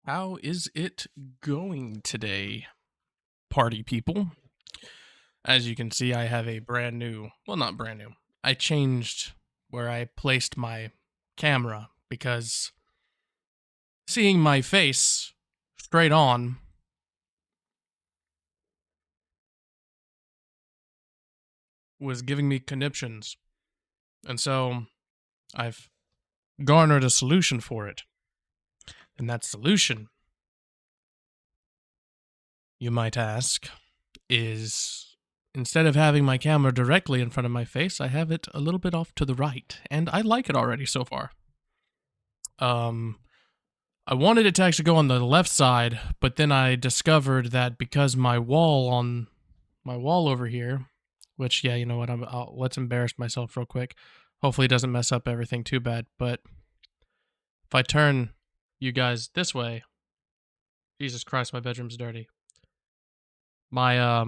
How is it going today, party people? As you can see, I have a brand new, well, not brand new. I changed where I placed my camera because seeing my face straight on was giving me conniptions. And so I've garnered a solution for it. And that solution, you might ask, is instead of having my camera directly in front of my face, I have it a little bit off to the right. And I like it already so far. Um, I wanted it to actually go on the left side, but then I discovered that because my wall over here, which yeah, you know what? Let's embarrass myself real quick. Hopefully, it doesn't mess up everything too bad. But if I turn you guys this way, Jesus Christ, my bedroom's dirty. My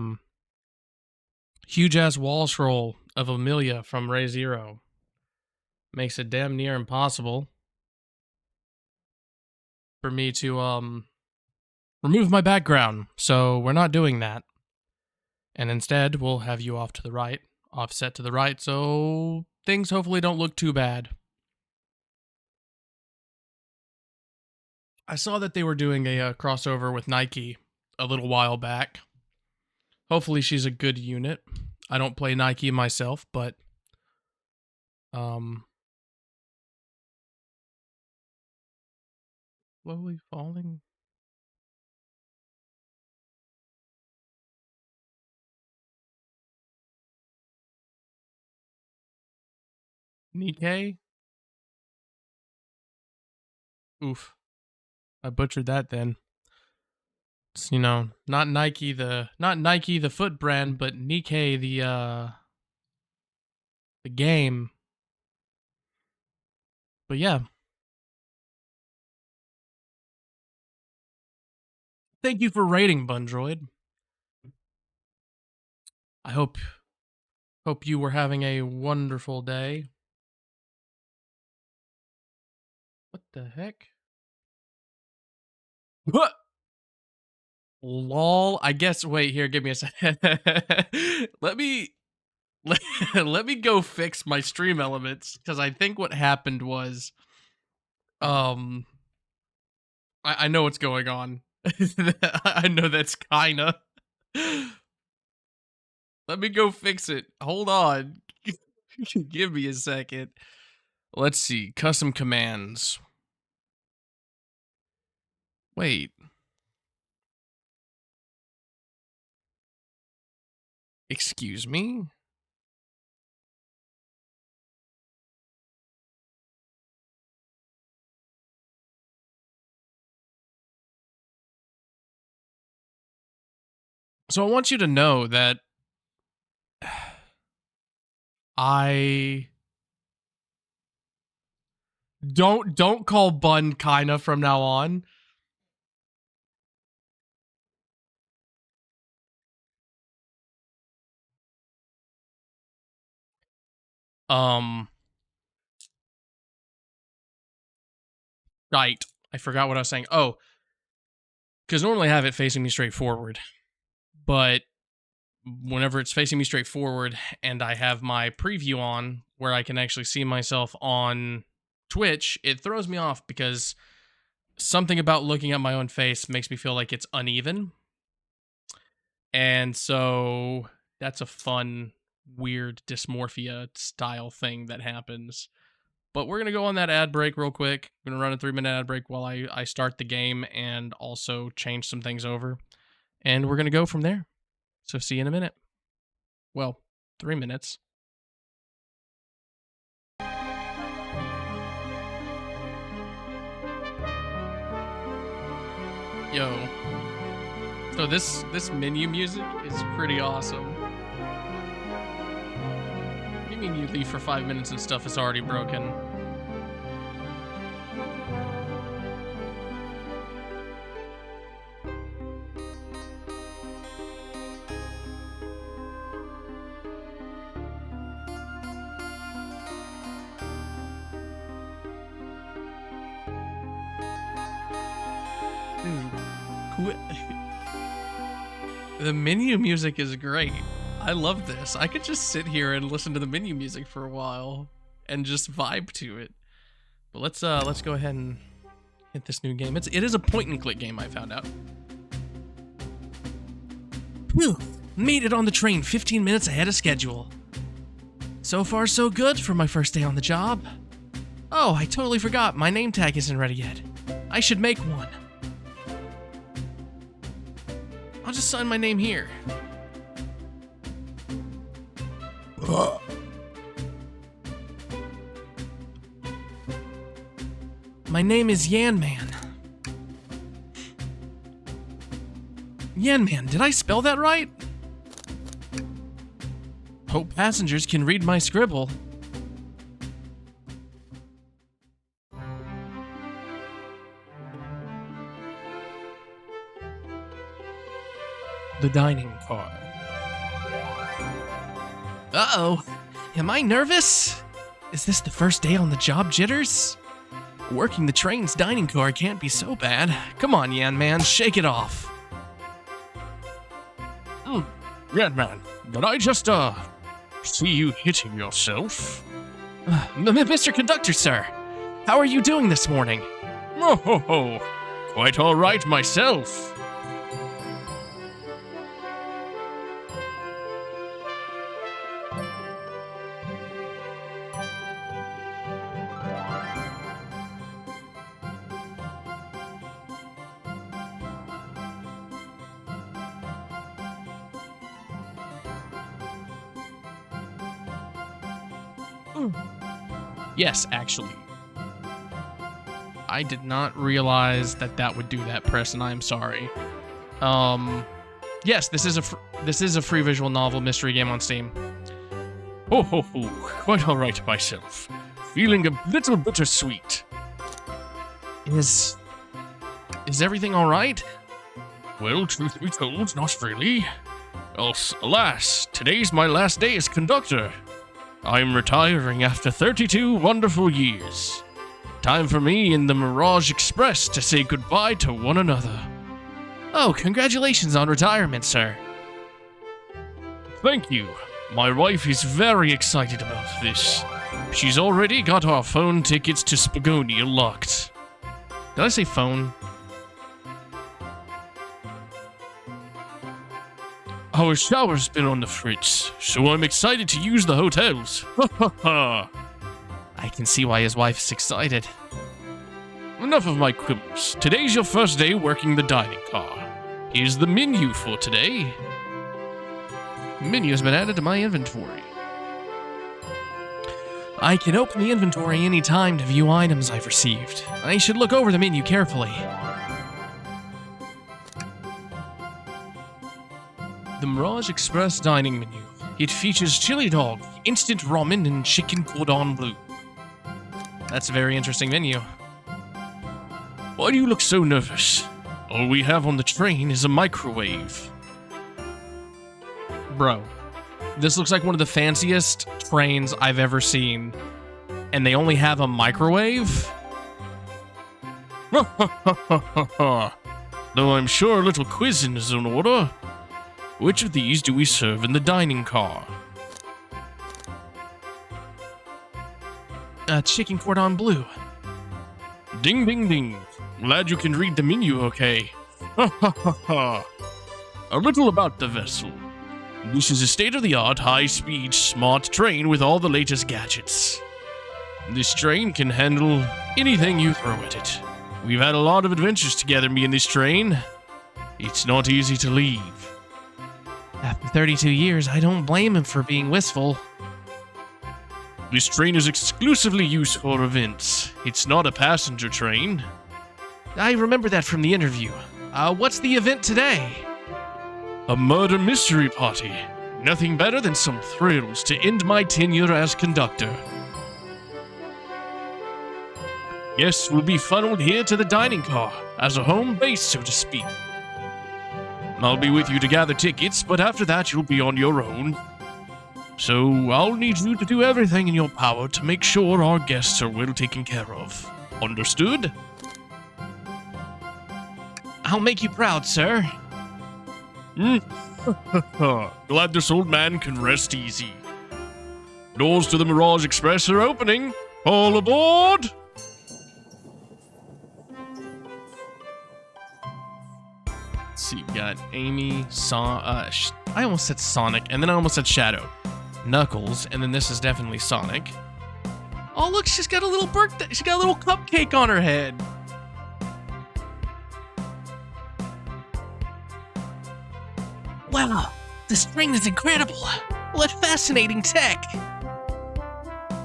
huge ass wall scroll of Amelia from Ray Zero makes it damn near impossible for me to remove my background. So we're not doing that. And instead, we'll have you off to the right, offset to the right, so things hopefully don't look too bad. I saw that they were doing a crossover with Nike a little while back. Hopefully, she's a good unit. I don't play Nike myself, but slowly falling. Nikkei? Oof. I butchered that then. It's, not Nike the foot brand, but Nikkei the game. But yeah. Thank you for rating, Bundroid. I hope you were having a wonderful day. What the heck? What? Lol. I guess. Wait here. Give me a second. let me let me go fix my stream elements because I think what happened was, um, I know what's going on. I know that's kinda. Let me go fix it. Hold on. Give me a second. Let's see. Custom commands. Wait. Excuse me? So I want you to know that I don't call Bun kinda from now on. Um right. I forgot what I was saying. Oh, because normally I have it facing me straight forward. But whenever it's facing me straight forward and I have my preview on where I can actually see myself on Twitch, it throws me off because something about looking at my own face makes me feel like it's uneven. And so that's a fun, weird dysmorphia style thing that happens. But we're going to go on that ad break real quick. I'm going to run a 3-minute ad break while I start the game and also change some things over. And we're going to go from there. So see you in a minute. Well, 3 minutes. Yo. So this menu music is pretty awesome. What do you mean you leave for 5 minutes and stuff is already broken? Dude, the menu music is great. I love this. I could just sit here and listen to the menu music for a while and just vibe to it. But let's go ahead and hit this new game. It is a point and click game, I found out. Whew, made it on the train 15 minutes ahead of schedule. So far so good for my first day on the job. Oh, I totally forgot, my name tag isn't ready yet. I should make one. I'll just sign my name here. My name is Yan Man. Yan Man, did I spell that right? Hope passengers can read my scribble. The dining car. Uh-oh. Am I nervous? Is this the first day on the job jitters? Working the train's dining car can't be so bad. Come on, Yan Man, shake it off. Yan Man, did I just, see you hitting yourself? Mr. Conductor, sir. How are you doing this morning? Oh, ho, ho. Quite all right myself. Yes, actually. I did not realize that would do that, Press, and I am sorry. Yes, this is a free visual novel mystery game on Steam. Oh, ho, ho. Quite all right myself. Feeling a little bittersweet. Is everything all right? Well, truth be told, not really. Else, alas, today's my last day as conductor. I'm retiring after 32 wonderful years. Time for me and the Mirage Express to say goodbye to one another. Oh, congratulations on retirement, sir. Thank you. My wife is very excited about this. She's already got our phone tickets to Spagonia locked. Did I say phone? Our shower's been on the fritz, so I'm excited to use the hotels. Ha ha ha. I can see why his wife is excited. Enough of my quibbles. Today's your first day working the dining car. Here's the menu for today. Menu has been added to my inventory. I can open the inventory any time to view items I've received. I should look over the menu carefully. The Mirage Express dining menu. It features chili dog, instant ramen, and chicken cordon bleu. That's a very interesting menu. Why do you look so nervous? All we have on the train is a microwave. Bro, this looks like one of the fanciest trains I've ever seen. And they only have a microwave? Ha ha ha ha ha ha. Though I'm sure a little quizzing is in order. Which of these do we serve in the dining car? Chicken cordon bleu. Ding ding ding. Glad you can read the menu okay. Ha ha ha ha. A little about the vessel. This is a state-of-the-art, high-speed, smart train with all the latest gadgets. This train can handle anything you throw at it. We've had a lot of adventures together, me and this train. It's not easy to leave. After 32 years, I don't blame him for being wistful. This train is exclusively used for events. It's not a passenger train. I remember that from the interview. What's the event today? A murder mystery party. Nothing better than some thrills to end my tenure as conductor. Guests will be funneled here to the dining car, as a home base, so to speak. I'll be with you to gather tickets, but after that you'll be on your own. So I'll need you to do everything in your power to make sure our guests are well taken care of. Understood? I'll make you proud, sir. Glad this old man can rest easy. Doors to the Mirage Express are opening. All aboard! Let's see, we got Amy, I almost said Sonic, and then I almost said Shadow. Knuckles, and then this is definitely Sonic. Oh, look, she's got a little birthday. She's got a little cupcake on her head. Wow, this train is incredible. What fascinating tech.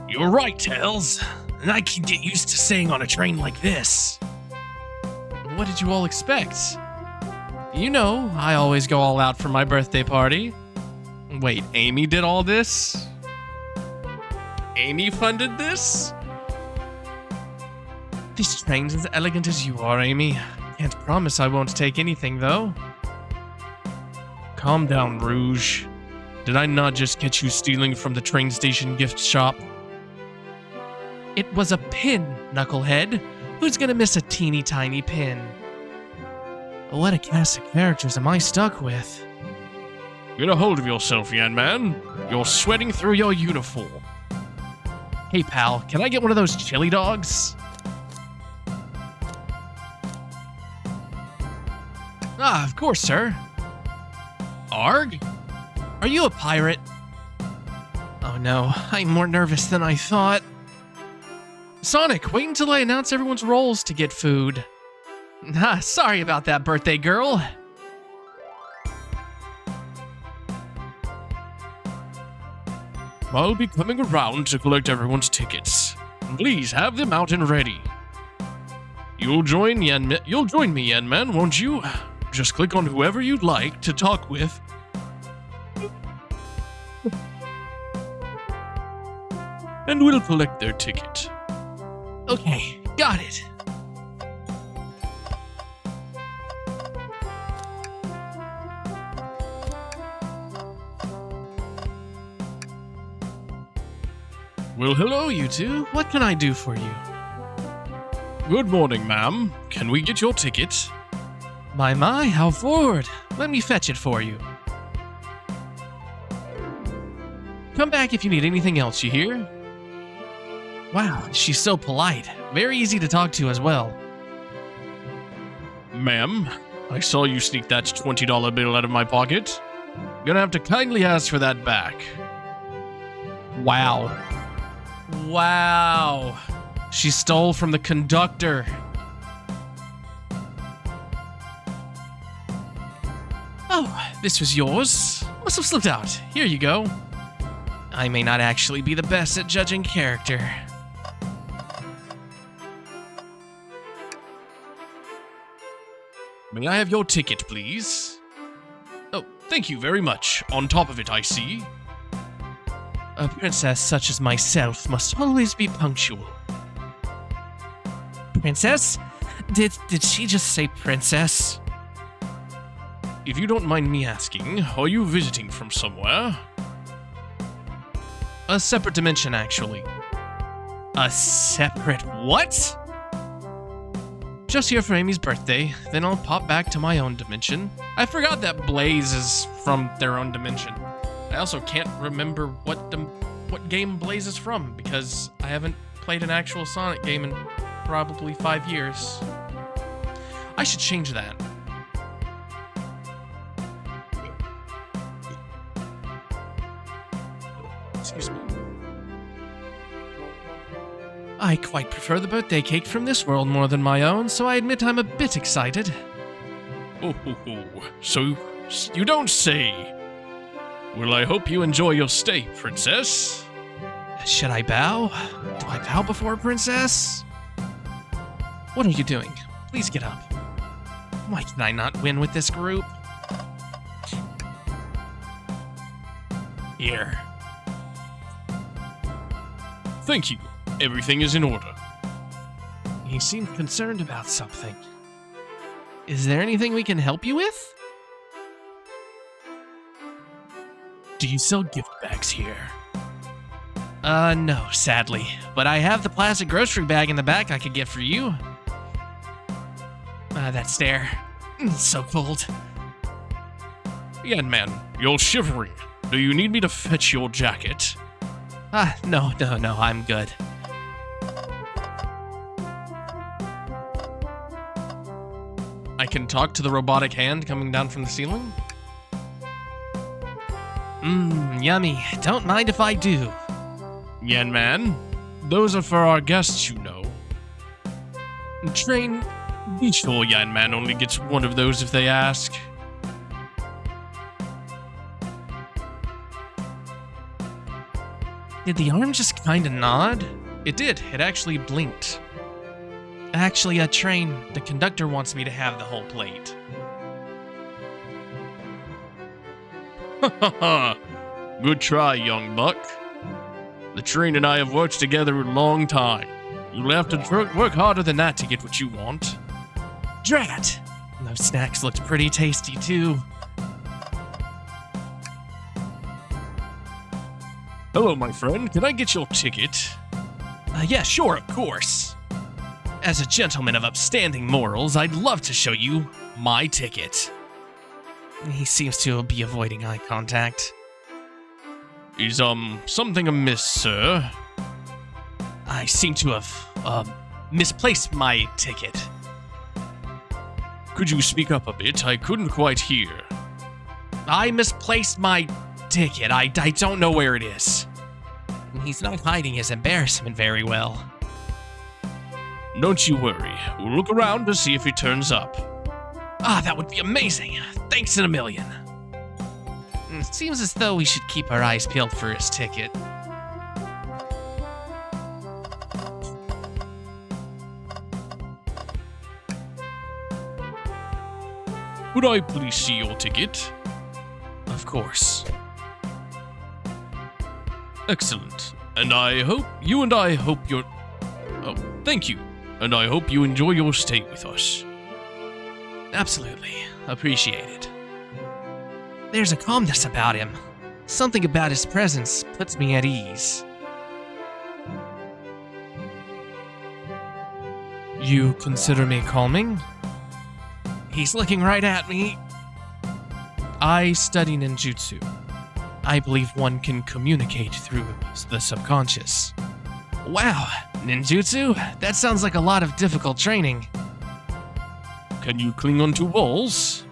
You're right, Tails. And I can get used to staying on a train like this. What did you all expect? You know, I always go all out for my birthday party. Wait, Amy did all this? Amy funded this? This train's as elegant as you are, Amy. Can't promise I won't take anything, though. Calm down, Rouge. Did I not just catch you stealing from the train station gift shop? It was a pin, Knucklehead. Who's gonna miss a teeny tiny pin? What a cast of characters am I stuck with? Get a hold of yourself, young man. You're sweating through your uniform. Hey, pal, can I get one of those chili dogs? Ah, of course, sir. Arg? Are you a pirate? Oh no, I'm more nervous than I thought. Sonic, wait until I announce everyone's roles to get food. Ah, sorry about that, birthday girl. I'll be coming around to collect everyone's tickets. Please have them out and ready. You'll join me, Yen Man, won't you? Just click on whoever you'd like to talk with. And we'll collect their ticket. Okay, got it. Well, hello, you two. What can I do for you? Good morning, ma'am. Can we get your ticket? My, how forward. Let me fetch it for you. Come back if you need anything else, you hear? Wow, she's so polite. Very easy to talk to as well. Ma'am, I saw you sneak that $20 bill out of my pocket. Gonna have to kindly ask for that back. Wow. Wow. She stole from the conductor. Oh, this was yours. Must have slipped out. Here you go. I may not actually be the best at judging character. May I have your ticket, please? Oh, thank you very much. On top of it, I see. A princess such as myself must always be punctual. Princess? Did she just say princess? If you don't mind me asking, are you visiting from somewhere? A separate dimension, actually. A separate what? Just here for Amy's birthday, then I'll pop back to my own dimension. I forgot that Blaze is from their own dimension. I also can't remember what game Blaze is from, because I haven't played an actual Sonic game in probably 5 years. I should change that. Excuse me. I quite prefer the birthday cake from this world more than my own, so I admit I'm a bit excited. Oh, so you don't say. Well, I hope you enjoy your stay, princess. Should I bow? Do I bow before a princess? What are you doing? Please get up. Why can I not win with this group? Here. Thank you. Everything is in order. You seem concerned about something. Is there anything we can help you with? Do you sell gift bags here? No, sadly. But I have the plastic grocery bag in the back I could get for you. That stare. So cold. Yan Man, you're shivering. Do you need me to fetch your jacket? No, I'm good. I can talk to the robotic hand coming down from the ceiling? Yummy. Don't mind if I do. Yan Man, those are for our guests, you know. Train. Be sure Yan Man only gets one of those if they ask. Did the arm just kinda nod? It did. It actually blinked. Actually, Train, the conductor wants me to have the whole plate. Ha ha ha! Good try, young buck. The train and I have worked together a long time. You'll have to work harder than that to get what you want. Drat! Those snacks looked pretty tasty, too. Hello, my friend. Can I get your ticket? Yeah, sure, of course. As a gentleman of upstanding morals, I'd love to show you my ticket. He seems to be avoiding eye contact. Is, something amiss, sir? I seem to have, misplaced my ticket. Could you speak up a bit? I couldn't quite hear. I misplaced my ticket. I don't know where it is. He's not hiding his embarrassment very well. Don't you worry. We'll look around to see if he turns up. That would be amazing. Thanks in a million. It seems as though we should keep our eyes peeled for his ticket. Would I please see your ticket? Of course. Excellent. And I hope you're... Oh, thank you. And I hope you enjoy your stay with us. Absolutely. Appreciate it. There's a calmness about him. Something about his presence puts me at ease. You consider me calming? He's looking right at me. I study ninjutsu. I believe one can communicate through the subconscious. Wow, ninjutsu? That sounds like a lot of difficult training. Can you cling onto walls?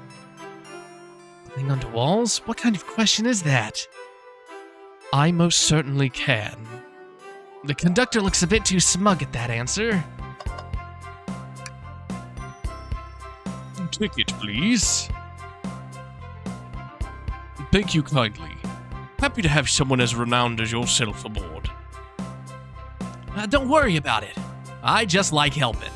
Cling onto walls? What kind of question is that? I most certainly can. The conductor looks a bit too smug at that answer. Ticket, please. Thank you kindly. Happy to have someone as renowned as yourself aboard. Don't worry about it. I just like helping.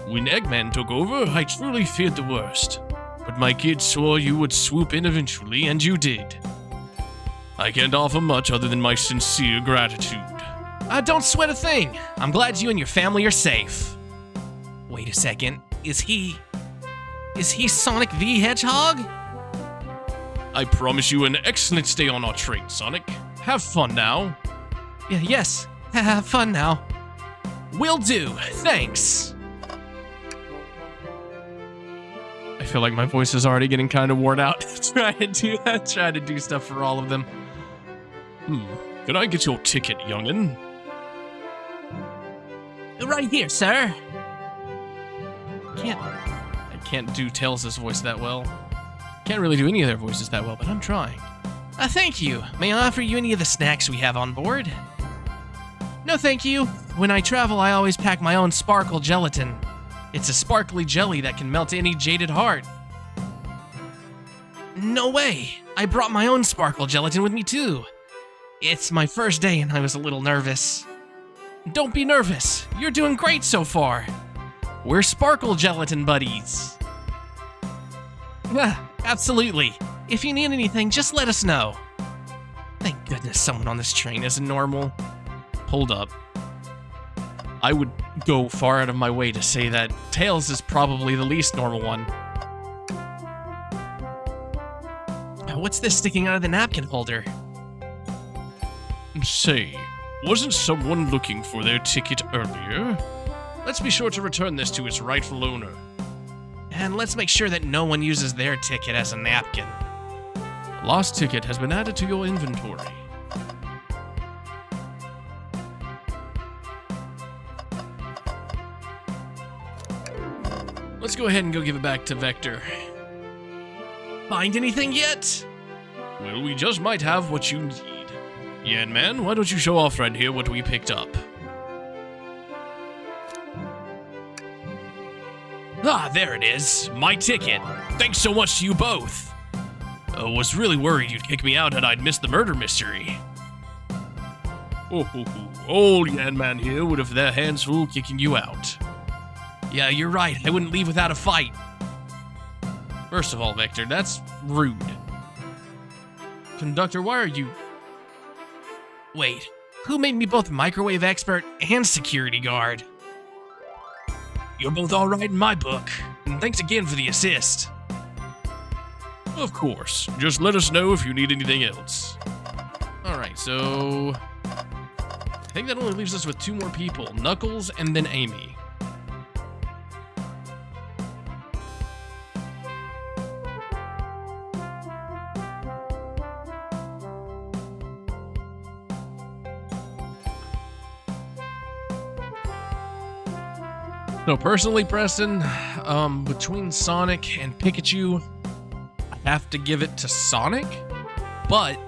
When Eggman took over, I truly feared the worst. But my kids swore you would swoop in eventually, and you did. I can't offer much other than my sincere gratitude. Don't sweat a thing. I'm glad you and your family are safe. Wait a second. Is he Sonic the Hedgehog? I promise you an excellent stay on our train, Sonic. Have fun now. Yes. Have fun now. Will do. Thanks. I feel like my voice is already getting kind of worn out. trying to do stuff for all of them. Can I get your ticket, youngin'? Right here, sir. I can't do Tails' voice that well. Can't really do any of their voices that well, but I'm trying. Thank you. May I offer you any of the snacks we have on board? No, thank you. When I travel, I always pack my own sparkle gelatin. It's a sparkly jelly that can melt any jaded heart. No way. I brought my own sparkle gelatin with me, too. It's my first day and I was a little nervous. Don't be nervous. You're doing great so far. We're sparkle gelatin buddies. Absolutely. If you need anything, just let us know. Thank goodness someone on this train isn't normal. Hold up. I would go far out of my way to say that Tails is probably the least normal one. What's this sticking out of the napkin holder? Say, wasn't someone looking for their ticket earlier? Let's be sure to return this to its rightful owner. And let's make sure that no one uses their ticket as a napkin. Lost ticket has been added to your inventory. Let's go ahead and go give it back to Vector. Find anything yet? Well, we just might have what you need. Yan Man, why don't you show our friend here what we picked up? Ah, there it is. My ticket. Thanks so much to you both. I was really worried you'd kick me out and I'd miss the murder mystery. Old Yan Man here would have their hands full kicking you out. Yeah, you're right. I wouldn't leave without a fight. First of all, Vector, that's rude. Conductor, why are you... Wait, who made me both microwave expert and security guard? You're both alright in my book, and thanks again for the assist. Of course. Just let us know if you need anything else. Alright, so... I think that only leaves us with 2 more people. Knuckles and then Amy. So personally, Preston, between Sonic and Pikachu, I have to give it to Sonic, but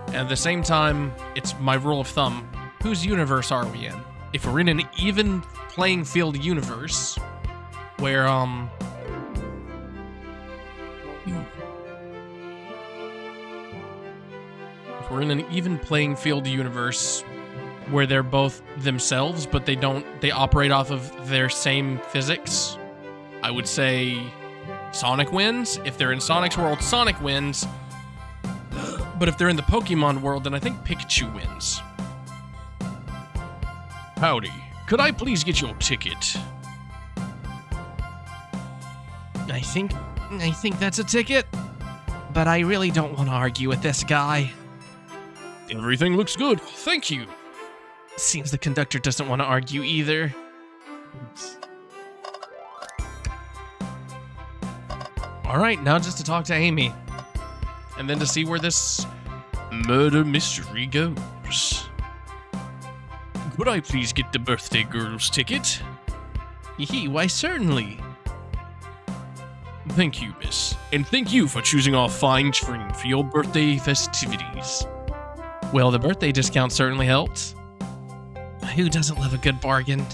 at the same time, it's my rule of thumb. Whose universe are we in? If we're in an even playing field universe, where, if we're in an even playing field universe, where they're both themselves, but they operate off of their same physics, I would say Sonic wins. If they're in Sonic's world, Sonic wins. But if they're in the Pokemon world, then I think Pikachu wins. Howdy. Could I please get your ticket? I think that's a ticket, but I really don't want to argue with this guy. Everything looks good. Thank you. Seems the conductor doesn't want to argue either. Alright, now just to talk to Amy. And then to see where this murder mystery goes. Could I please get the birthday girl's ticket? Yee, why certainly. Thank you, miss. And thank you for choosing our fine train for your birthday festivities. Well, the birthday discount certainly helped. Who doesn't love a good bargain?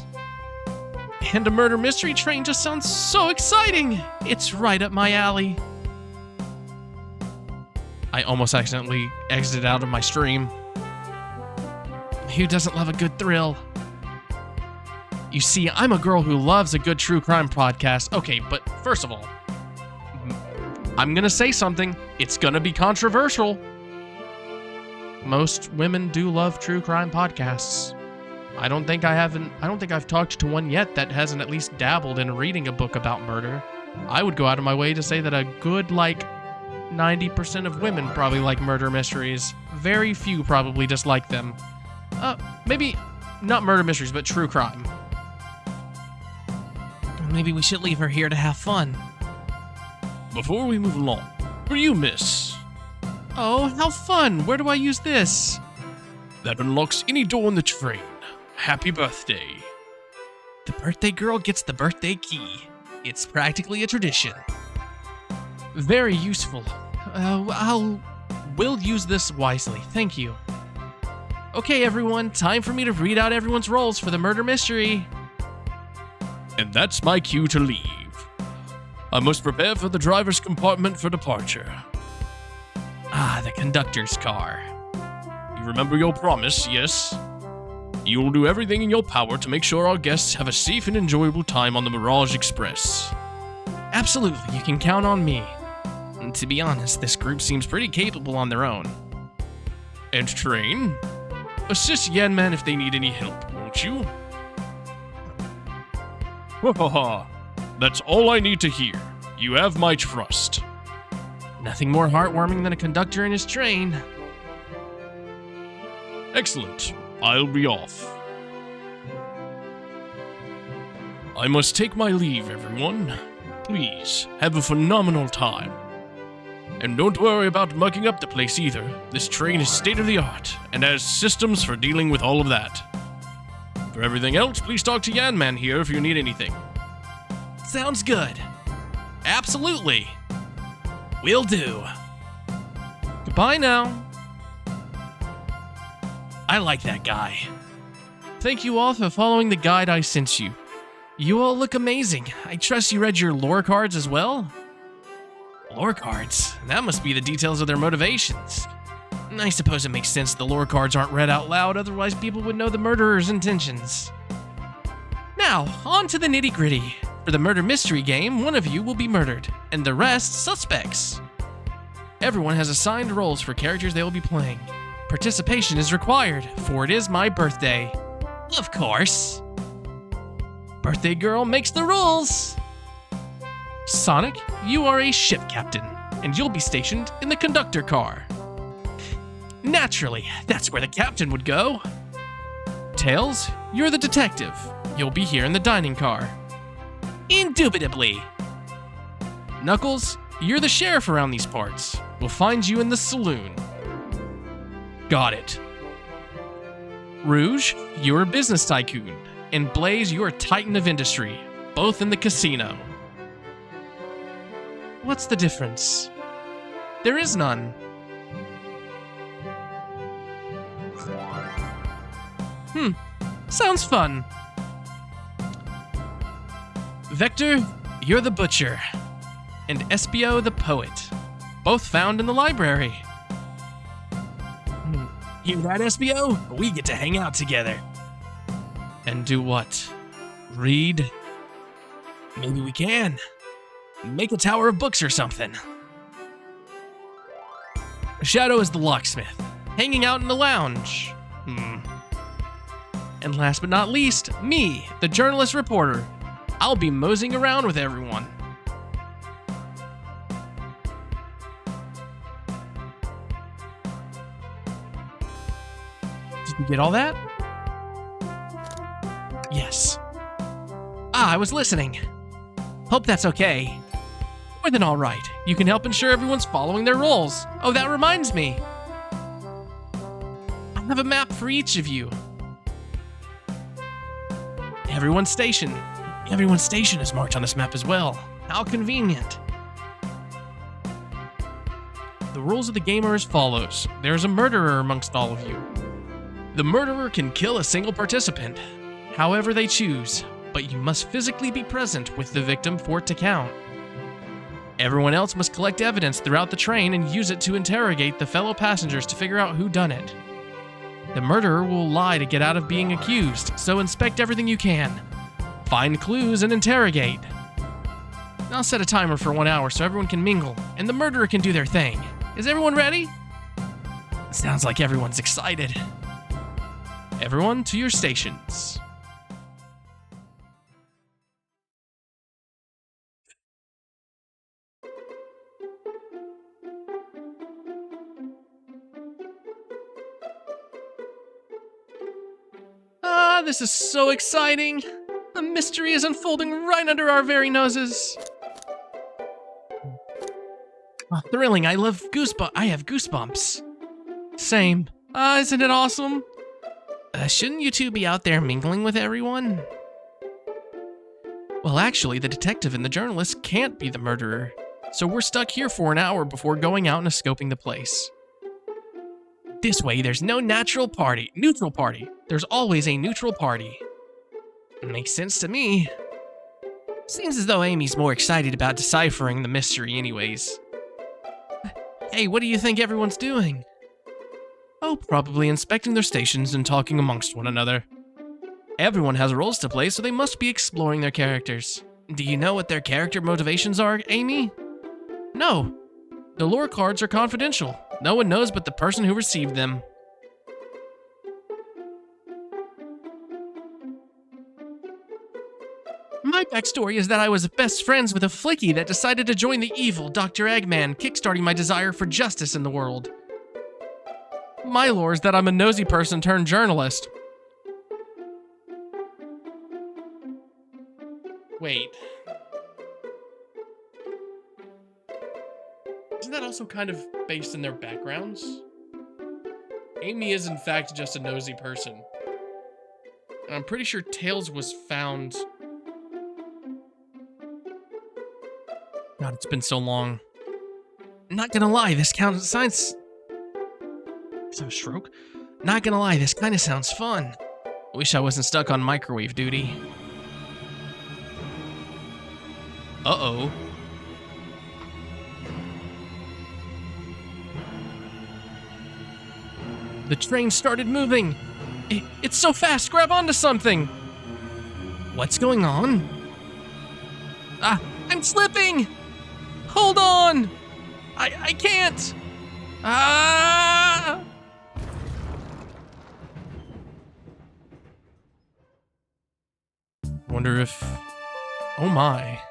And a murder mystery train just sounds so exciting! It's right up my alley. I almost accidentally exited out of my stream. Who doesn't love a good thrill? You see, I'm a girl who loves a good true crime podcast. Okay, but first of all, I'm gonna say something. It's gonna be controversial. Most women do love true crime podcasts. I don't think I've talked to one yet that hasn't at least dabbled in reading a book about murder. I would go out of my way to say that a good, 90% of women probably like murder mysteries. Very few probably dislike them. Maybe not murder mysteries, but true crime. Maybe we should leave her here to have fun. Before we move along, for you, miss. Oh, how fun! Where do I use this? That unlocks any door in the train. Happy birthday. The birthday girl gets the birthday key. It's practically a tradition. Very useful. We'll use this wisely. Thank you. Okay, everyone, time for me to read out everyone's roles for the murder mystery. And that's my cue to leave. I must prepare for the driver's compartment for departure. Ah, the conductor's car. You remember your promise, yes? You will do everything in your power to make sure our guests have a safe and enjoyable time on the Mirage Express. Absolutely, you can count on me. And to be honest, this group seems pretty capable on their own. And train? Assist Yanman if they need any help, won't you? Ha ha ha. That's all I need to hear. You have my trust. Nothing more heartwarming than a conductor in his train. Excellent. I'll be off. I must take my leave, everyone. please have a phenomenal time. And don't worry about mucking up the place either. This train is state-of-the-art and has systems for dealing with all of that. For everything else, please talk to Yan-Man here if you need anything. Sounds good. Absolutely. Will do. Goodbye now. I like that guy. Thank you all for following the guide I sent you. You all look amazing. I trust you read your lore cards as well? Lore cards? That must be the details of their motivations. I suppose it makes sense the lore cards aren't read out loud, otherwise people would know the murderer's intentions. Now, on to the nitty-gritty. For the murder mystery game, one of you will be murdered, and the rest suspects. Everyone has assigned roles for characters they will be playing. Participation is required, for it is my birthday. Of course. Birthday girl makes the rules. Sonic, you are a ship captain, and you'll be stationed in the conductor car. Naturally, that's where the captain would go. Tails, you're the detective. You'll be here in the dining car. Indubitably. Knuckles, you're the sheriff around these parts. We'll find you in the saloon. Got it. Rouge, you're a business tycoon. And Blaze, you're a titan of industry, both in the casino. What's the difference? There is none. Sounds fun. Vector, you're the butcher. And Espio, the poet. Both found in the library. Hear that, Espio? We get to hang out together. And do what? Read? Maybe we can. Make a tower of books or something. Shadow is the locksmith, hanging out in the lounge. And last but not least, me, the journalist reporter. I'll be moseying around with everyone. Did you get all that? Yes. I was listening. Hope that's okay. More than all right. You can help ensure everyone's following their roles. Oh, that reminds me. I have a map for each of you. Everyone's station. Everyone's station is marked on this map as well. How convenient. The rules of the game are as follows. There's a murderer amongst all of you. The murderer can kill a single participant, however they choose, but you must physically be present with the victim for it to count. Everyone else must collect evidence throughout the train and use it to interrogate the fellow passengers to figure out who done it. The murderer will lie to get out of being accused, so inspect everything you can. Find clues and interrogate. I'll set a timer for 1 hour so everyone can mingle, and the murderer can do their thing. Is everyone ready? Sounds like everyone's excited. Everyone to your stations. This is so exciting! A mystery is unfolding right under our very noses. Thrilling, I have goosebumps. Same. Isn't it awesome? Shouldn't you two be out there mingling with everyone? Well, actually, the detective and the journalist can't be the murderer, so we're stuck here for an hour before going out and scoping the place. This way, there's no neutral party. There's always a neutral party. Makes sense to me. Seems as though Amy's more excited about deciphering the mystery anyways. Hey, what do you think everyone's doing? Oh, probably inspecting their stations and talking amongst one another. Everyone has roles to play, so they must be exploring their characters. Do you know what their character motivations are, Amy? No. The lore cards are confidential. No one knows but the person who received them. My backstory is that I was best friends with a flicky that decided to join the evil Dr. Eggman, kickstarting my desire for justice in the world. My lore is that I'm a nosy person turned journalist. Wait. Isn't that also kind of based in their backgrounds? Amy is, in fact, just a nosy person. And I'm pretty sure Tails was found... God, it's been so long. Not gonna lie, this sounds... Is that a stroke? Not gonna lie, this kinda sounds fun. Wish I wasn't stuck on microwave duty. Uh-oh. The train started moving. It's so fast, grab onto something. What's going on? Ah, I'm slipping! Hold on! I can't! Ah! Wonder if... Oh my.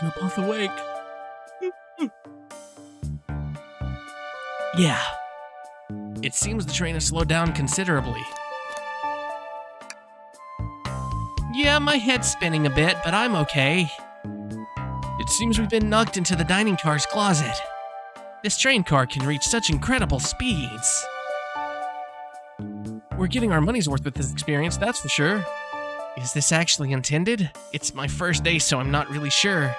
You're both awake. Yeah. It seems the train has slowed down considerably. Yeah, my head's spinning a bit, but I'm okay. It seems we've been knocked into the dining car's closet. This train car can reach such incredible speeds. We're getting our money's worth with this experience, that's for sure. Is this actually intended? It's my first day, so I'm not really sure.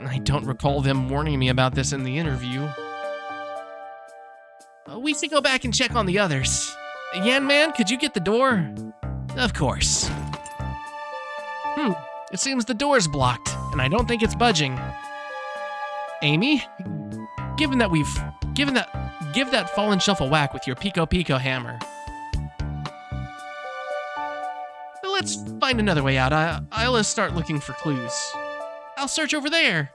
I don't recall them warning me about this in the interview. We should go back and check on the others. Yan Man, could you get the door? Of course. It seems the door's blocked, and I don't think it's budging. Amy, give that fallen shelf a whack with your Pico Pico hammer. Let's find another way out. I'll start looking for clues. I'll search over there.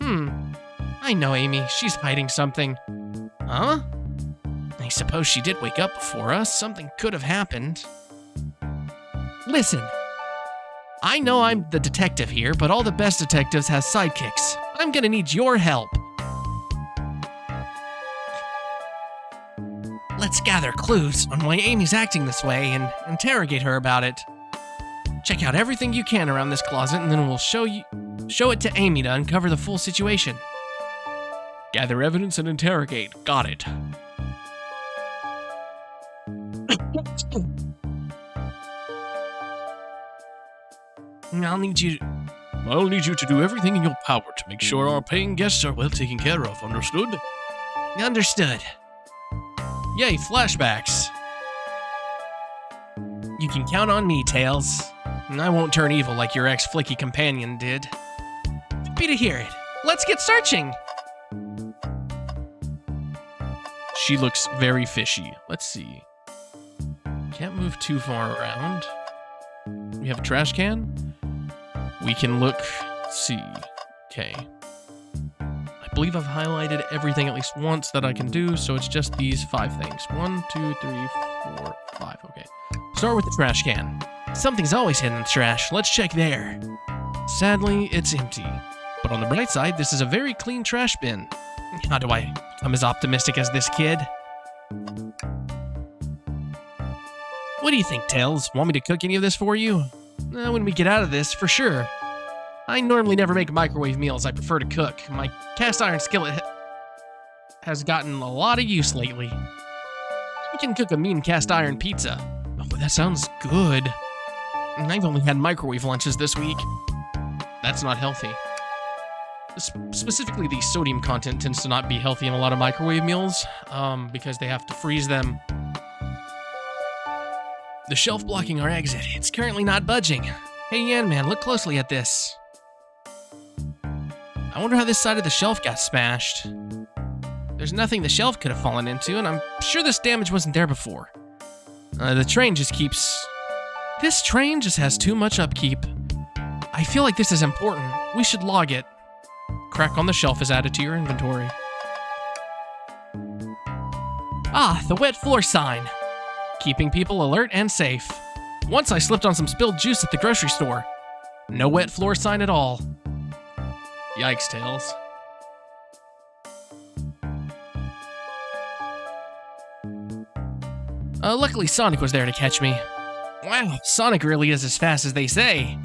I know Amy. She's hiding something. Huh? I suppose she did wake up before us. Something could have happened. Listen. I know I'm the detective here, but all the best detectives have sidekicks. I'm gonna need your help. Let's gather clues on why Amy's acting this way and interrogate her about it. Check out everything you can around this closet, and then we'll show it to Amy to uncover the full situation. Gather evidence and interrogate. Got it. I'll need you to do everything in your power to make sure our paying guests are well taken care of, understood? Understood. Yay, flashbacks. You can count on me, Tails. And I won't turn evil like your ex-flicky companion did. Happy to hear it. Let's get searching! She looks very fishy. Let's see. Can't move too far around. We have a trash can. We can look. Let's see. Okay. I believe I've highlighted everything at least once that I can do, so it's just these 5 things. 1, 2, 3, 4, 5. Okay. Start with the trash can. Something's always hidden in the trash. Let's check there. Sadly, it's empty. But on the bright side, this is a very clean trash bin. How do I become as optimistic as this kid? What do you think, Tails? Want me to cook any of this for you? When we get out of this, for sure. I normally never make microwave meals. I prefer to cook. My cast iron skillet has gotten a lot of use lately. I can cook a mean cast iron pizza. Oh, that sounds good. I've only had microwave lunches this week. That's not healthy. Specifically, the sodium content tends to not be healthy in a lot of microwave meals, because they have to freeze them. The shelf blocking our exit. It's currently not budging. Hey, Yan Man, look closely at this. I wonder how this side of the shelf got smashed. There's nothing the shelf could have fallen into, and I'm sure this damage wasn't there before. The train just keeps... This train just has too much upkeep. I feel like this is important. We should log it. Crack on the shelf is added to your inventory. Ah, the wet floor sign. Keeping people alert and safe. Once I slipped on some spilled juice at the grocery store. No wet floor sign at all. Yikes, Tails. Luckily Sonic was there to catch me. Wow, Sonic really is as fast as they say.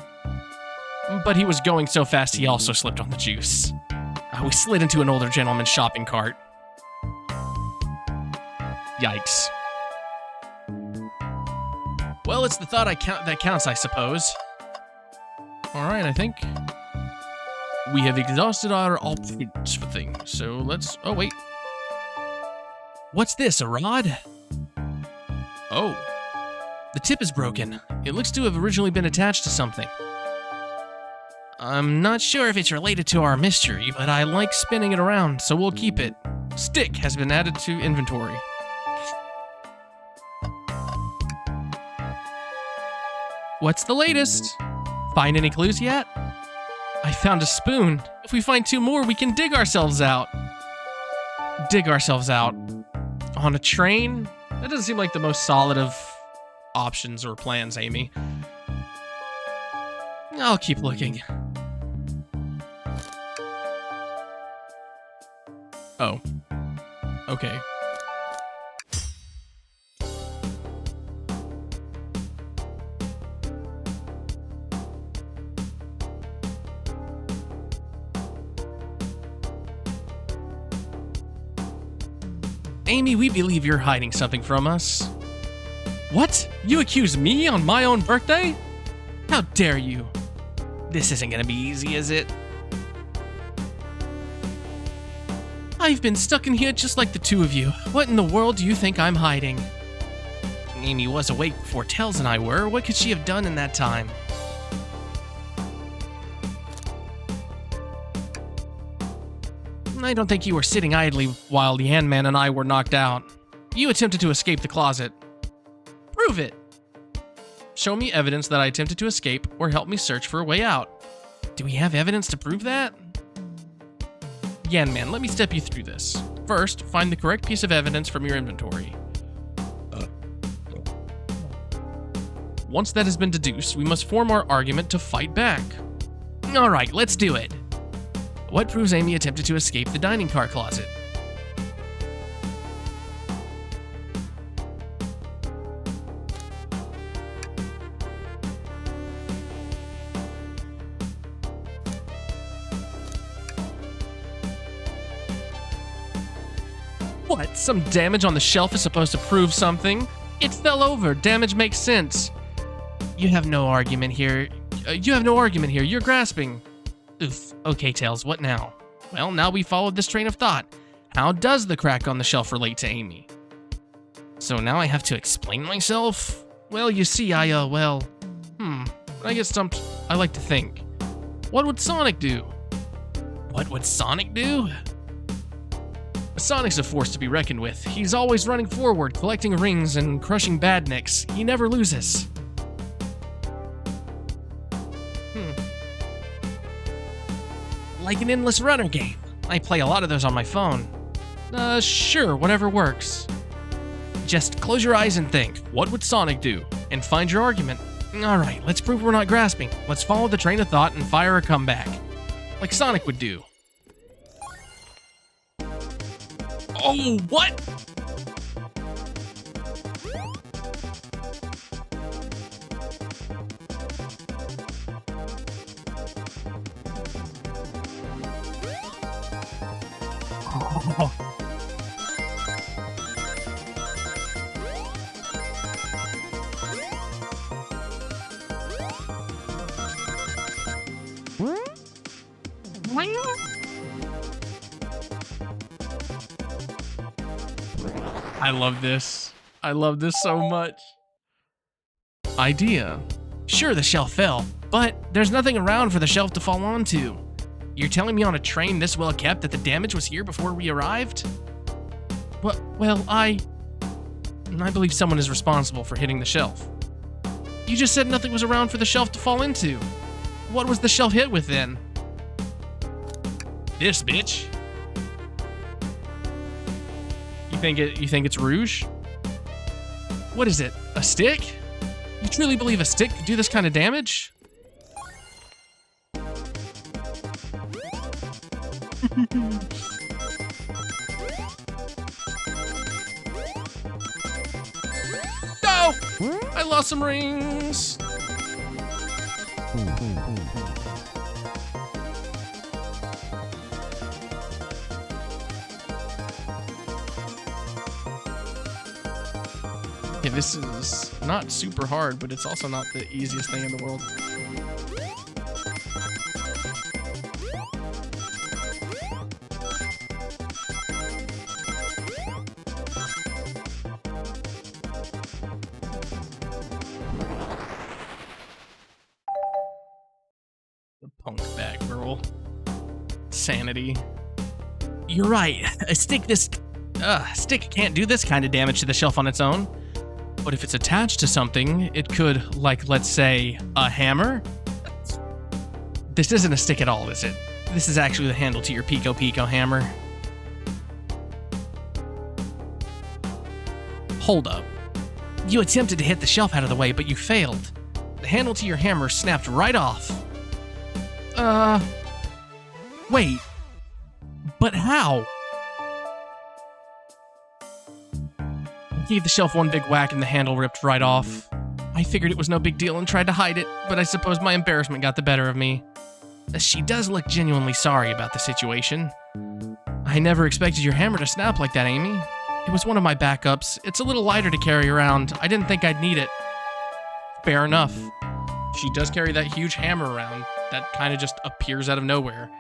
But he was going so fast he also slipped on the juice. We slid into an older gentleman's shopping cart. Yikes. Well, it's the thought that counts, I suppose. Alright, I think we have exhausted our options for things, so let's... Oh, wait. What's this, a rod? Oh. The tip is broken. It looks to have originally been attached to something. I'm not sure if it's related to our mystery, but I like spinning it around, so we'll keep it. Stick has been added to inventory. What's the latest? Find any clues yet? I found a spoon. If we find 2 more, we can dig ourselves out. Dig ourselves out. On a train? That doesn't seem like the most solid of options or plans, Amy. I'll keep looking. Oh. Okay. Amy, we believe you're hiding something from us. What? You accuse me on my own birthday? How dare you? This isn't gonna be easy, is it? I've been stuck in here just like the 2 of you. What in the world do you think I'm hiding? Amy was awake before Tails and I were. What could she have done in that time? I don't think you were sitting idly while the Ant-Man and I were knocked out. You attempted to escape the closet. Prove it! Show me evidence that I attempted to escape, or help me search for a way out. Do we have evidence to prove that? Yan-Man, let me step you through this. First, find the correct piece of evidence from your inventory. Once that has been deduced, we must form our argument to fight back. Alright, let's do it. What proves Amy attempted to escape the dining car closet? What? Some damage on the shelf is supposed to prove something? It fell over. Damage makes sense. You have no argument here. You're grasping. Oof. Okay, Tails, what now? Well, now we followed this train of thought. How does the crack on the shelf relate to Amy? So now I have to explain myself? Well, you see, I get stumped. I like to think. What would Sonic do? What would Sonic do? Sonic's a force to be reckoned with. He's always running forward, collecting rings and crushing badniks. He never loses. Like an endless runner game. I play a lot of those on my phone. Sure, whatever works. Just close your eyes and think, what would Sonic do? And find your argument. Alright, let's prove we're not grasping. Let's follow the train of thought and fire a comeback. Like Sonic would do. Oh, what? Oh. I love this. I love this so much. Idea. Sure, the shelf fell, but there's nothing around for the shelf to fall onto. You're telling me on a train this well kept that the damage was here before we arrived? Well, I believe someone is responsible for hitting the shelf. You just said nothing was around for the shelf to fall into. What was the shelf hit with then? This bitch. You think it's Rouge? What is it? A stick? You truly believe a stick could do this kind of damage? No! I lost some rings. Yeah, this is not super hard, but it's also not the easiest thing in the world. The punk bag girl. Sanity. You're right. A stick can't do this kind of damage to the shelf on its own. But if it's attached to something, it could, like, let's say, a hammer? This isn't a stick at all, is it? This is actually the handle to your Pico Pico hammer. Hold up. You attempted to hit the shelf out of the way, but you failed. The handle to your hammer snapped right off. Wait. But how? Gave the shelf one big whack and the handle ripped right off. I figured it was no big deal and tried to hide it, but I suppose my embarrassment got the better of me. She does look genuinely sorry about the situation. I never expected your hammer to snap like that, Amy. It was one of my backups. It's a little lighter to carry around. I didn't think I'd need it. Fair enough. She does carry that huge hammer around that kind of just appears out of nowhere.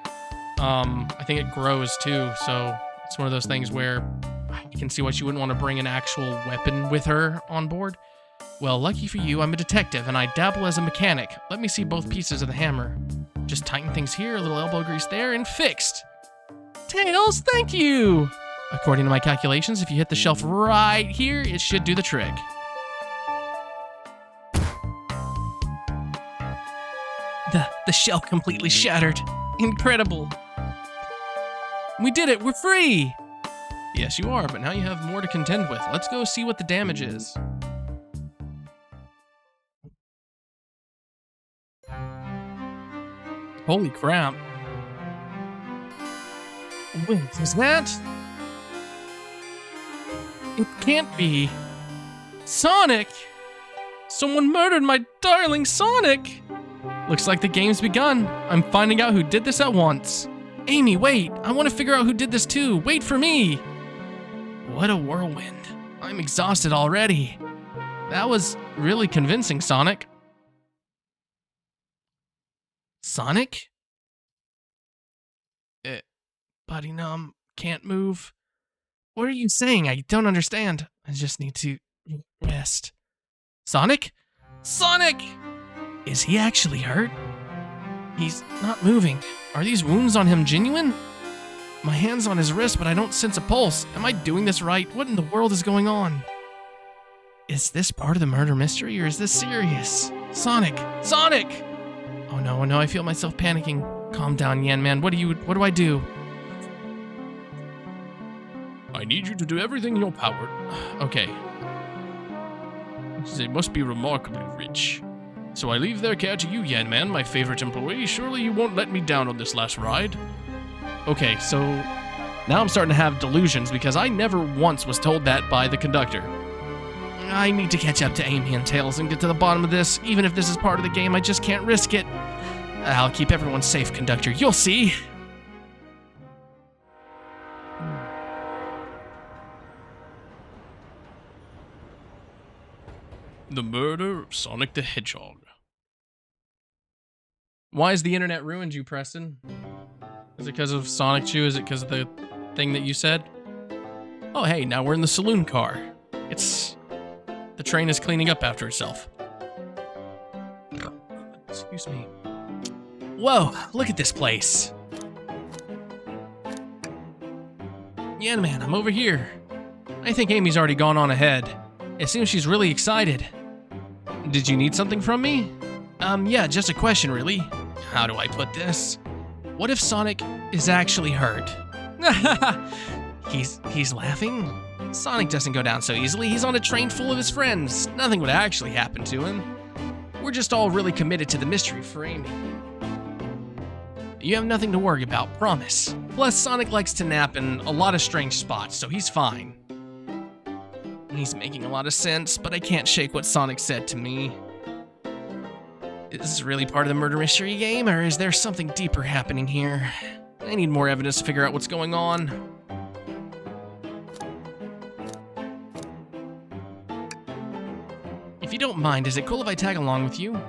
I think it grows too, so it's one of those things where I can see why she wouldn't want to bring an actual weapon with her on board. Well, lucky for you, I'm a detective, and I dabble as a mechanic. Let me see both pieces of the hammer. Just tighten things here, a little elbow grease there, and fixed. Tails, thank you! According to my calculations, if you hit the shelf right here, it should do the trick. The shell completely shattered. Incredible. We did it, we're free! Yes, you are, but now you have more to contend with. Let's go see what the damage is. Holy crap. Wait, is that? It can't be. Sonic! Someone murdered my darling Sonic! Looks like the game's begun. I'm finding out who did this at once. Amy, wait! I want to figure out who did this too. Wait for me! What a whirlwind. I'm exhausted already. That was really convincing, Sonic. Sonic? Body numb, can't move. What are you saying? I don't understand. I just need to rest. Sonic? Sonic! Is he actually hurt? He's not moving. Are these wounds on him genuine? My hand's on his wrist, but I don't sense a pulse. Am I doing this right? What in the world is going on? Is this part of the murder mystery, or is this serious? Sonic! Sonic! Oh no, I feel myself panicking. Calm down, Yan Man. What do I do? I need you to do everything in your power. Okay. They must be remarkably rich. So I leave their care to you, Yan Man, my favorite employee. Surely you won't let me down on this last ride. Okay, so now I'm starting to have delusions because I never once was told that by the conductor. I need to catch up to Amy and Tails and get to the bottom of this. Even if this is part of the game, I just can't risk it. I'll keep everyone safe, conductor. You'll see. The murder of Sonic the Hedgehog. Why has the internet ruined you, Preston? Is it because of Sonic Chew? Is it because of the thing that you said? Oh, hey, now we're in the saloon car. The train is cleaning up after itself. Excuse me. Whoa, look at this place. Yan Man, I'm over here. I think Amy's already gone on ahead. It seems she's really excited. Did you need something from me? Yeah, just a question, really. How do I put this? What if Sonic is actually hurt? He's laughing? Sonic doesn't go down so easily. He's on a train full of his friends. Nothing would actually happen to him. We're just all really committed to the mystery for Amy. You have nothing to worry about, promise. Plus, Sonic likes to nap in a lot of strange spots, so he's fine. He's making a lot of sense, but I can't shake what Sonic said to me. Is this really part of the murder mystery game, or is there something deeper happening here? I need more evidence to figure out what's going on. If you don't mind, is it cool if I tag along with you?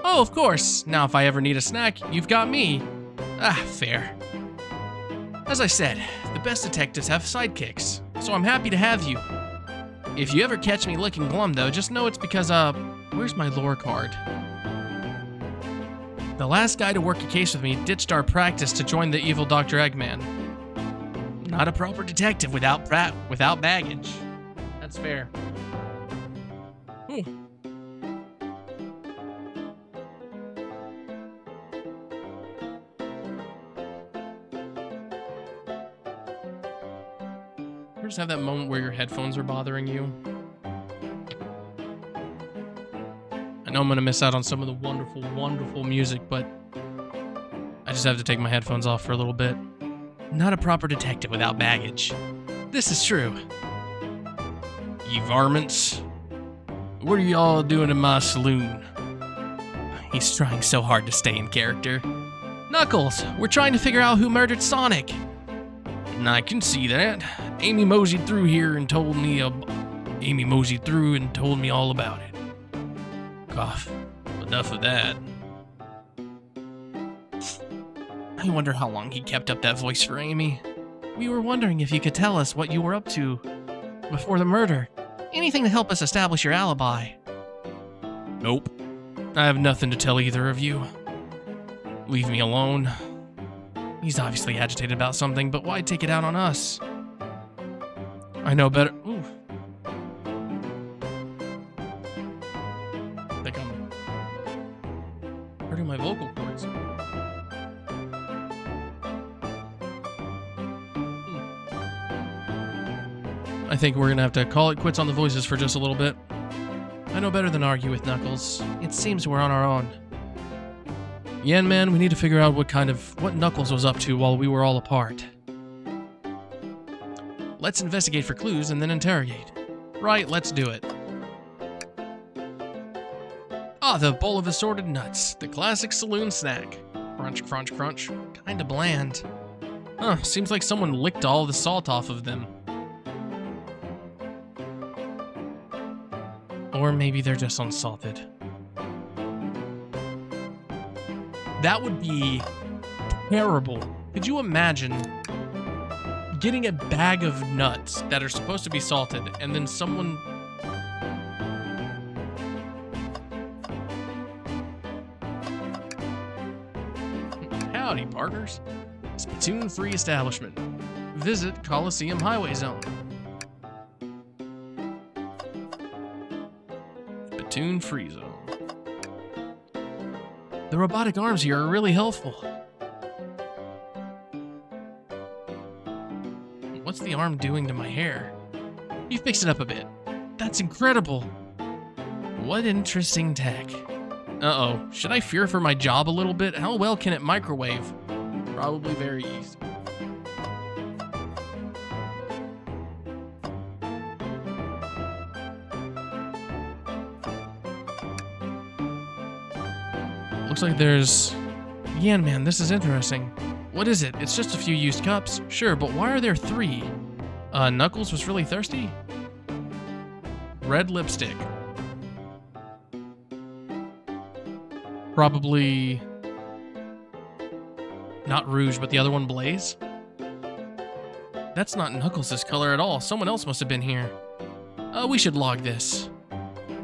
Oh, of course. Now if I ever need a snack, you've got me. Ah, fair. As I said, the best detectives have sidekicks, so I'm happy to have you. If you ever catch me looking glum, though, just know it's because, where's my lore card? The last guy to work a case with me ditched our practice to join the evil Dr. Eggman. Not a proper detective without baggage. That's fair. Ooh. You just have that moment where your headphones are bothering you. I know I'm gonna miss out on some of the wonderful, wonderful music, but I just have to take my headphones off for a little bit. Not a proper detective without baggage. This is true. You varmints. What are y'all doing in my saloon? He's trying so hard to stay in character. Knuckles, we're trying to figure out who murdered Sonic. And I can see that. Amy moseyed through here and told me all about it. Cough. Enough of that. I wonder how long he kept up that voice for Amy. We were wondering if you could tell us what you were up to before the murder. Anything to help us establish your alibi. Nope. I have nothing to tell either of you. Leave me alone. He's obviously agitated about something, but why take it out on us? I know better. Ooh. I think I'm hurting my vocal cords. I think we're gonna have to call it quits on the voices for just a little bit. I know better than argue with Knuckles. It seems we're on our own. Yen Man, we need to figure out what Knuckles was up to while we were all apart. Let's investigate for clues and then interrogate. Right, let's do it. Ah, the bowl of assorted nuts. The classic saloon snack. Crunch, crunch, crunch. Kinda bland. Huh, seems like someone licked all the salt off of them. Or maybe they're just unsalted. That would be terrible. Could you imagine getting a bag of nuts that are supposed to be salted and then someone... Howdy, partners. Spittoon-free establishment. Visit Coliseum Highway Zone. Spittoon-free zone. The robotic arms here are really helpful. What's the arm doing to my hair? You fixed it up a bit. That's incredible. What interesting tech. Uh-oh. Should I fear for my job a little bit? How well can it microwave? Probably very easy. Looks like there's... Yan Man, this is interesting. What is it? It's just a few used cups. Sure, but why are there 3? Knuckles was really thirsty? Red lipstick. Probably... not Rouge, but the other one Blaze? That's not Knuckles' color at all. Someone else must have been here. We should log this.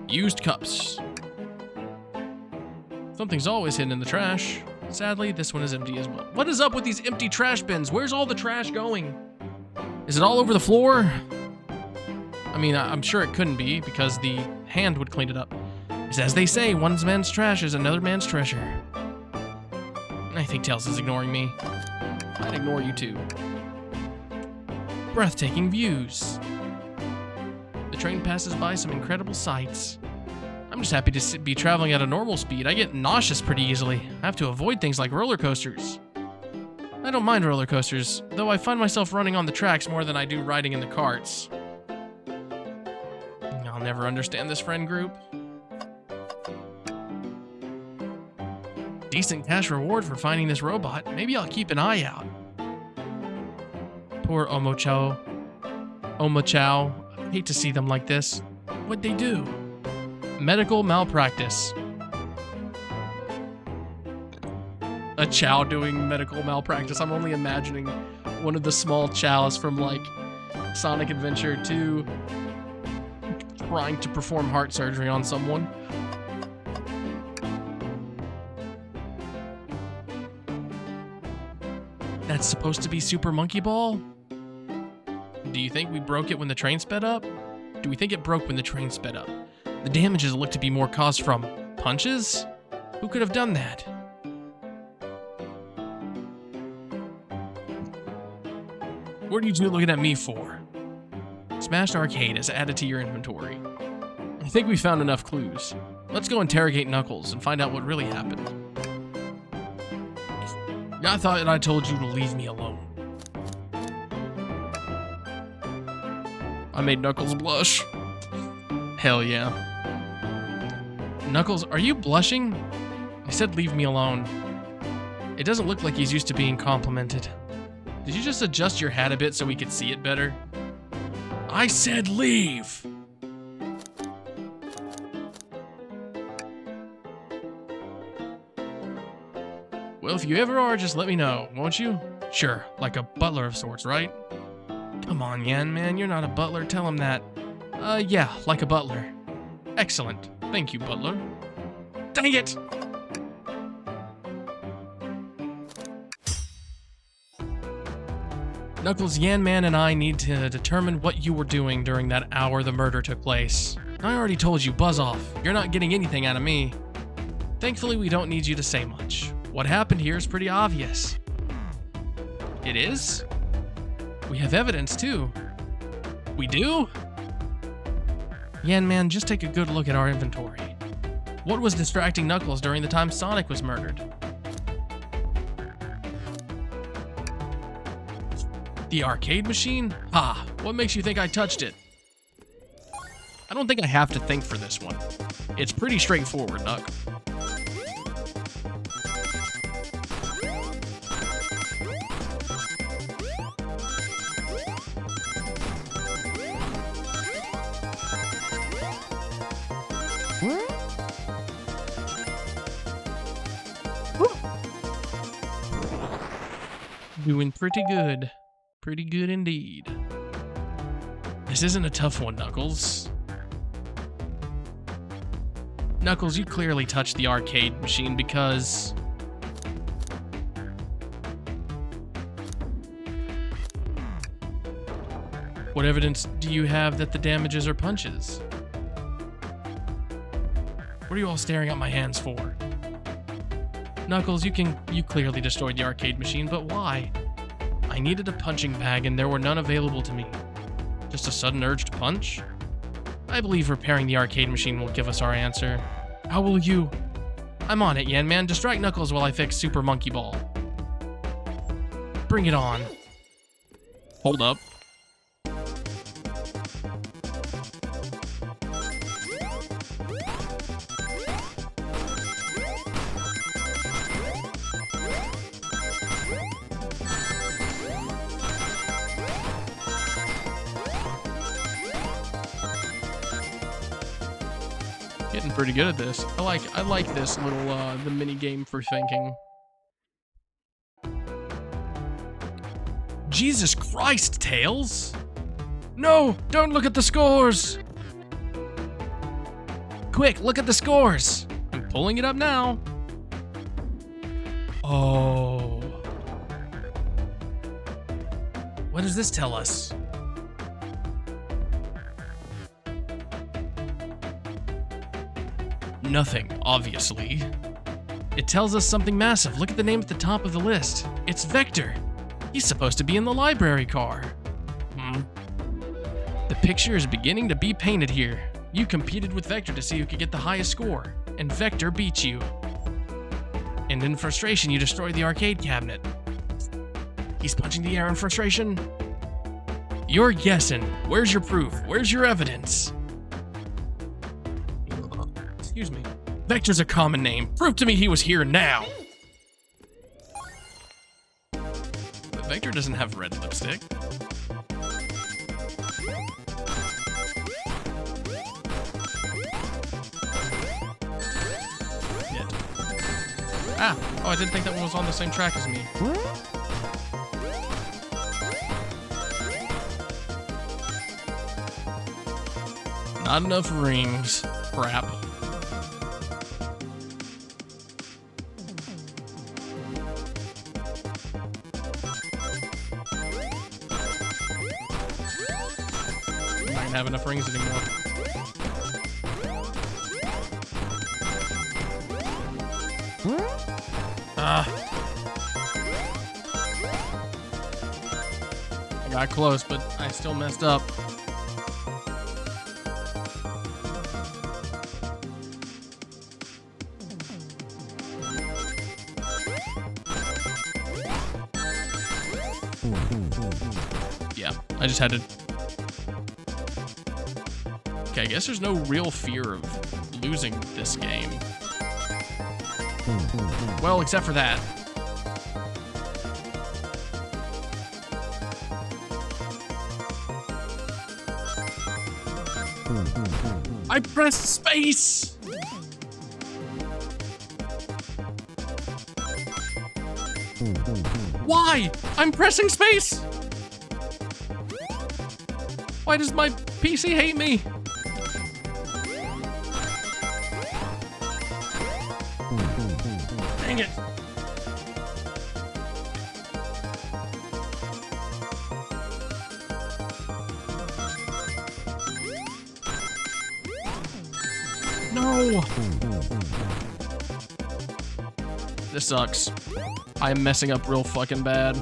Used cups. Something's always hidden in the trash. Sadly, this one is empty as well. What is up with these empty trash bins? Where's all the trash going? Is it all over the floor? I mean, I'm sure it couldn't be, because the hand would clean it up. It's as they say, one man's trash is another man's treasure. I think Tails is ignoring me. I'd ignore you too. Breathtaking views. The train passes by some incredible sights. I'm just happy to be traveling at a normal speed. I get nauseous pretty easily. I have to avoid things like roller coasters. I don't mind roller coasters, though I find myself running on the tracks more than I do riding in the carts. never understand this friend group. Decent cash reward for finding this robot. Maybe I'll keep an eye out. Poor Omocho. I hate to see them like this. What'd they do? Medical malpractice. A Chow doing medical malpractice. I'm only imagining one of the small Chows from like Sonic Adventure 2 trying to perform heart surgery on someone. That's supposed to be Super Monkey Ball? Do you think we broke it when the train sped up? Do we think it broke when the train sped up? The damages look to be more caused from punches? Who could have done that? What are you two looking at me for? Smashed Arcade is added to your inventory. I think we found enough clues. Let's go interrogate Knuckles and find out what really happened. I thought I told you to leave me alone. I made Knuckles blush. Hell yeah. Knuckles, are you blushing? I said leave me alone. It doesn't look like he's used to being complimented. Did you just adjust your hat a bit so we could see it better? I said leave! Well, if you ever are, just let me know, won't you? Sure, like a butler of sorts, right? Come on, Yan Man, you're not a butler, tell him that. Yeah, like a butler. Excellent. Thank you, butler. Dang it! Knuckles, Yan Man, and I need to determine what you were doing during that hour the murder took place. I already told you, buzz off. You're not getting anything out of me. Thankfully, we don't need you to say much. What happened here is pretty obvious. It is? We have evidence, too. We do? Yan Man, just take a good look at our inventory. What was distracting Knuckles during the time Sonic was murdered? The arcade machine? Ah, what makes you think I touched it? I don't think I have to think for this one. It's pretty straightforward, Knuck. Doing pretty good. Pretty good indeed. This isn't a tough one, Knuckles. Knuckles, you clearly touched the arcade machine because... What evidence do you have that the damages are punches? What are you all staring at my hands for? Knuckles, you clearly destroyed the arcade machine, but why? I needed a punching bag and there were none available to me. Just a sudden urge to punch? I believe repairing the arcade machine will give us our answer. How will you? I'm on it, Yan Man. Distract Knuckles while I fix Super Monkey Ball. Bring it on. Hold up. Getting pretty good at this. I like this little the mini game for thinking. Jesus Christ, Tails! No, don't look at the scores! Quick, look at the scores! I'm pulling it up now. Oh. What does this tell us? Nothing, obviously. It tells us something massive. Look at the name at the top of the list. It's Vector. He's supposed to be in the library car. The picture is beginning to be painted here. You competed with Vector to see who could get the highest score, and Vector beat you. And in frustration, you destroyed the arcade cabinet. He's punching the air in frustration. You're guessing. Where's your proof? Where's your evidence? Excuse me. Vector's a common name. Prove to me he was here now. But Vector doesn't have red lipstick. Shit. Ah! Oh, I didn't think that one was on the same track as me. Not enough rings. Crap. I don't have enough rings anymore. I got close, but I still messed up. Yeah, I just had to... Okay, I guess there's no real fear of losing this game. Well, except for that. I pressed space! Why? I'm pressing space! Why does my PC hate me? Dang it. No! This sucks. I am messing up real fucking bad.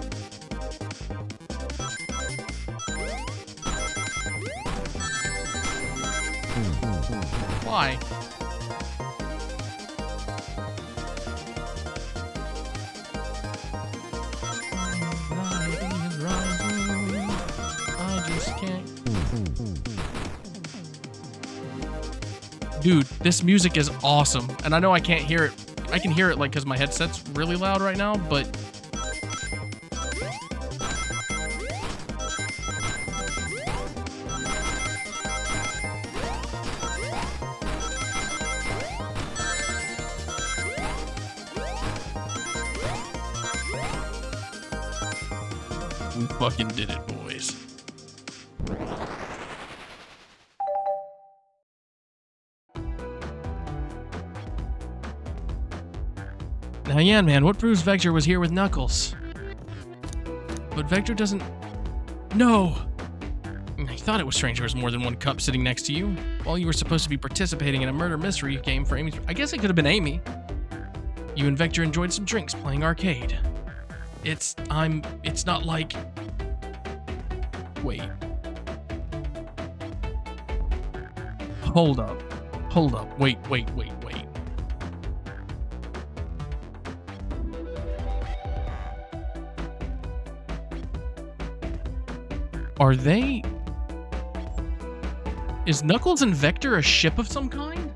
Why? I just can't. Dude, this music is awesome. And I know I can't hear it. I can hear it like because my headset's really loud right now, but we fucking did it, boys. Now, yeah, man, what proves Vector was here with Knuckles? But Vector doesn't... No! I thought it was strange there was more than one cup sitting next to you, while you were supposed to be participating in a murder mystery game for Amy's... I guess it could have been Amy. You and Vector enjoyed some drinks playing arcade. It's not like... Wait. Hold up. Wait. Are they... Is Knuckles and Vector a ship of some kind?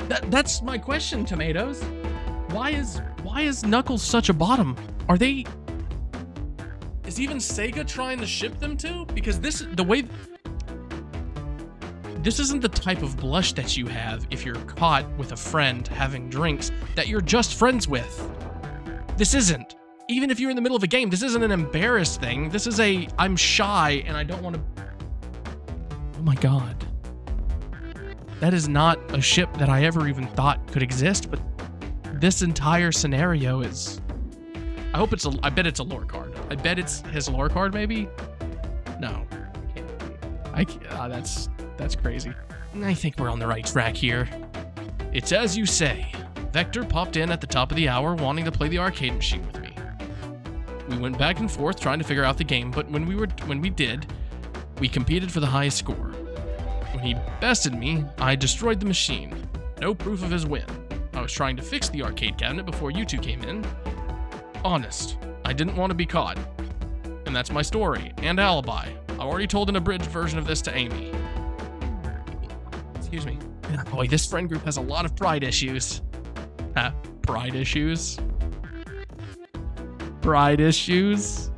That's my question, Tomatoes. Why is Knuckles such a bottom? Are they... Is even Sega trying to ship them to? Because this isn't the type of blush that you have if you're caught with a friend having drinks that you're just friends with. This isn't. Even if you're in the middle of a game, this isn't an embarrassed thing. This is a, I'm shy and I don't want to... Oh my god. That is not a ship that I ever even thought could exist, but this entire scenario is... I bet it's a lore card. I bet it's his lore card, maybe? No. I can't. That's crazy. I think we're on the right track here. It's as you say. Vector popped in at the top of the hour wanting to play the arcade machine with me. We went back and forth trying to figure out the game, but when we did, we competed for the highest score. When he bested me, I destroyed the machine. No proof of his win. I was trying to fix the arcade cabinet before you two came in. Honest, I didn't want to be caught. And that's my story and alibi. I already told an abridged version of this to Amy. Excuse me. Boy, this friend group has a lot of pride issues. Pride issues? Pride issues?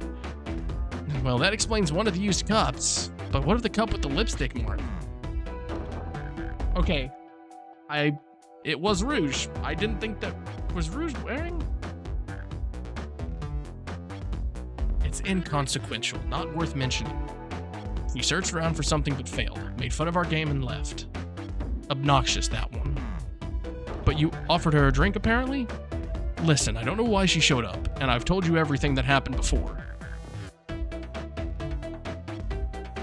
Well, that explains one of the used cups. But what of the cup with the lipstick mark? Okay. It was Rouge. I didn't think that... Was Rouge wearing? It's inconsequential, not worth mentioning. He searched around for something but failed, made fun of our game and left. Obnoxious, that one. But you offered her a drink, apparently? Listen, I don't know why she showed up, and I've told you everything that happened before.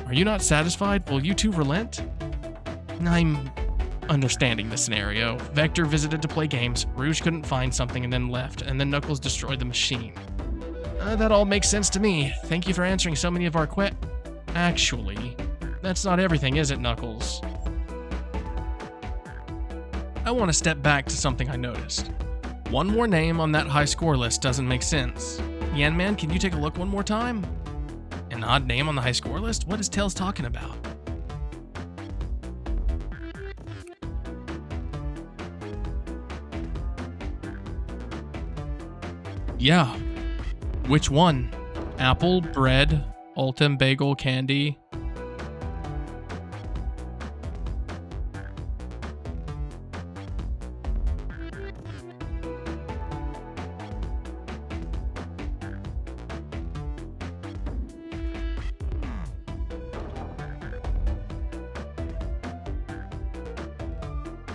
Are you not satisfied? Will you two relent? I'm understanding the scenario. Vector visited to play games, Rouge couldn't find something and then left, and then Knuckles destroyed the machine. That all makes sense to me. Thank you for answering so many of our Actually, that's not everything, is it, Knuckles? I want to step back to something I noticed. One more name on that high score list doesn't make sense. Yan-Man, can you take a look one more time? An odd name on the high score list? What is Tails talking about? Yeah. Which one? Apple, bread, Ultim, bagel, candy.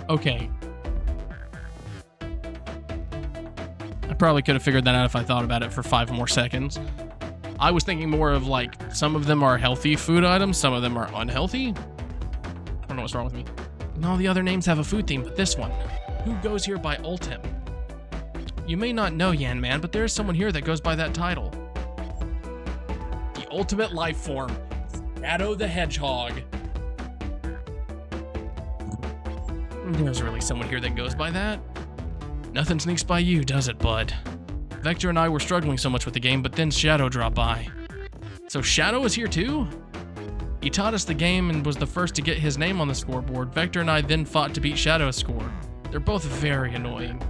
Okay. I probably could have figured that out if I thought about it for 5 more seconds. I was thinking more of like, some of them are healthy food items, some of them are unhealthy. I don't know what's wrong with me. And all the other names have a food theme, but this one. Who goes here by Ultim? You may not know, Yan-Man, but there is someone here that goes by that title. The ultimate life form, Shadow the Hedgehog. There's really someone here that goes by that? Nothing sneaks by you, does it, bud? Vector and I were struggling so much with the game, but then Shadow dropped by. So Shadow is here too? He taught us the game and was the first to get his name on the scoreboard. Vector and I then fought to beat Shadow's score. They're both very annoying.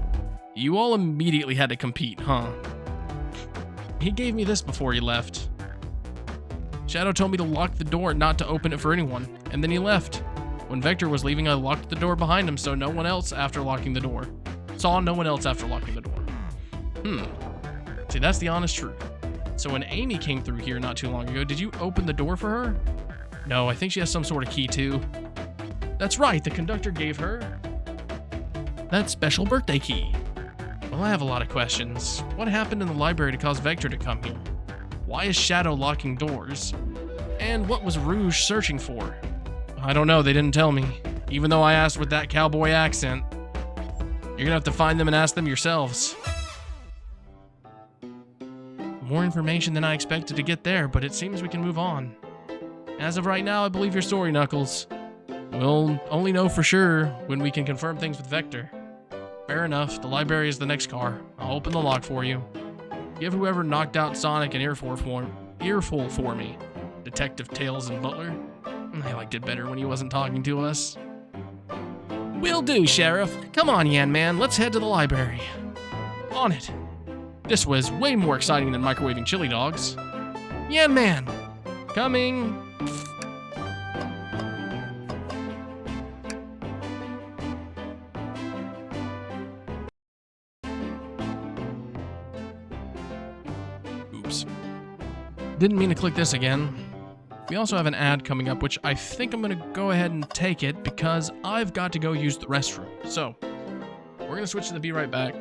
You all immediately had to compete, huh? He gave me this before he left. Shadow told me to lock the door, not to open it for anyone, and then he left. When Vector was leaving, I locked the door behind him so no one else after locking the door. Saw no one else after locking the door. See, that's the honest truth. So when Amy came through here not too long ago, did you open the door for her? No, I think she has some sort of key too. That's right, the conductor gave her that special birthday key. Well, I have a lot of questions. What happened in the library to cause Vector to come here? Why is Shadow locking doors? And what was Rouge searching for? I don't know, they didn't tell me. Even though I asked with that cowboy accent. You're gonna have to find them and ask them yourselves. More information than I expected to get there, but it seems we can move on. As of right now, I believe your story, Knuckles. We'll only know for sure when we can confirm things with Vector. Fair enough, the library is the next car. I'll open the lock for you. Give whoever knocked out Sonic an earful for me. Detective Tails and Butler. I liked it better when he wasn't talking to us. Will do, Sheriff. Come on, Yan-Man, let's head to the library. On it. This was way more exciting than microwaving chili dogs. Yan-Man! Coming! Oops. Didn't mean to click this again. We also have an ad coming up, which I think I'm going to go ahead and take it because I've got to go use the restroom. So, we're going to switch to the Be Right Back.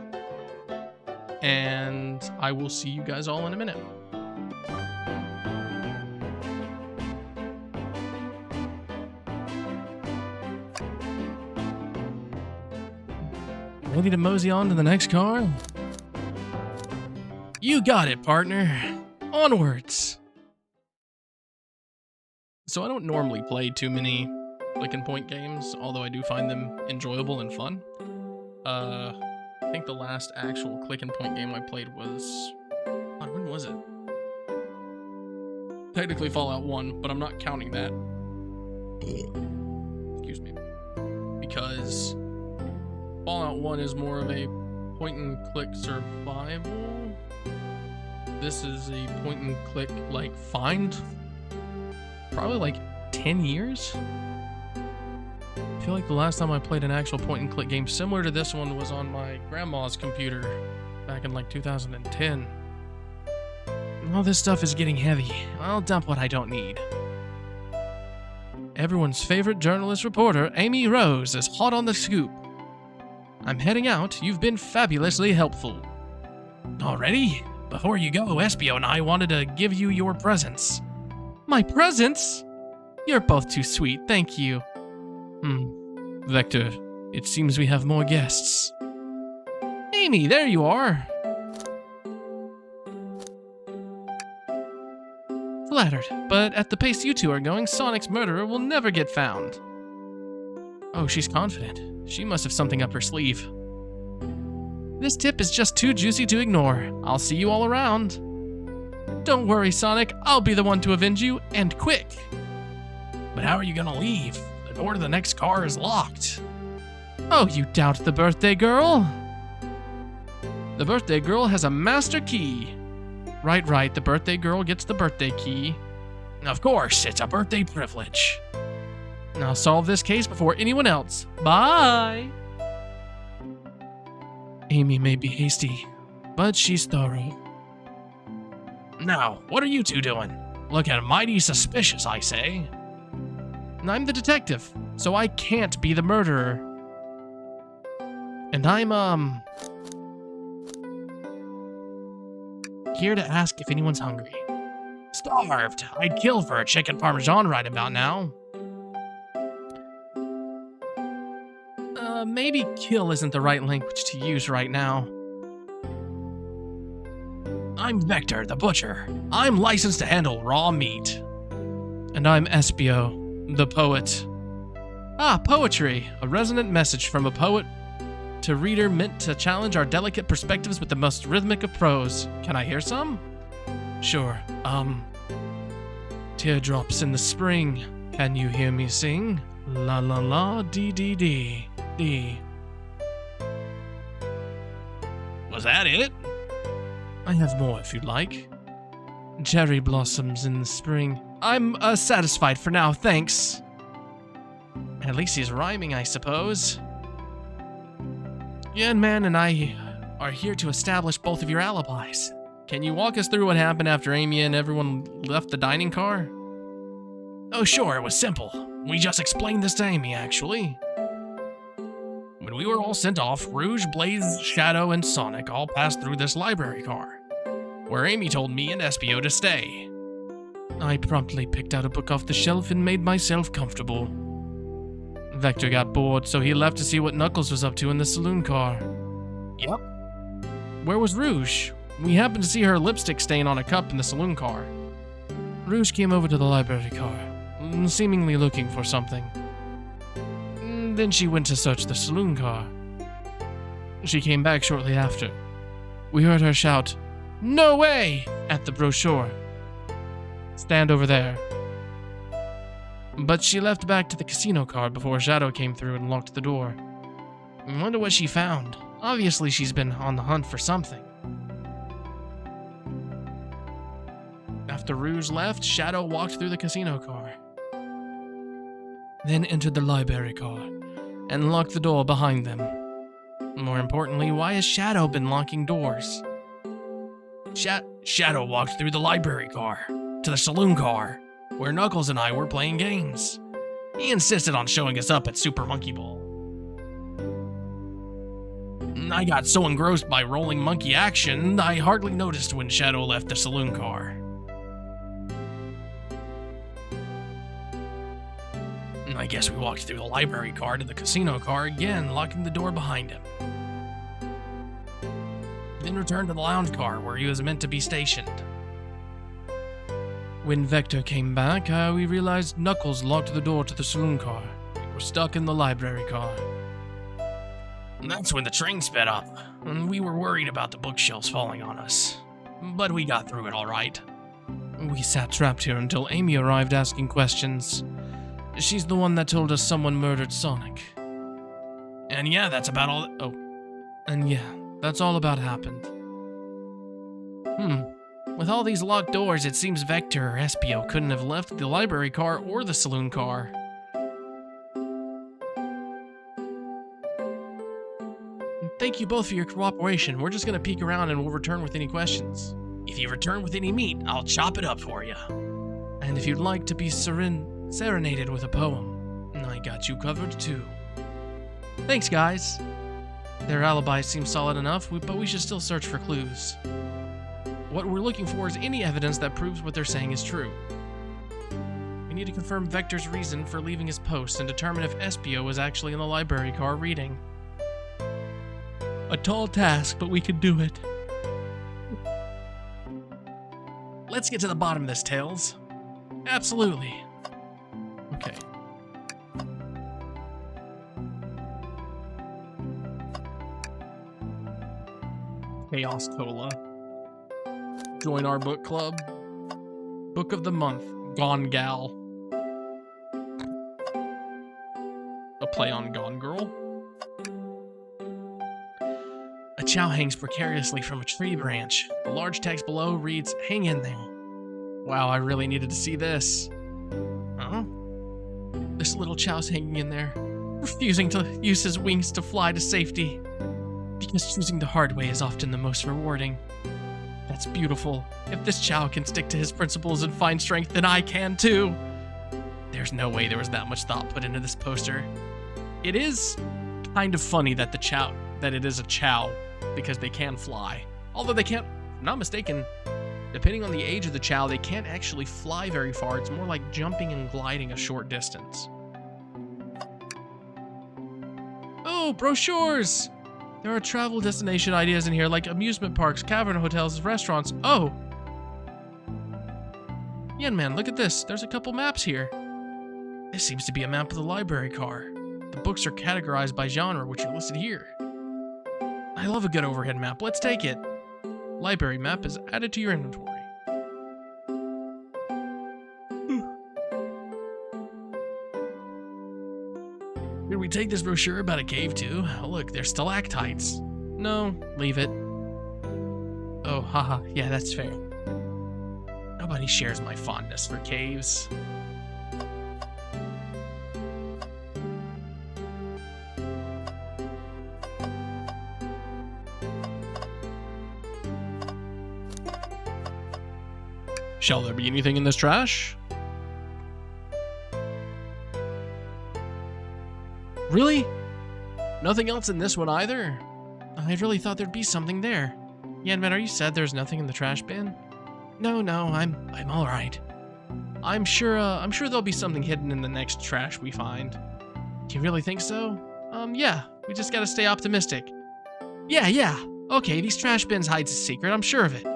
And I will see you guys all in a minute. Ready to mosey on to the next car? You got it, partner. Onwards. So I don't normally play too many click and point games, although I do find them enjoyable and fun. I think the last actual click and point game I played was... God, when was it? Technically Fallout 1, but I'm not counting that. Excuse me. because Fallout 1 is more of a point-and-click survival. This is a point-and-click, like, find. Probably, like, 10 years? I feel like the last time I played an actual point-and-click game similar to this one was on my grandma's computer back in, like, 2010. All this stuff is getting heavy. I'll dump what I don't need. Everyone's favorite journalist reporter, Amy Rose, is hot on the scoop. I'm heading out. You've been fabulously helpful. Already? Before you go, Espio and I wanted to give you your presents. My presents? You're both too sweet, thank you. Vector, it seems we have more guests. Amy, there you are. Flattered, but at the pace you two are going, Sonic's murderer will never get found. Oh, she's confident. She must have something up her sleeve. This tip is just too juicy to ignore. I'll see you all around. Don't worry, Sonic. I'll be the one to avenge you, and quick. But how are you gonna leave? The door to the next car is locked. Oh, you doubt the birthday girl? The birthday girl has a master key. Right, the birthday girl gets the birthday key. Of course, it's a birthday privilege. I'll solve this case before anyone else. Bye! Amy may be hasty, but she's thorough. Now, what are you two doing? Looking mighty suspicious, I say. I'm the detective, so I can't be the murderer. And I'm, here to ask if anyone's hungry. Starved. I'd kill for a chicken parmesan right about now. Maybe kill isn't the right language to use right now. I'm Vector, the butcher. I'm licensed to handle raw meat. And I'm Espio, the poet. Ah, poetry. A resonant message from a poet to reader meant to challenge our delicate perspectives with the most rhythmic of prose. Can I hear some? Sure. Teardrops in the spring. Can you hear me sing? La la la, dee dee dee, dee. Was that it? I have more if you'd like. Cherry blossoms in the spring. I'm satisfied for now, thanks. At least he's rhyming, I suppose. Yan Man and I are here to establish both of your alibis. Can you walk us through what happened after Amy and everyone left the dining car? Oh sure, it was simple. We just explained this to Amy, actually. When we were all sent off, Rouge, Blaze, Shadow, and Sonic all passed through this library car, where Amy told me and Espio to stay. I promptly picked out a book off the shelf and made myself comfortable. Vector got bored, so he left to see what Knuckles was up to in the saloon car. Yep. Where was Rouge? We happened to see her lipstick stain on a cup in the saloon car. Rouge came over to the library car, seemingly looking for something. Then she went to search the saloon car. She came back shortly after. We heard her shout, "No way!" at the brochure. Stand over there. But she left back to the casino car before Shadow came through and locked the door. I wonder what she found. Obviously she's been on the hunt for something. After Rouge left, Shadow walked through the casino car. Then entered the library car and locked the door behind them. More importantly, why has Shadow been locking doors? Shadow walked through the library car to the saloon car, where Knuckles and I were playing games. He insisted on showing us up at Super Monkey Ball. I got so engrossed by rolling monkey action, I hardly noticed when Shadow left the saloon car. I guess we walked through the library car to the casino car again, locking the door behind him. Then returned to the lounge car where he was meant to be stationed. When Vector came back, we realized Knuckles locked the door to the saloon car. We were stuck in the library car. And that's when the train sped up, and we were worried about the bookshelves falling on us. But we got through it all right. We sat trapped here until Amy arrived asking questions. She's the one that told us someone murdered Sonic. And yeah, that's about all. And yeah, that's all about happened. With all these locked doors, it seems Vector or Espio couldn't have left the library car or the saloon car. Thank you both for your cooperation. We're just gonna peek around and we'll return with any questions. If you return with any meat, I'll chop it up for you. And if you'd like to be serenaded with a poem, I got you covered too. Thanks, guys. Their alibi seems solid enough, but we should still search for clues. What we're looking for is any evidence that proves what they're saying is true. We need to confirm Vector's reason for leaving his post and determine if Espio was actually in the library car reading. A tall task, but we can do it. Let's get to the bottom of this, Tails. Absolutely. Okay. Chaos Cola. Join our book club. Book of the month, Gone Gal. A play on Gone Girl. A chow hangs precariously from a tree branch. The large text below reads, "Hang in there." Wow, I really needed to see this. Huh? This little chow's hanging in there, refusing to use his wings to fly to safety. Because choosing the hard way is often the most rewarding. That's beautiful. If this chow can stick to his principles and find strength, then I can too. There's no way there was that much thought put into this poster. It is kind of funny that it is a chow, because they can fly. Although they can't, if I'm not mistaken, depending on the age of the chow, they can't actually fly very far. It's more like jumping and gliding a short distance. Oh, brochures! There are travel destination ideas in here, like amusement parks, cavern hotels, restaurants. Oh! Yen Man, look at this. There's a couple maps here. This seems to be a map of the library car. The books are categorized by genre, which are listed here. I love a good overhead map. Let's take it. Library map is added to your inventory. Did we take this brochure about a cave too? Oh, look, there's stalactites. No, leave it. Oh, haha, yeah, that's fair. Nobody shares my fondness for caves. Shall there be anything in this trash? Really? Nothing else in this one either? I really thought there'd be something there. Yanman, are you sad there's nothing in the trash bin? No, I'm all right. I'm sure there'll be something hidden in the next trash we find. Do you really think so? Yeah. We just gotta stay optimistic. Yeah. Okay, these trash bins hides a secret. I'm sure of it.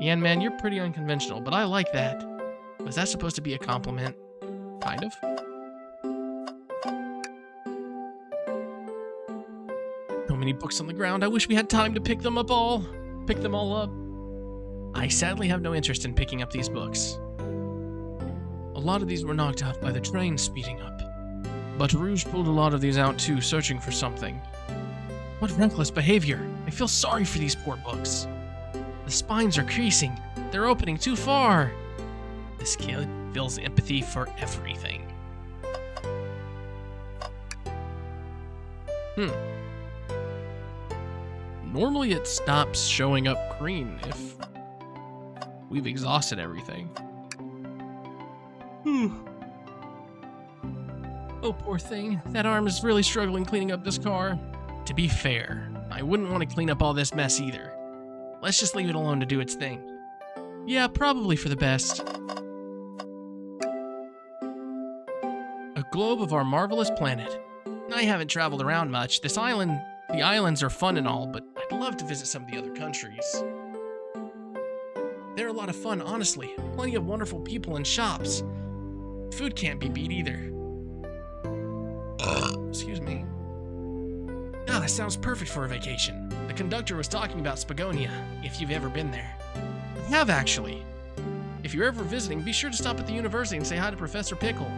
Yanman, you're pretty unconventional, but I like that. Was that supposed to be a compliment? Kind of. So many books on the ground. I wish we had time to pick them all up. I sadly have no interest in picking up these books. A lot of these were knocked off by the train speeding up. But Rouge pulled a lot of these out too, searching for something. What reckless behavior. I feel sorry for these poor books. The spines are creasing. They're opening too far. This kid feels empathy for everything. Normally it stops showing up green if we've exhausted everything. Oh, poor thing. That arm is really struggling cleaning up this car. To be fair, I wouldn't want to clean up all this mess either. Let's just leave it alone to do its thing. Yeah, probably for the best. A globe of our marvelous planet. I haven't traveled around much. The islands are fun and all, but I'd love to visit some of the other countries. They're a lot of fun, honestly. Plenty of wonderful people and shops. Food can't be beat either. Excuse me. Ah, that sounds perfect for a vacation. The conductor was talking about Spagonia, if you've ever been there. I have, actually. If you're ever visiting, be sure to stop at the university and say hi to Professor Pickle.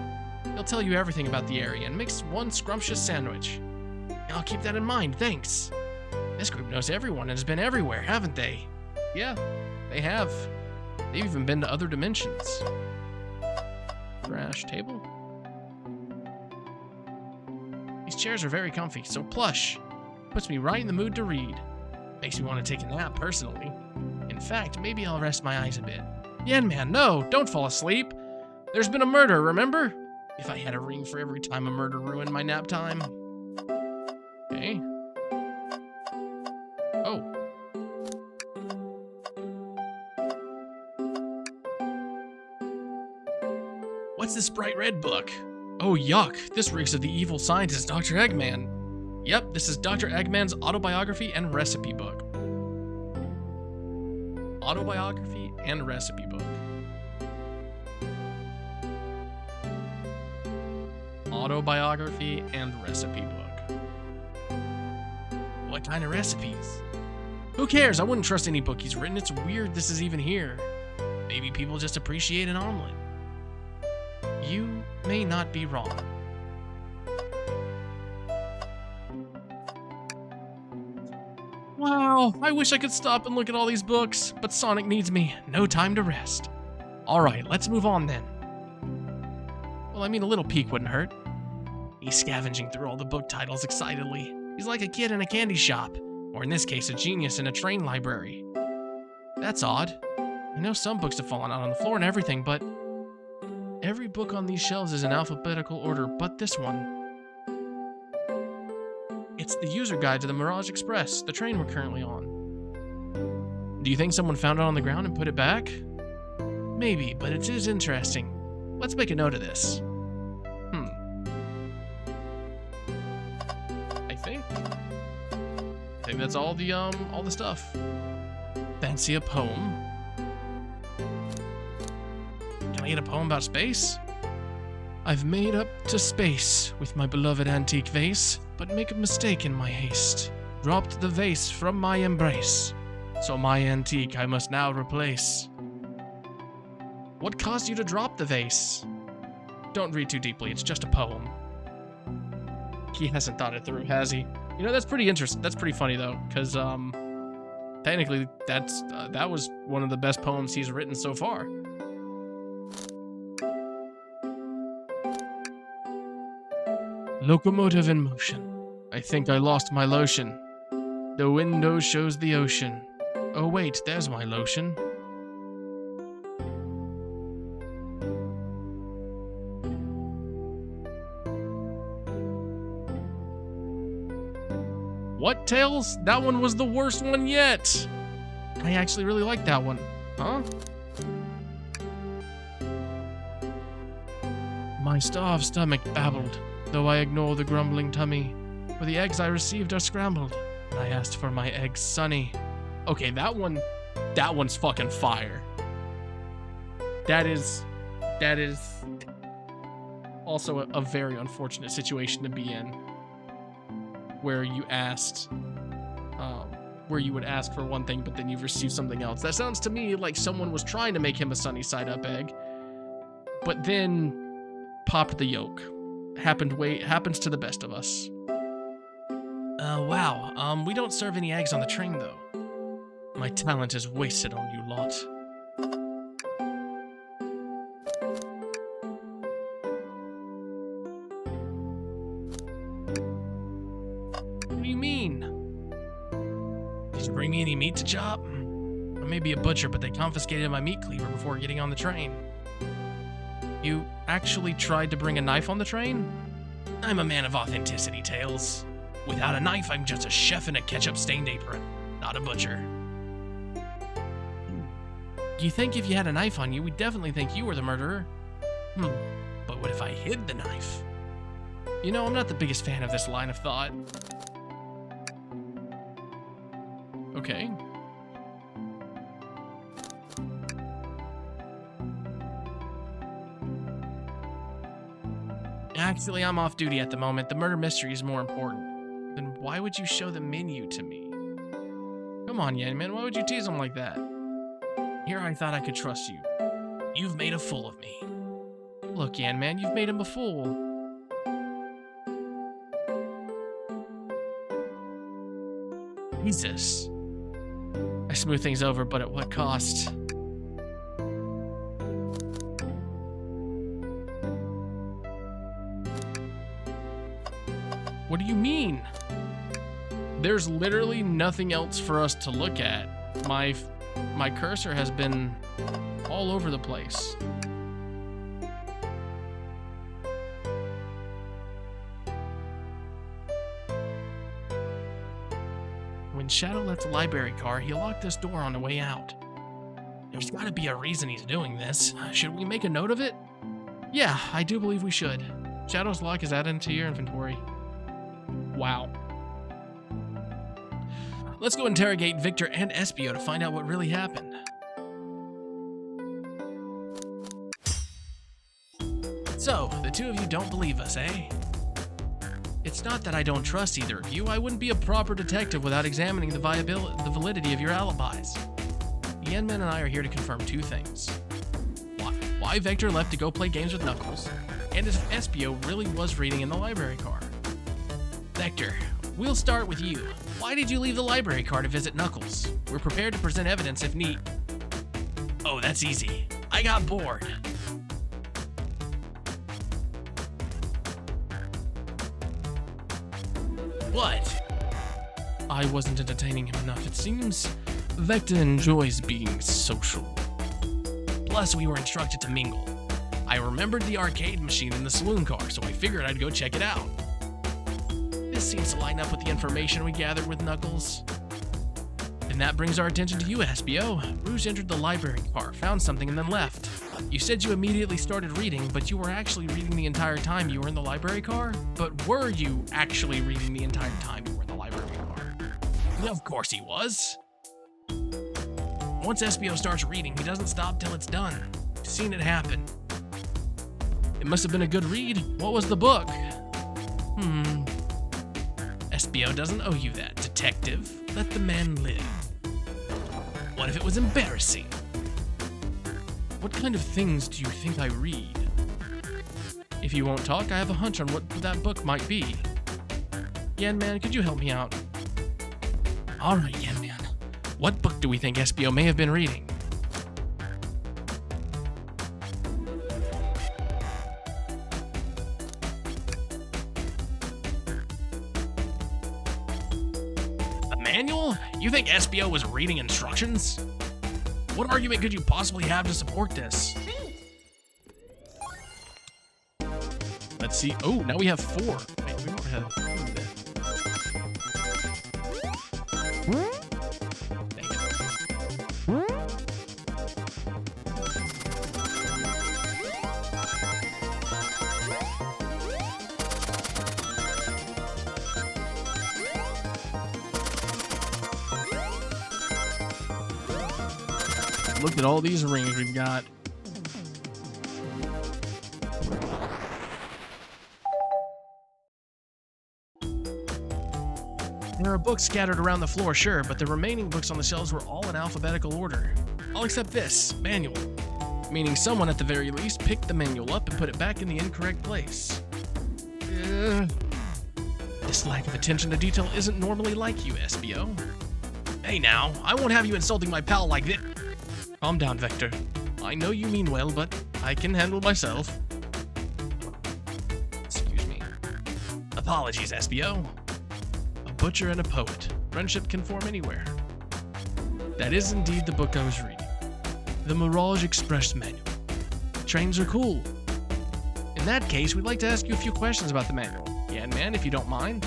He'll tell you everything about the area and makes one scrumptious sandwich. I'll keep that in mind, thanks. This group knows everyone and has been everywhere, haven't they? Yeah, they have. They've even been to other dimensions. Trash table? These chairs are very comfy, so plush. Puts me right in the mood to read. Makes me want to take a nap, personally. In fact, maybe I'll rest my eyes a bit. Yen Man, no, don't fall asleep. There's been a murder, remember? If I had a ring for every time a murder ruined my nap time. Okay. Oh. What's this bright red book? Oh, yuck. This reeks of the evil scientist, Dr. Eggman. Yep, this is Dr. Eggman's autobiography and recipe book. Autobiography and recipe book. Autobiography and recipe book. What kind of recipes? Who cares? I wouldn't trust any book he's written. It's weird this is even here. Maybe people just appreciate an omelet. You may not be wrong. Wow, I wish I could stop and look at all these books, but Sonic needs me. No time to rest. Alright, let's move on then. Well, I mean, a little peek wouldn't hurt. He's scavenging through all the book titles excitedly. He's like a kid in a candy shop, or in this case, a genius in a train library. That's odd. I know some books have fallen out on the floor and everything, but every book on these shelves is in alphabetical order, but this one. It's the user guide to the Mirage Express, the train we're currently on. Do you think someone found it on the ground and put it back? Maybe, but it is interesting. Let's make a note of this. I think that's all the stuff. Fancy a poem? Can I get a poem about space? I've made up to space with my beloved antique vase, but make a mistake in my haste. Dropped the vase from my embrace, so my antique I must now replace. What caused you to drop the vase? Don't read too deeply, it's just a poem. He hasn't thought it through, has he? You know, that's pretty interesting. That's pretty funny though, because technically that was one of the best poems he's written so far. Locomotive in motion. I think I lost my lotion. The window shows the ocean. Oh wait, there's my lotion. What, Tails? That one was the worst one yet. I actually really like that one. Huh? My starved stomach babbled, though I ignore the grumbling tummy, for the eggs I received are scrambled, and I asked for my eggs sunny. Okay, that one's fucking fire. That is also a very unfortunate situation to be in, where you asked, where you would ask for one thing, but then you've received something else. That sounds to me like someone was trying to make him a sunny side up egg, but then popped the yolk. Happens to the best of us. Wow, we don't serve any eggs on the train, though. My talent is wasted on you lot. What do you mean? Did you bring me any meat to chop? I may be a butcher, but they confiscated my meat cleaver before getting on the train. You actually tried to bring a knife on the train? I'm a man of authenticity, Tails. Without a knife, I'm just a chef in a ketchup-stained apron, not a butcher. You think if you had a knife on you, we'd definitely think you were the murderer? But what if I hid the knife? You know, I'm not the biggest fan of this line of thought. Okay. Actually, I'm off duty at the moment. The murder mystery is more important. Then why would you show the menu to me? Come on, Yen Man, why would you tease him like that? Here I thought I could trust you. You've made a fool of me. Look, Yen Man, you've made him a fool. Jesus. I smooth things over, but at what cost? What do you mean? There's literally nothing else for us to look at. My cursor has been all over the place. When Shadow left the library car, he locked this door on the way out. There's gotta be a reason he's doing this. Should we make a note of it? Yeah, I do believe we should. Shadow's lock is added into your inventory. Wow. Let's go interrogate Victor and Espio to find out what really happened. So, the two of you don't believe us, eh? It's not that I don't trust either of you. I wouldn't be a proper detective without examining the validity of your alibis. The Yen Man and I are here to confirm two things. Why Vector left to go play games with Knuckles, and if Espio really was reading in the library car. Vector, we'll start with you. Why did you leave the library car to visit Knuckles? We're prepared to present evidence if need. Oh, that's easy. I got bored. What? I wasn't entertaining him enough, it seems. Vector enjoys being social. Plus, we were instructed to mingle. I remembered the arcade machine in the saloon car, so I figured I'd go check it out. This seems to line up with the information we gathered with Knuckles. And that brings our attention to you, Espio. Rouge entered the library car, found something, and then left. You said you immediately started reading, but you were actually reading the entire time you were in the library car? But were you actually reading the entire time you were in the library car? Yeah, of course he was. Once Espio starts reading, he doesn't stop till it's done. I've seen it happen. It must have been a good read. What was the book? Espio doesn't owe you that, detective. Let the man live. What if it was embarrassing? What kind of things do you think I read? If you won't talk, I have a hunch on what that book might be. Yen Man, could you help me out? Alright, Yen Man. What book do we think Espio may have been reading? A manual? You think Espio was reading instructions? What argument could you possibly have to support this? Let's see. Oh, now we have 4. Wait, we don't have 2 then. Look at all these rings we've got. There are books scattered around the floor, sure, but the remaining books on the shelves were all in alphabetical order. All except this, manual. Meaning someone at the very least picked the manual up and put it back in the incorrect place. This lack of attention to detail isn't normally like you, Espio. Hey now, I won't have you insulting my pal like this. Calm down, Vector. I know you mean well, but I can handle myself. Excuse me. Apologies, Espio. A butcher and a poet. Friendship can form anywhere. That is indeed the book I was reading. The Mirage Express Manual. Trains are cool. In that case, we'd like to ask you a few questions about the manual. Yen Man, if you don't mind.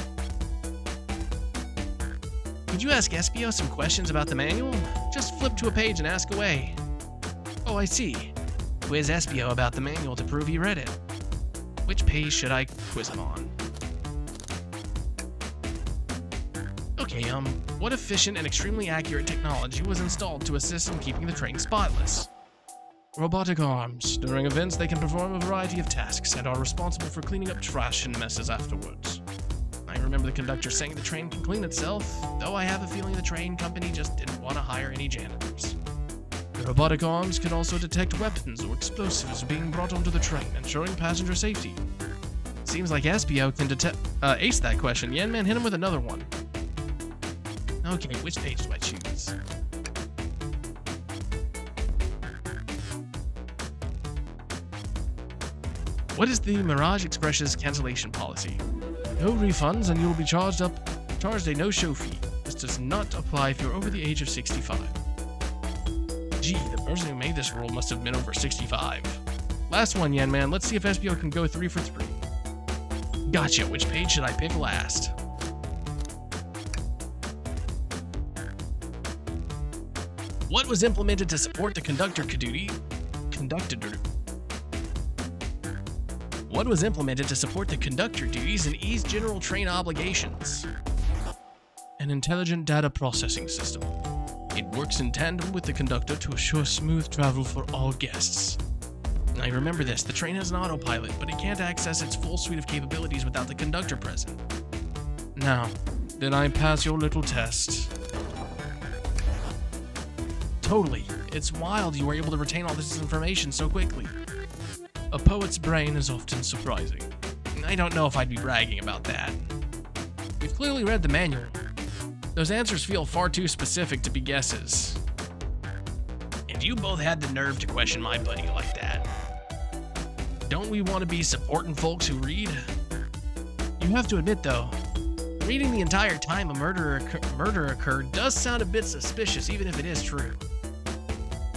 Could you ask Espio some questions about the manual? Just flip to a page and ask away. Oh, I see. Quiz Espio about the manual to prove he read it. Which page should I quiz him on? Okay, what efficient and extremely accurate technology was installed to assist in keeping the train spotless? Robotic arms. During events, they can perform a variety of tasks and are responsible for cleaning up trash and messes afterwards. I remember the conductor saying the train can clean itself, though I have a feeling the train company just didn't want to hire any janitors. The robotic arms can also detect weapons or explosives being brought onto the train, ensuring passenger safety. Seems like Espio can ace that question. Yen Man, hit him with another one. Okay, which page do I choose? What is the Mirage Express's cancellation policy? No refunds, and you will be charged a no-show fee. This does not apply if you're over the age of 65. Gee, the person who made this rule must have been over 65. Last one, Yan Man. Let's see if SBO can go 3 for 3. Gotcha. Which page should I pick last? What was implemented to support the What was implemented to support the conductor duties and ease general train obligations? An intelligent data processing system. It works in tandem with the conductor to assure smooth travel for all guests. Now remember this, the train has an autopilot, but it can't access its full suite of capabilities without the conductor present. Now, did I pass your little test? Totally. It's wild you were able to retain all this information so quickly. A poet's brain is often surprising. I don't know if I'd be bragging about that. You've clearly read the manual. Those answers feel far too specific to be guesses. And you both had the nerve to question my buddy like that. Don't we want to be supporting folks who read? You have to admit, though, reading the entire time a murder occurred does sound a bit suspicious, even if it is true.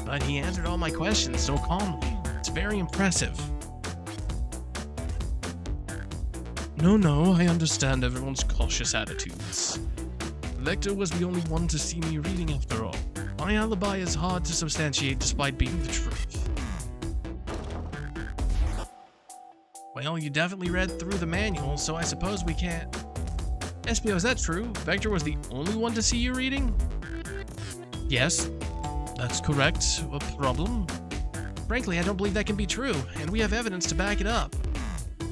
But he answered all my questions so calmly. It's very impressive. No, I understand everyone's cautious attitudes. Vector was the only one to see me reading after all. My alibi is hard to substantiate despite being the truth. Well, you definitely read through the manual, so I suppose we can't. SPO, is that true? Vector was the only one to see you reading? Yes, that's correct. A problem? Frankly, I don't believe that can be true, and we have evidence to back it up.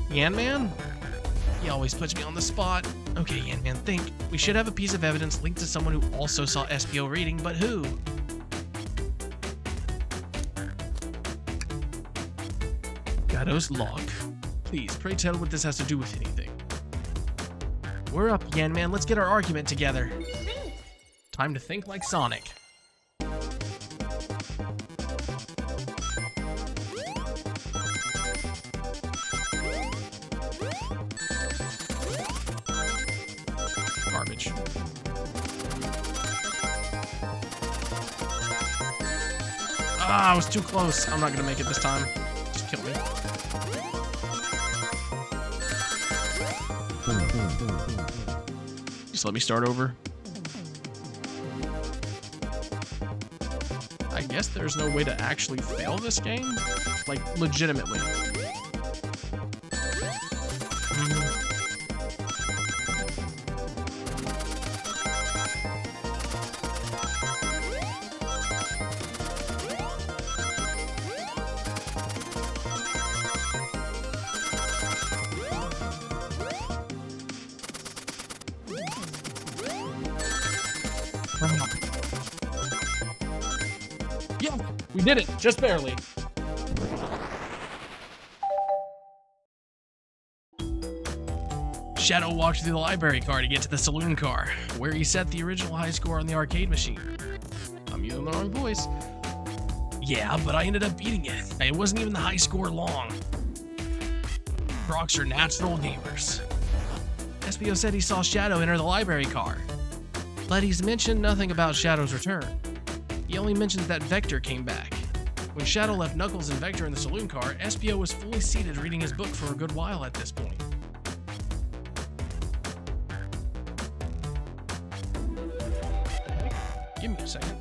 Yan Man? He always puts me on the spot. Okay, Yan Man, think. We should have a piece of evidence linked to someone who also saw SPO reading, but who? Gado's log. Please, pray tell what this has to do with anything. We're up, Yan Man. Let's get our argument together. Time to think like Sonic. Garbage. Ah, I was too close. I'm not gonna make it this time. Just kill me. Just let me start over. I guess there's no way to actually fail this game? Like, legitimately. Yeah, we did it, just barely. Shadow walked through the library car to get to the saloon car, where he set the original high score on the arcade machine. I'm using the wrong voice. Yeah, but I ended up beating it. It wasn't even the high score long. Crocs are natural gamers. SPO said he saw Shadow enter the library car, but he's mentioned nothing about Shadow's return. He only mentions that Vector came back. When Shadow left Knuckles and Vector in the saloon car, SPO was fully seated reading his book for a good while at this point. Give me a second.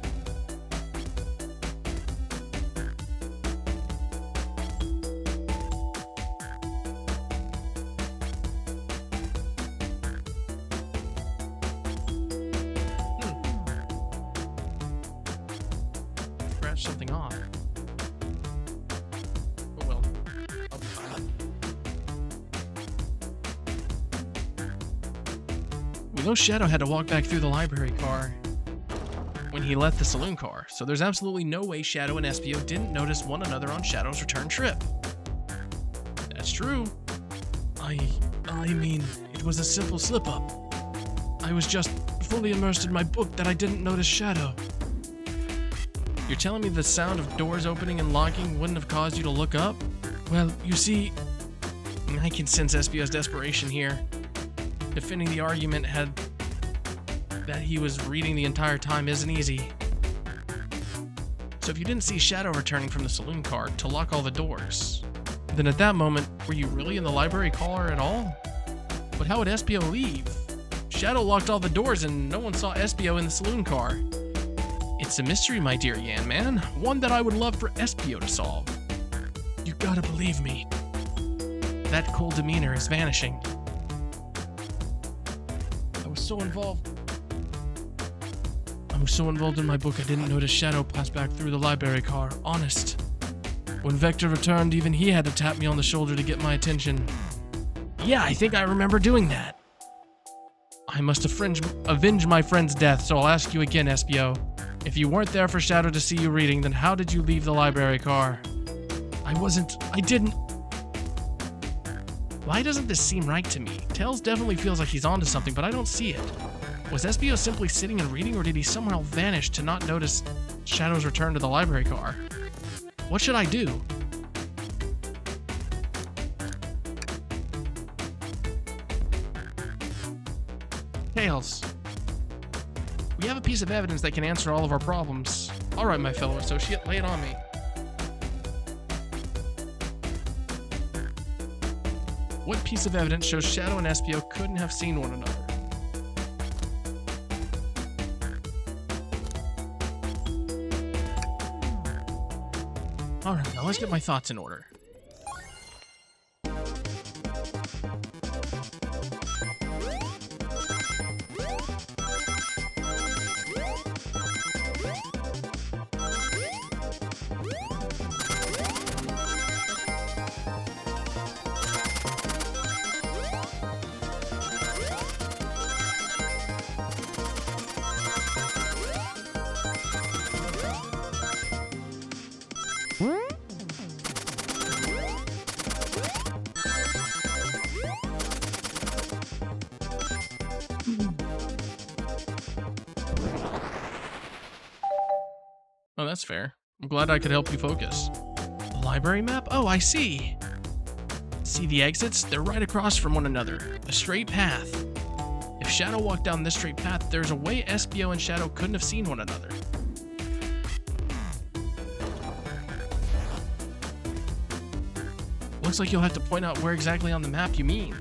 Scratch something off. Oh well, I'll be fine. We know Shadow had to walk back through the library car when he left the saloon car, so there's absolutely no way Shadow and SPO didn't notice one another on Shadow's return trip. That's true. I mean, it was a simple slip-up. I was just fully immersed in my book that I didn't notice Shadow. You're telling me the sound of doors opening and locking wouldn't have caused you to look up? Well, you see, I can sense SBO's desperation here. Defending the argument that he was reading the entire time isn't easy. So if you didn't see Shadow returning from the saloon car to lock all the doors, then at that moment, were you really in the library car at all? But how would SBO leave? Shadow locked all the doors and no one saw SBO in the saloon car. It's a mystery, my dear Yan Man, one that I would love for SBO to solve. You gotta believe me. That cold demeanor is vanishing. I was so involved in my book I didn't notice Shadow pass back through the library car, honest. When Vector returned, even he had to tap me on the shoulder to get my attention. Yeah, I think I remember doing that. I must avenge my friend's death, so I'll ask you again, SBO. If you weren't there for Shadow to see you reading, then how did you leave the library car? I didn't. Why doesn't this seem right to me? Tails definitely feels like he's onto something, but I don't see it. Was SBO simply sitting and reading, or did he somehow vanish to not notice Shadow's return to the library car? What should I do? Tails. We have a piece of evidence that can answer all of our problems. All right, my fellow associate, lay it on me. What piece of evidence shows Shadow and SBO couldn't have seen one another? Alright, now let's get my thoughts in order. Oh, that's fair. I'm glad I could help you focus. The library map? Oh, I see. See the exits? They're right across from one another. A straight path. If Shadow walked down this straight path, there's a way SBO and Shadow couldn't have seen one another. Looks like you'll have to point out where exactly on the map you mean.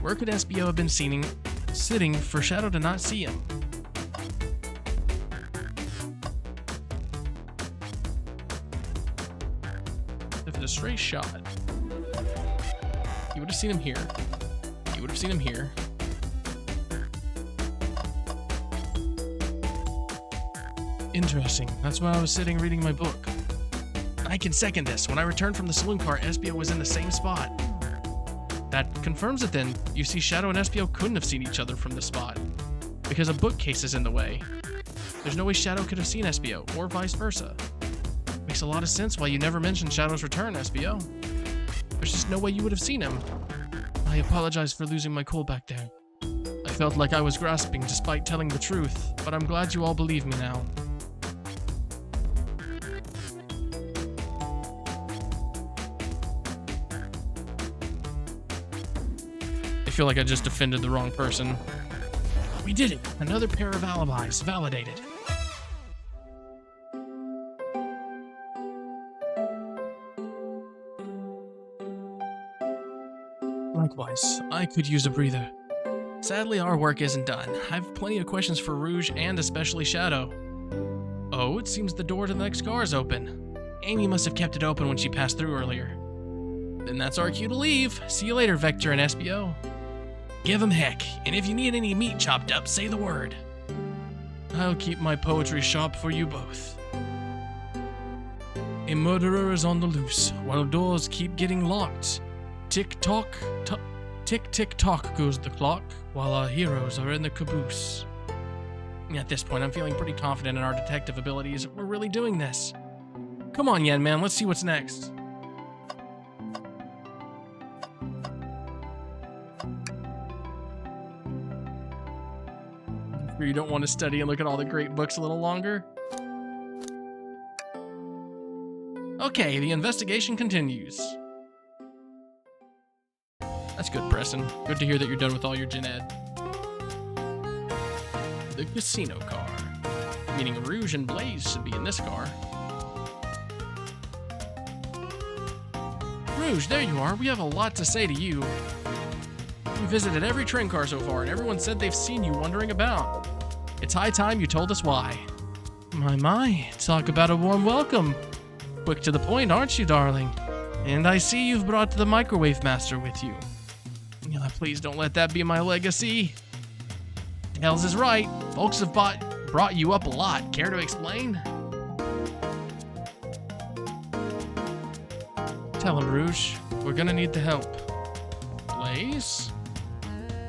Where could SBO have been sitting for Shadow to not see him? If it's a straight shot, you would have seen him here. You would have seen him here. Interesting. That's why I was sitting reading my book. I can second this. When I returned from the saloon car, SBO was in the same spot. That confirms it then. You see, Shadow and SBO couldn't have seen each other from this spot, because a bookcase is in the way. There's no way Shadow could have seen SBO, or vice versa. Makes a lot of sense why you never mentioned Shadow's return, SBO. There's just no way you would have seen him. I apologize for losing my cool back there. I felt like I was grasping despite telling the truth, but I'm glad you all believe me now. I feel like I just defended the wrong person. We did it! Another pair of alibis validated. Likewise, I could use a breather. Sadly, our work isn't done. I've plenty of questions for Rouge and especially Shadow. Oh, it seems the door to the next car is open. Amy must have kept it open when she passed through earlier. Then that's our cue to leave. See you later, Vector and SBO. Give 'em heck, and if you need any meat chopped up, say the word. I'll keep my poetry sharp for you both. A murderer is on the loose, while doors keep getting locked. Tick-tock, tick-tick-tock goes the clock, while our heroes are in the caboose. At this point, I'm feeling pretty confident in our detective abilities. We're really doing this. Come on, Yan Man, let's see what's next. Or you don't want to study and look at all the great books a little longer? Okay, the investigation continues. That's good, Preston. Good to hear that you're done with all your gen ed. The casino car. Meaning Rouge and Blaze should be in this car. Rouge, there you are. We have a lot to say to you. We visited every train car so far, and everyone said they've seen you wandering about. It's high time you told us why. My, talk about a warm welcome. Quick to the point, aren't you, darling? And I see you've brought the Microwave Master with you. Please don't let that be my legacy. Tails is right. Folks have brought you up a lot. Care to explain? Tell him, Rouge. We're gonna need the help. Blaze?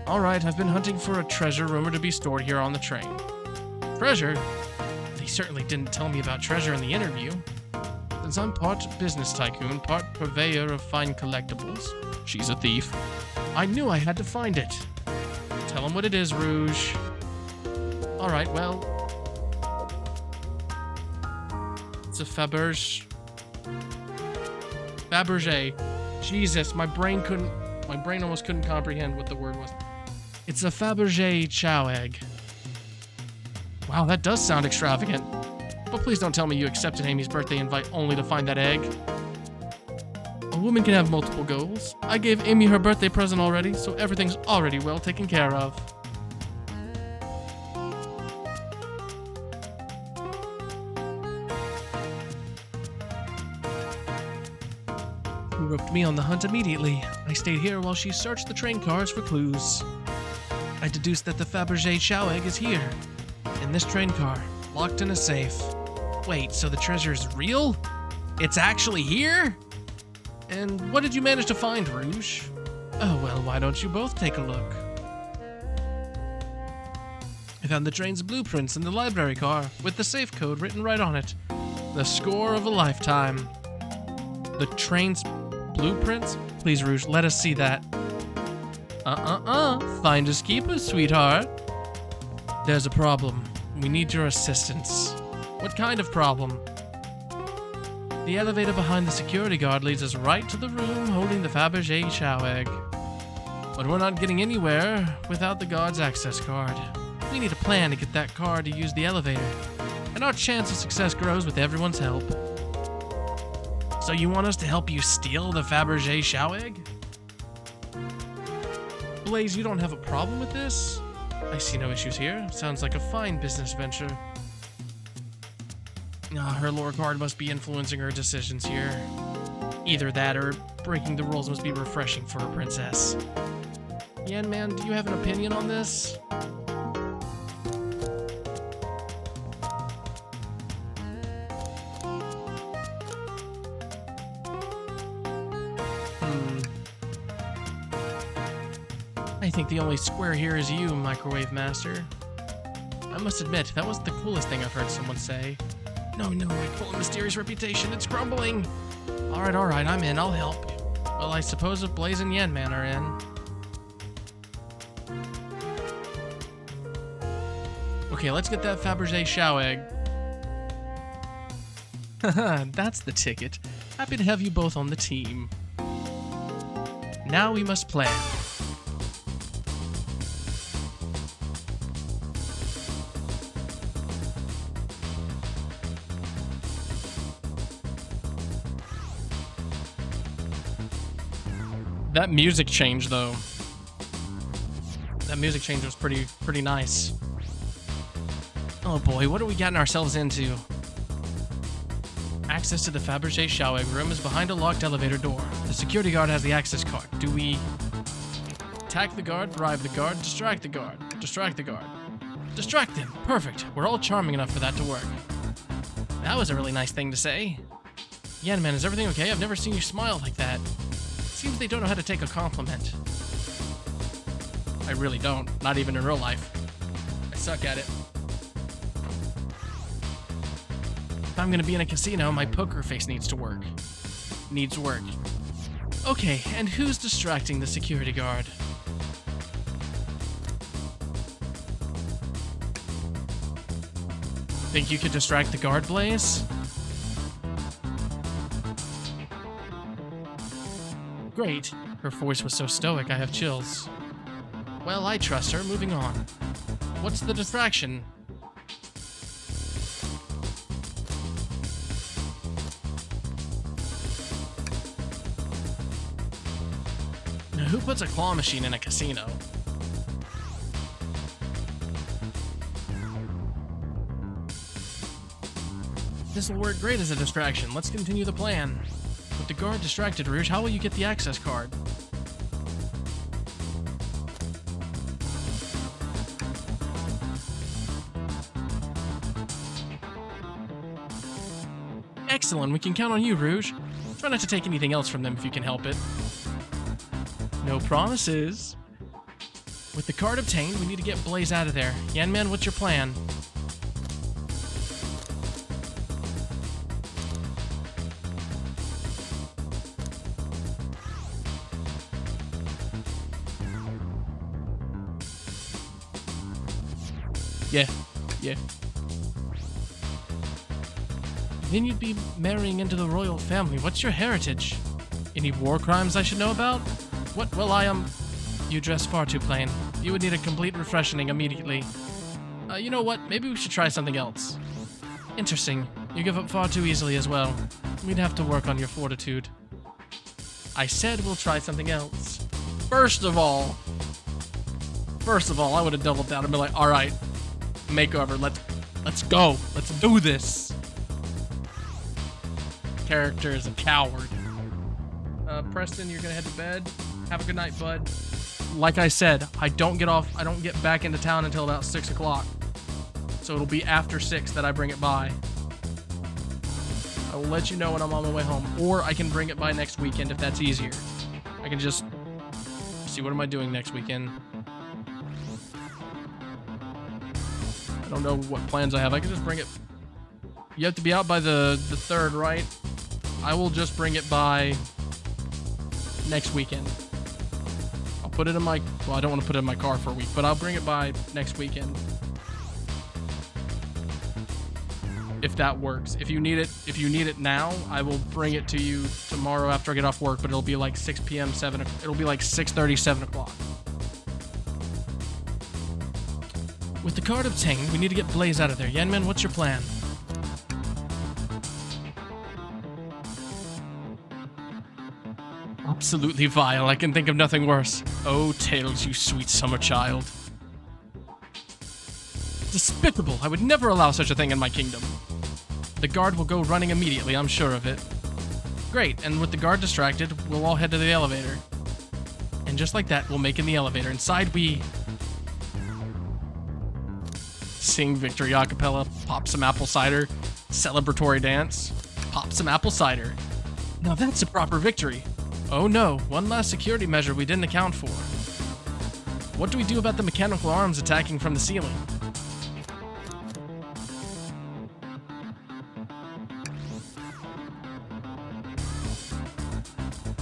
Alright, I've been hunting for a treasure rumored to be stored here on the train. Treasure? They certainly didn't tell me about treasure in the interview. Since I'm part business tycoon, part purveyor of fine collectibles, she's a thief, I knew I had to find it. Tell him what it is, Rouge. Alright, well... It's a Fabergé. Jesus, my brain almost couldn't comprehend what the word was. It's a Fabergé chow egg. Wow, that does sound extravagant. But please don't tell me you accepted Amy's birthday invite only to find that egg. A woman can have multiple goals. I gave Amy her birthday present already, so everything's already well taken care of. Who roped me on the hunt immediately. I stayed here while she searched the train cars for clues. I deduced that the Fabergé chow egg is here, in this train car, locked in a safe. Wait, so the treasure is real? It's actually here? And what did you manage to find, Rouge? Oh, well, why don't you both take a look? I found the train's blueprints in the library car, with the safe code written right on it. The score of a lifetime. The train's blueprints? Please, Rouge, let us see that. Finders keepers, sweetheart. There's a problem. We need your assistance. What kind of problem? The elevator behind the security guard leads us right to the room holding the Fabergé chow egg. But we're not getting anywhere without the guard's access card. We need a plan to get that card to use the elevator, and our chance of success grows with everyone's help. So you want us to help you steal the Fabergé chow egg? Blaze, you don't have a problem with this? I see no issues here. Sounds like a fine business venture. Her lore card must be influencing her decisions here. Either that or breaking the rules must be refreshing for a princess. Yan Man, do you have an opinion on this? I think the only square here is you, Microwave Master. I must admit, that was the coolest thing I've heard someone say. No, my cool and mysterious reputation, it's crumbling. Alright, I'm in, I'll help. Well, I suppose if Blaze and Yan Man are in. Okay, let's get that Fabergé chow egg. Haha, that's the ticket. Happy to have you both on the team. Now we must plan. That music change, though. That music change was pretty nice. Oh boy, what are we getting ourselves into? Access to the Fabergé chow egg room is behind a locked elevator door. The security guard has the access card. Do we attack the guard, bribe the guard, distract the guard, distract the guard? Distract them. Perfect. We're all charming enough for that to work. That was a really nice thing to say. Yan Man, is everything okay? I've never seen you smile like that. Seems they don't know how to take a compliment. I really don't. Not even in real life. I suck at it. If I'm gonna be in a casino, my poker face needs to work. Needs work. Okay, and who's distracting the security guard? Think you could distract the guard, Blaze? Great. Her voice was so stoic, I have chills. Well, I trust her. Moving on. What's the distraction? Now, who puts a claw machine in a casino? This will work great as a distraction. Let's continue the plan. With the guard distracted, Rouge, how will you get the access card? Excellent, we can count on you, Rouge. Try not to take anything else from them if you can help it. No promises. With the card obtained, we need to get Blaze out of there. Yanman, what's your plan? Yeah. Then you'd be marrying into the royal family. What's your heritage? Any war crimes I should know about? What? Well, You dress far too plain. You would need a complete refreshing immediately. You know what? Maybe we should try something else. Interesting. You give up far too easily as well. We'd have to work on your fortitude. I said we'll try something else. First of all, I would have doubled down and been like, all right, makeover, let's go. Let's do this. Character is a coward. Preston, you're gonna head to bed. Have a good night, bud. Like I said, I don't get back into town until about 6 o'clock. So it'll be after 6 that I bring it by. I will let you know when I'm on my way home. Or I can bring it by next weekend if that's easier. I can just see, what am I doing next weekend? I don't know what plans I have. I can just bring it. You have to be out by the 3rd, right? I will just bring it by next weekend. I'll put it in my, well, I don't want to put it in my car for a week, but I'll bring it by next weekend. If that works. If you need it now, I will bring it to you tomorrow after I get off work, but it'll be like 6 p.m., it'll be like 6:30, 7 o'clock. With the card obtained, we need to get Blaze out of there. Yanman, what's your plan? Absolutely vile. I can think of nothing worse. Oh, Tails, you sweet summer child. Despicable. I would never allow such a thing in my kingdom. The guard will go running immediately, I'm sure of it. Great, and with the guard distracted, we'll all head to the elevator. And just like that, we'll make in the elevator. Inside we sing victory a cappella, pop some apple cider, celebratory dance, pop some apple cider. Now that's a proper victory. Oh no, one last security measure we didn't account for. What do we do about the mechanical arms attacking from the ceiling?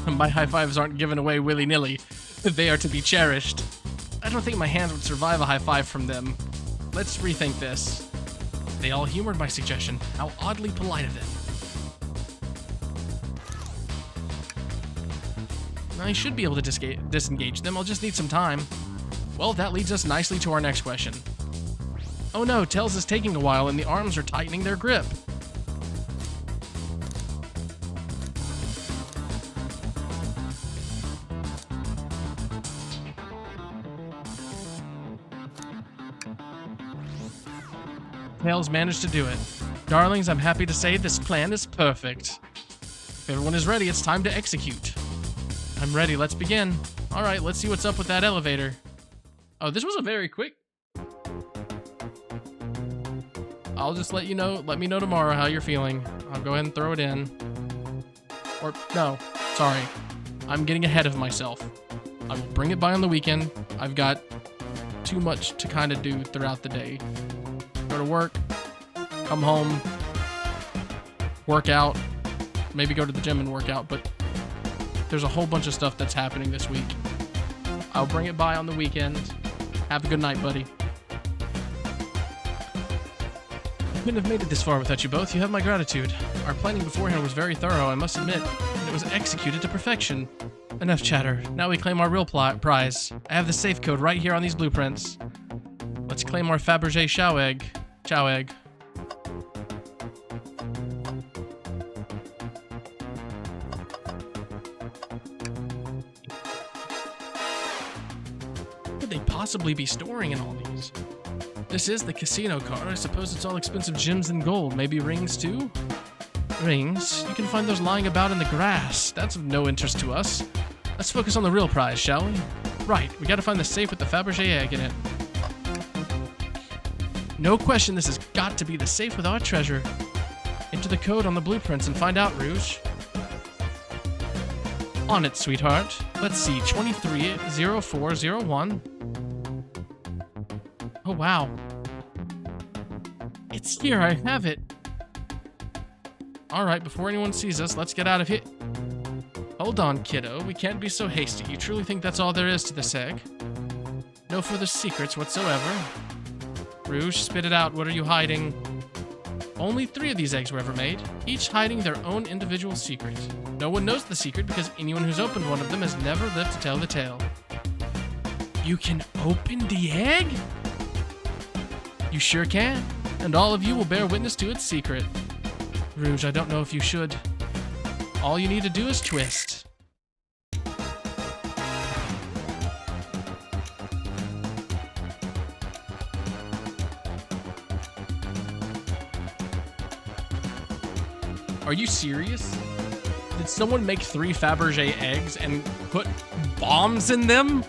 My high fives aren't given away willy-nilly. They are to be cherished. I don't think my hands would survive a high five from them. Let's rethink this. They all humored my suggestion. How oddly polite of them. I should be able to disengage them. I'll just need some time. Well, that leads us nicely to our next question. Oh no, Tails is taking a while and the arms are tightening their grip. Tails managed to do it. Darlings, I'm happy to say this plan is perfect. If everyone is ready, it's time to execute. I'm ready, let's begin. Alright, let's see what's up with that elevator. Oh, this was a very quick... I'll just let me know tomorrow how you're feeling. I'll go ahead and throw it in. Or, no, sorry. I'm getting ahead of myself. I will bring it by on the weekend. I've got too much to kind of do throughout the day. Go to work, come home, work out, maybe go to the gym and work out, but there's a whole bunch of stuff that's happening this week. I'll bring it by on the weekend. Have a good night, buddy. couldn't have made it this far without you both. You have my gratitude. Our planning beforehand was very thorough, I must admit, and it was executed to perfection. Enough chatter. Now we claim our real prize. I have the safe code right here on these blueprints. Let's claim our Fabergé Chow egg. Chow egg. What could they possibly be storing in all these? This is the casino card. I suppose it's all expensive gems and gold. Maybe rings too? Rings? You can find those lying about in the grass. That's of no interest to us. Let's focus on the real prize, shall we? Right, we gotta find the safe with the Fabergé egg in it. No question, this has got to be the safe with our treasure. Enter the code on the blueprints and find out, Rouge. On it, sweetheart. Let's see, 230401. Oh, wow. It's here, I have it. Alright, before anyone sees us, let's get out of here. Hold on, kiddo. We can't be so hasty. You truly think that's all there is to this egg? No further secrets whatsoever. Rouge, spit it out. What are you hiding? Only 3 of these eggs were ever made, each hiding their own individual secret. No one knows the secret because anyone who's opened one of them has never lived to tell the tale. You can open the egg? You sure can, and all of you will bear witness to its secret. Rouge, I don't know if you should. All you need to do is twist. Are you serious? Did someone make 3 Fabergé eggs and put bombs in them?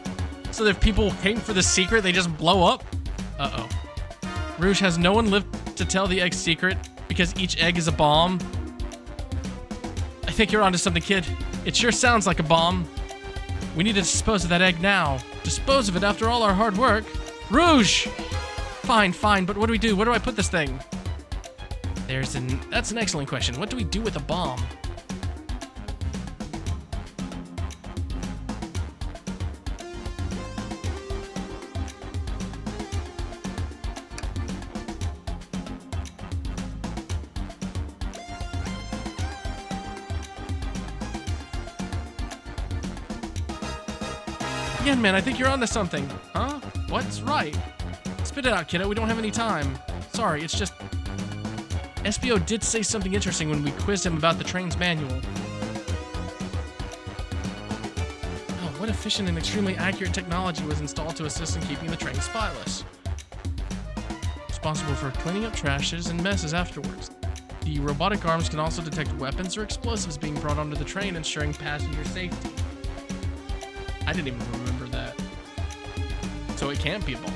So that if people came for the secret, they just blow up? Uh-oh. Rouge, has no one lived to tell the egg's secret because each egg is a bomb? I think you're onto something, kid. It sure sounds like a bomb. We need to dispose of that egg now. Dispose of it after all our hard work. Rouge! Fine, but what do we do? Where do I put this thing? That's an excellent question. What do we do with a bomb? Again, man, I think you're onto something. Huh? What's right? Spit it out, kiddo. We don't have any time. Sorry, it's just... SBO did say something interesting when we quizzed him about the train's manual. Oh, what efficient and extremely accurate technology was installed to assist in keeping the train spyless. Responsible for cleaning up trashes and messes afterwards. The robotic arms can also detect weapons or explosives being brought onto the train, ensuring passenger safety. I didn't even remember that. So it can't be a bomb.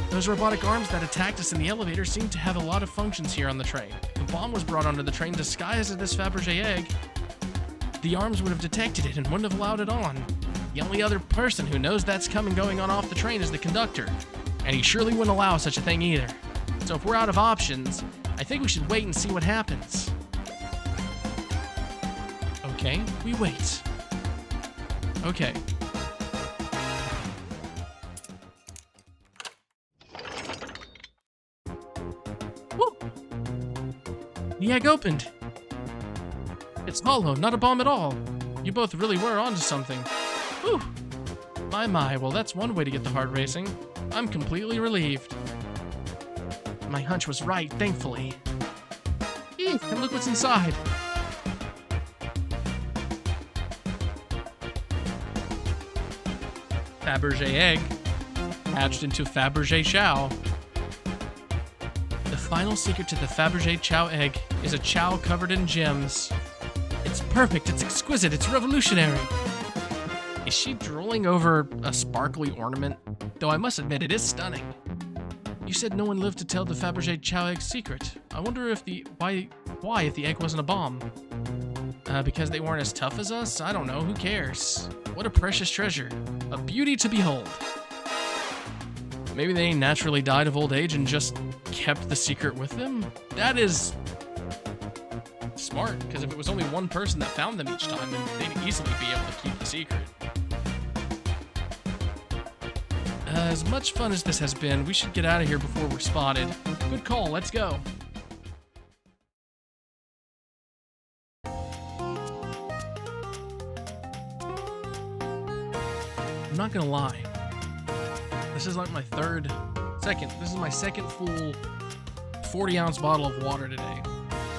Those robotic arms that attacked us in the elevator seem to have a lot of functions here on the train. If the bomb was brought onto the train disguised as this Fabergé egg, the arms would have detected it and wouldn't have allowed it on. The only other person who knows that's going on off the train is the conductor, and he surely wouldn't allow such a thing either. So if we're out of options, I think we should wait and see what happens. Okay, we wait. Okay. The egg opened. It's hollow, not a bomb at all. You both really were onto something. Whew. My, well that's one way to get the heart racing. I'm completely relieved. My hunch was right, thankfully. Eek, and look what's inside. Fabergé egg hatched into Fabergé Chow. The final secret to the Fabergé Chow egg is a chow covered in gems. It's perfect, it's exquisite, it's revolutionary. Is she drooling over a sparkly ornament? Though I must admit, it is stunning. You said no one lived to tell the Fabergé Chow egg's secret. I wonder if why if the egg wasn't a bomb? Because they weren't as tough as us? I don't know, who cares? What a precious treasure. A beauty to behold. Maybe they naturally died of old age and just kept the secret with them? That is smart, because if it was only one person that found them each time, then they'd easily be able to keep the secret. As much fun as this has been, we should get out of here before we're spotted. Good call, let's go. I'm not gonna lie. This is like my this is my second full 40-ounce bottle of water today.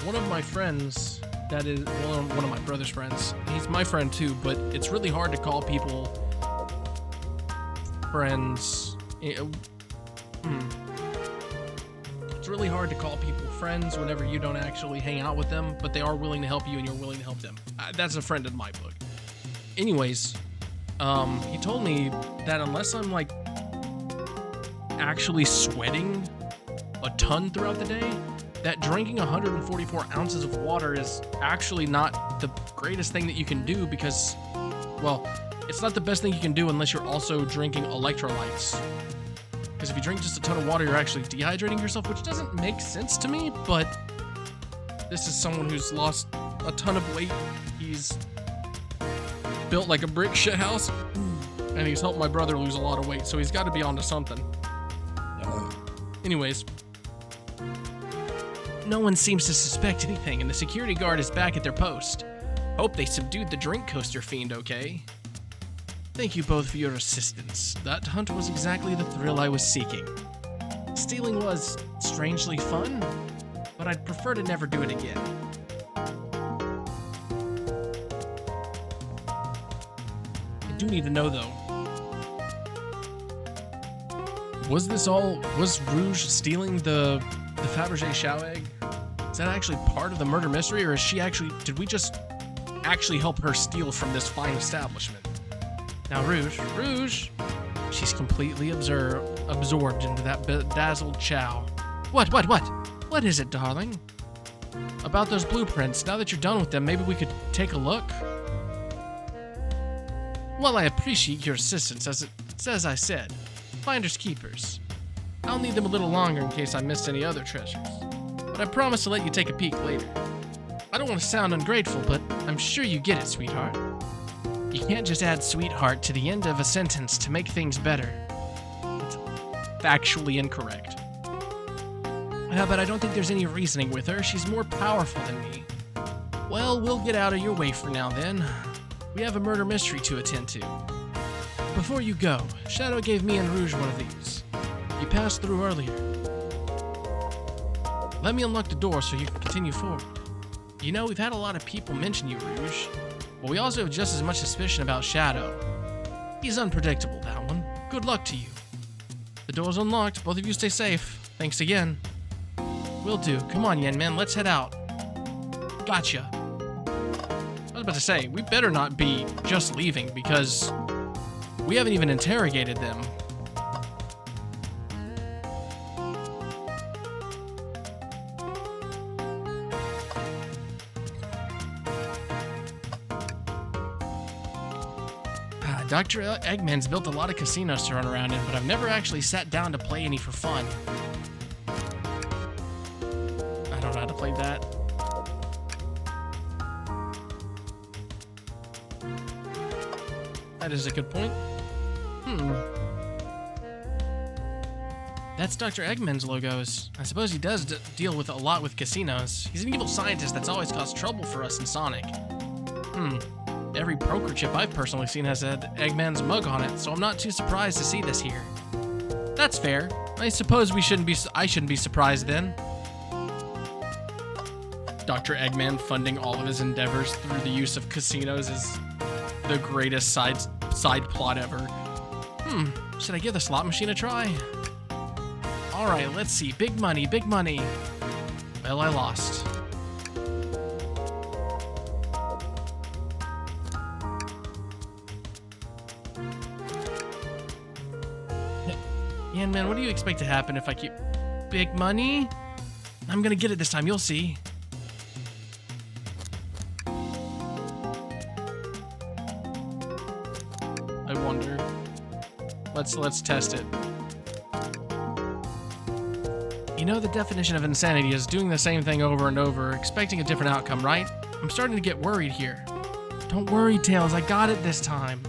One of my friends, one of my brother's friends, he's my friend too, but it's really hard to call people friends. It's really hard to call people friends whenever you don't actually hang out with them, but they are willing to help you and you're willing to help them. That's a friend in my book. Anyways, he told me that unless I'm like actually sweating a ton throughout the day, that drinking 144 ounces of water is actually not the greatest thing that you can do because, well, it's not the best thing you can do unless you're also drinking electrolytes. Because if you drink just a ton of water, you're actually dehydrating yourself, which doesn't make sense to me, but this is someone who's lost a ton of weight. He's built like a brick shit house, and he's helped my brother lose a lot of weight, so he's got to be onto something. Anyways, no one seems to suspect anything, and the security guard is back at their post. Hope they subdued the drink coaster fiend, okay? Thank you both for your assistance. That hunt was exactly the thrill I was seeking. Stealing was strangely fun, but I'd prefer to never do it again. I do need to know, though. Was Rouge stealing the Fabergé Chow egg? Is that actually part of the murder mystery, or did we just actually help her steal from this fine establishment? Now, Rouge, she's completely absorbed into that bedazzled chow. What is it, darling? About those blueprints, now that you're done with them, maybe we could take a look? Well, I appreciate your assistance, as I said. Finders keepers. I'll need them a little longer in case I missed any other treasures. But I promise to let you take a peek later. I don't want to sound ungrateful, but I'm sure you get it, sweetheart. You can't just add sweetheart to the end of a sentence to make things better. It's factually incorrect. But I don't think there's any reasoning with her. She's more powerful than me. Well, we'll get out of your way for now then. We have a murder mystery to attend to. Before you go, Shadow gave me and Rouge one of these. You passed through earlier. Let me unlock the door so you can continue forward. You know, we've had a lot of people mention you, Rouge. But we also have just as much suspicion about Shadow. He's unpredictable, that one. Good luck to you. The door's unlocked. Both of you stay safe. Thanks again. Will do. Come on, Yen Man. Let's head out. Gotcha. I was about to say, we better not be just leaving because we haven't even interrogated them. Dr. Eggman's built a lot of casinos to run around in, but I've never actually sat down to play any for fun. I don't know how to play that. That is a good point. That's Dr. Eggman's logos. I suppose he does deal with a lot with casinos. He's an evil scientist that's always caused trouble for us in Sonic. Every poker chip I've personally seen has had Eggman's mug on it, so I'm not too surprised to see this here. That's fair. I suppose I shouldn't be surprised then. Dr. Eggman funding all of his endeavors through the use of casinos is the greatest side plot ever. Should I give the slot machine a try? Alright, let's see. Big money, big money. Well, I lost. Yeah, man, what do you expect to happen if I keep... Big money? I'm gonna get it this time, you'll see. I wonder. Let's test it. You know, the definition of insanity is doing the same thing over and over, expecting a different outcome, right? I'm starting to get worried here. Don't worry, Tails, I got it this time.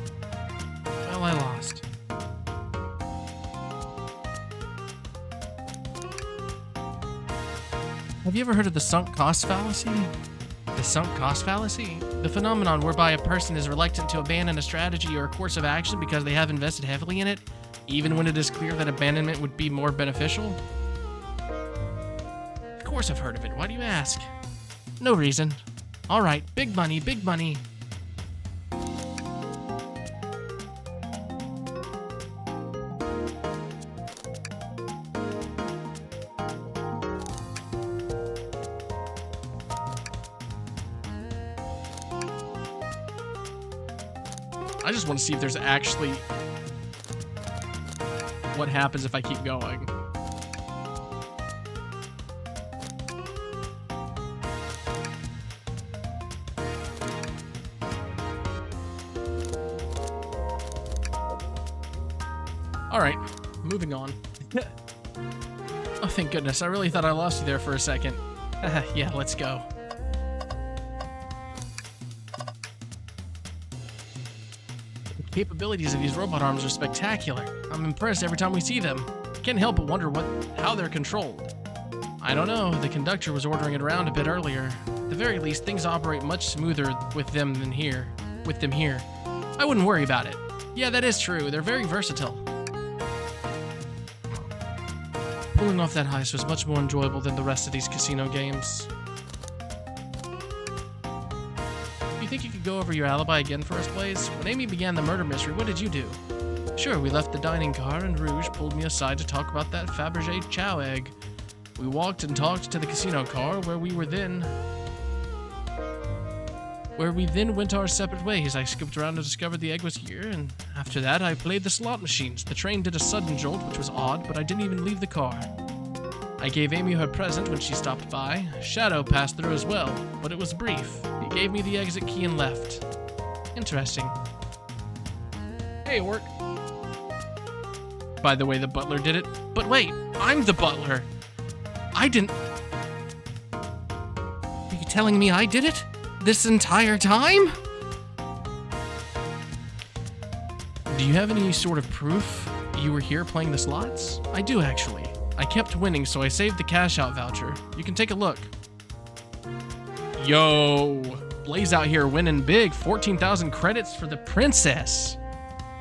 Well, I lost. Have you ever heard of the sunk cost fallacy? The sunk cost fallacy? The phenomenon whereby a person is reluctant to abandon a strategy or a course of action because they have invested heavily in it, even when it is clear that abandonment would be more beneficial? Of course I've heard of it. Why do you ask? No reason. Alright, big money, big money. I just want to see if there's actually what happens if I keep going. All right, moving on. Oh, thank goodness. I really thought I lost you there for a second. Yeah, let's go. The capabilities of these robot arms are spectacular. I'm impressed every time we see them. Can't help but wonder how they're controlled. I don't know. The conductor was ordering it around a bit earlier. At the very least, things operate much smoother with them here. I wouldn't worry about it. Yeah, that is true. They're very versatile. Pulling off that heist was much more enjoyable than the rest of these casino games. Do you think you could go over your alibi again for us, Blaze? When Amy began the murder mystery, what did you do? Sure, we left the dining car and Rouge pulled me aside to talk about that Fabergé chow egg. We walked and talked to the casino car where we then went our separate ways. I scooped around and discovered the egg was here, and after that I played the slot machines. The train did a sudden jolt, which was odd, but I didn't even leave the car. I gave Amy her present when she stopped by. Shadow passed through as well, but it was brief. He gave me the exit key and left. Interesting. Hey, it worked. By the way, the butler did it. But wait, I'm the butler. I didn't... Are you telling me I did it? This entire time? Do you have any sort of proof you were here playing the slots? I do, actually. I kept winning, so I saved the cash-out voucher. You can take a look. Yo, Blaze out here winning big. 14,000 credits for the princess.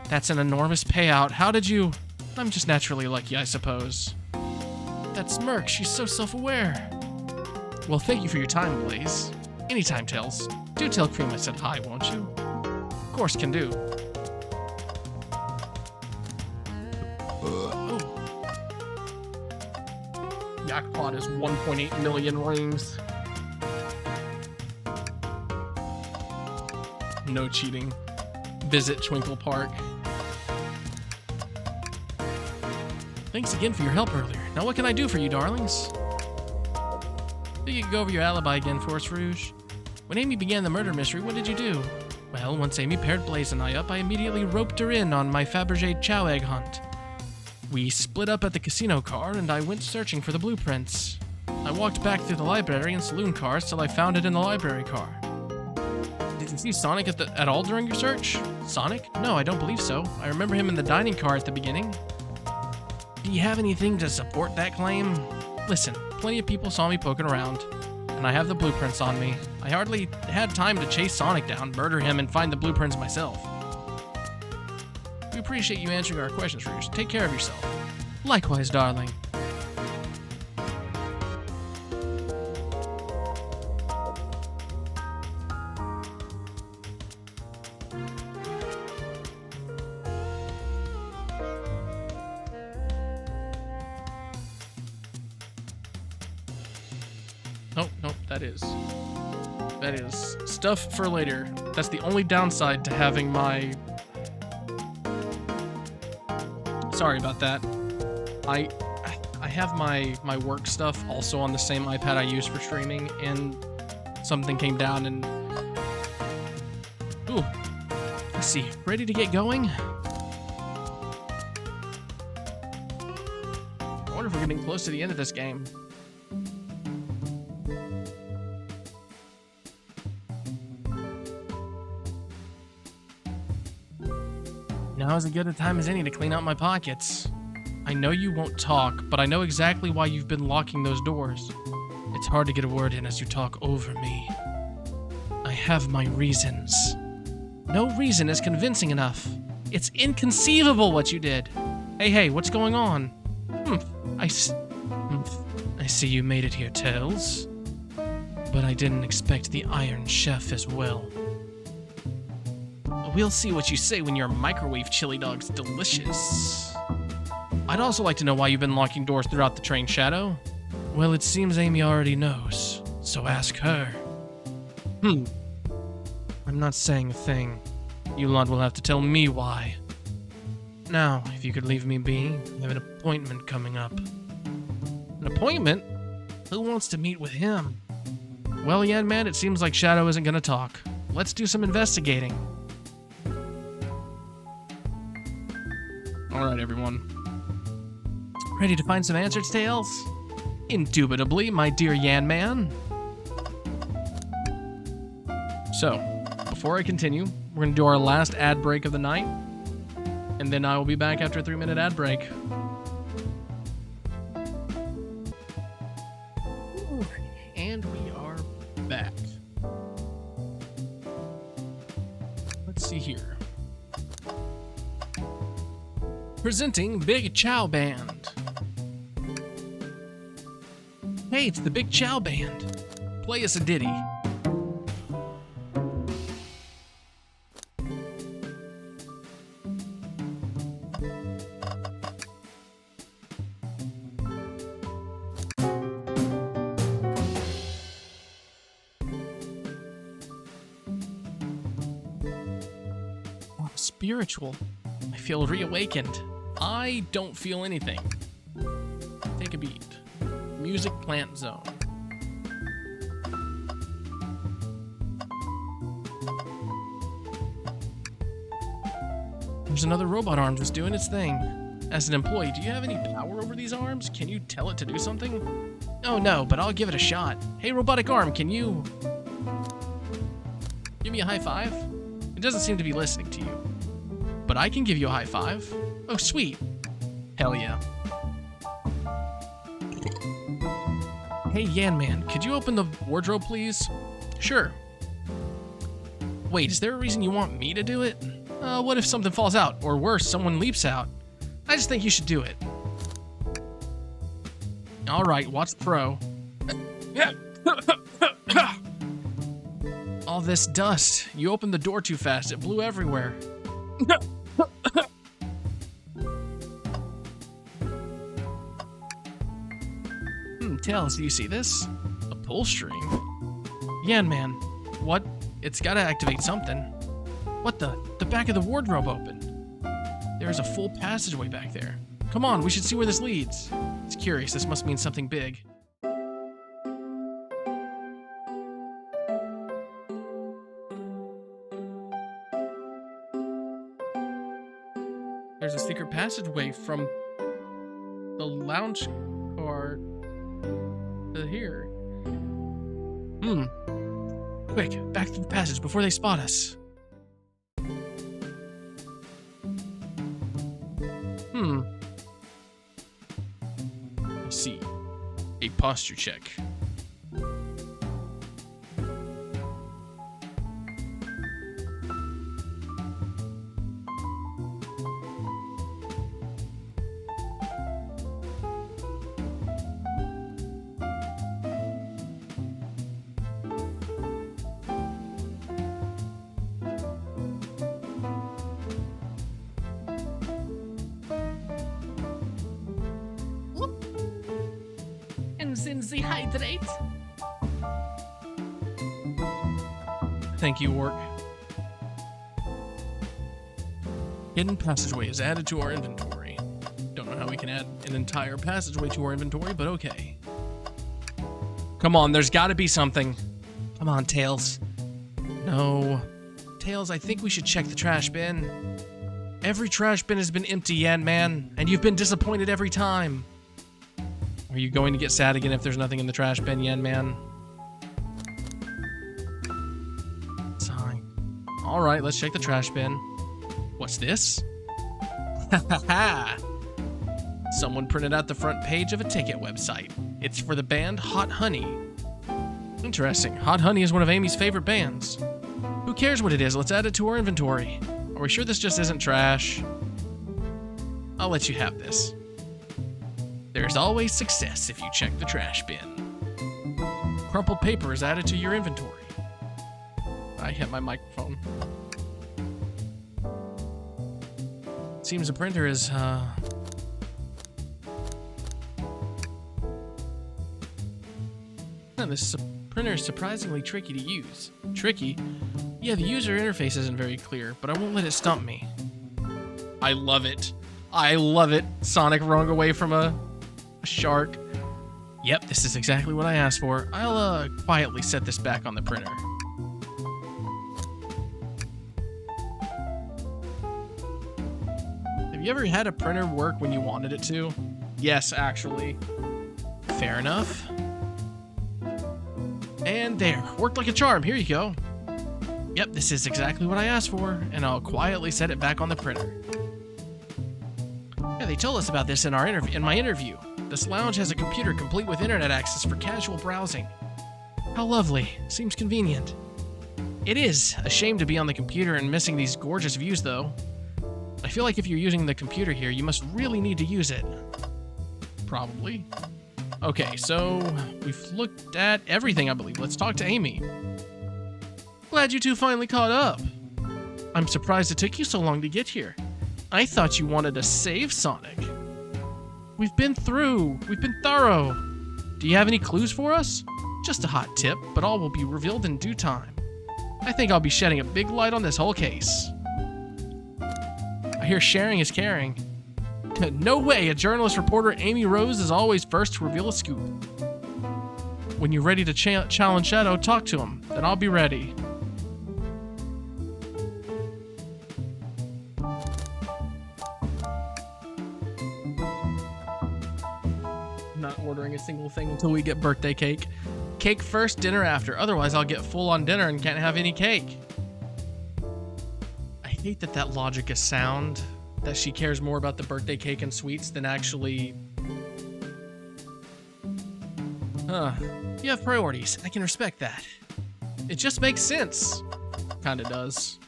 That's an enormous payout. How did you... I'm just naturally lucky, I suppose. That smirk, she's so self-aware. Well, thank you for your time, Blaze. Anytime, Tails. Do tell Cream I said hi, won't you? Of course, can do. Oh. Jackpot is 1.8 million rings. No cheating. Visit Twinkle Park. Thanks again for your help earlier. Now what can I do for you, darlings? Think you could go over your alibi again for us, Rouge? When Amy began the murder mystery, what did you do? Well, once Amy paired Blaze and I up, I immediately roped her in on my Fabergé chow egg hunt. We split up at the casino car, and I went searching for the blueprints. I walked back through the library and saloon cars till I found it in the library car. Did you see Sonic at all during your search? Sonic? No, I don't believe so. I remember him in the dining car at the beginning. Do you have anything to support that claim? Listen, plenty of people saw me poking around, and I have the blueprints on me. I hardly had time to chase Sonic down, murder him, and find the blueprints myself. We appreciate you answering our questions, Rouge. Take care of yourself. Likewise, darling. Nope, that is stuff for later. That's the only downside to having my... Sorry about that. I have my work stuff also on the same iPad I use for streaming, and something came down and... Ooh. Let's see. Ready to get going? I wonder if we're getting close to the end of this game. Now is as good a time as any to clean out my pockets. I know you won't talk, but I know exactly why you've been locking those doors. It's hard to get a word in as you talk over me. have my reasons. No reason is convincing enough. It's inconceivable what you did. Hey, what's going on? I see you made it here, Tails. But I didn't expect the Iron Chef as well. We'll see what you say when your microwave chili dog's delicious. I'd also like to know why you've been locking doors throughout the train, Shadow. Well, it seems Amy already knows, so ask her. I'm not saying a thing. You lot will have to tell me why. Now, if you could leave me be, I have an appointment coming up. An appointment? Who wants to meet with him? Well, Yan Man, it seems like Shadow isn't gonna talk. Let's do some investigating. Alright, everyone. Ready to find some answers, Tails? Indubitably, my dear Yan Man. So, before I continue, we're going to do our last ad break of the night, and then I will be back after a 3-minute ad break. And we are back. Let's see here. Presenting Big Chow Band. Hey, it's the Big Chow Band. Play us a ditty. Spiritual. I feel reawakened. I don't feel anything. Take a beat. Music plant zone. There's another robot arm just doing its thing. As an employee, do you have any power over these arms? Can you tell it to do something? Oh no, but I'll give it a shot. Hey, robotic arm, can you give me a high five? It doesn't seem to be listening to you. But I can give you a high five. Oh, sweet. Hell yeah. Hey, Yan Man, could you open the wardrobe, please? Sure. Wait, is there a reason you want me to do it? What if something falls out? Or worse, someone leaps out? I just think you should do it. Alright, watch the pro. All this dust. You opened the door too fast. It blew everywhere. Tails, do you see this? A pull string? Yan Man, what? It's gotta activate something. What the? The back of the wardrobe opened. There's a full passageway back there. Come on, we should see where this leads. It's curious, this must mean something big. There's a secret passageway from the lounge car to here. Quick, back to the passage before they spot us. I see. A posture check. The hydrate. Thank you, Orc. Hidden passageway is added to our inventory. Don't know how we can add an entire passageway to our inventory, but okay. Come on, there's gotta be something. Come on, Tails. No. Tails, I think we should check the trash bin. Every trash bin has been empty, Yan Man, and you've been disappointed every time. Are you going to get sad again if there's nothing in the trash bin, Yan Man? Sign. Alright, let's check the trash bin. What's this? Ha ha ha! Someone printed out the front page of a ticket website. It's for the band Hot Honey. Interesting. Hot Honey is one of Amy's favorite bands. Who cares what it is? Let's add it to our inventory. Are we sure this just isn't trash? I'll let you have this. There's always success if you check the trash bin. Crumpled paper is added to your inventory. I hit my microphone. Seems the printer is, this printer is surprisingly tricky to use. Tricky? Yeah, the user interface isn't very clear, but I won't let it stump me. I love it. I love it. Sonic running away from a shark. Yep, this is exactly what I asked for. I'll quietly set this back on the printer. Have you ever had a printer work when you wanted it to? Yes, actually. Fair enough. And there, worked like a charm. Here you go. Yep, this is exactly what I asked for, and I'll quietly set it back on the printer. Yeah, they told us about this in my interview. This lounge has a computer complete with internet access for casual browsing. How lovely. Seems convenient. It is. A shame to be on the computer and missing these gorgeous views, though. I feel like if you're using the computer here, you must really need to use it. Probably. Okay, so we've looked at everything, I believe. Let's talk to Amy. Glad you two finally caught up. I'm surprised it took you so long to get here. I thought you wanted to save Sonic. We've been thorough. Do you have any clues for us? Just a hot tip, but all will be revealed in due time. I think I'll be shedding a big light on this whole case. I hear sharing is caring. No way, a journalist reporter Amy Rose is always first to reveal a scoop. When you're ready to challenge Shadow, talk to him. Then I'll be ready. Not ordering a single thing until we get birthday cake. Cake first, dinner after. Otherwise, I'll get full on dinner and can't have any cake. I hate that logic is sound. That she cares more about the birthday cake and sweets than actually... You have priorities. I can respect that. It just makes sense. Kinda does.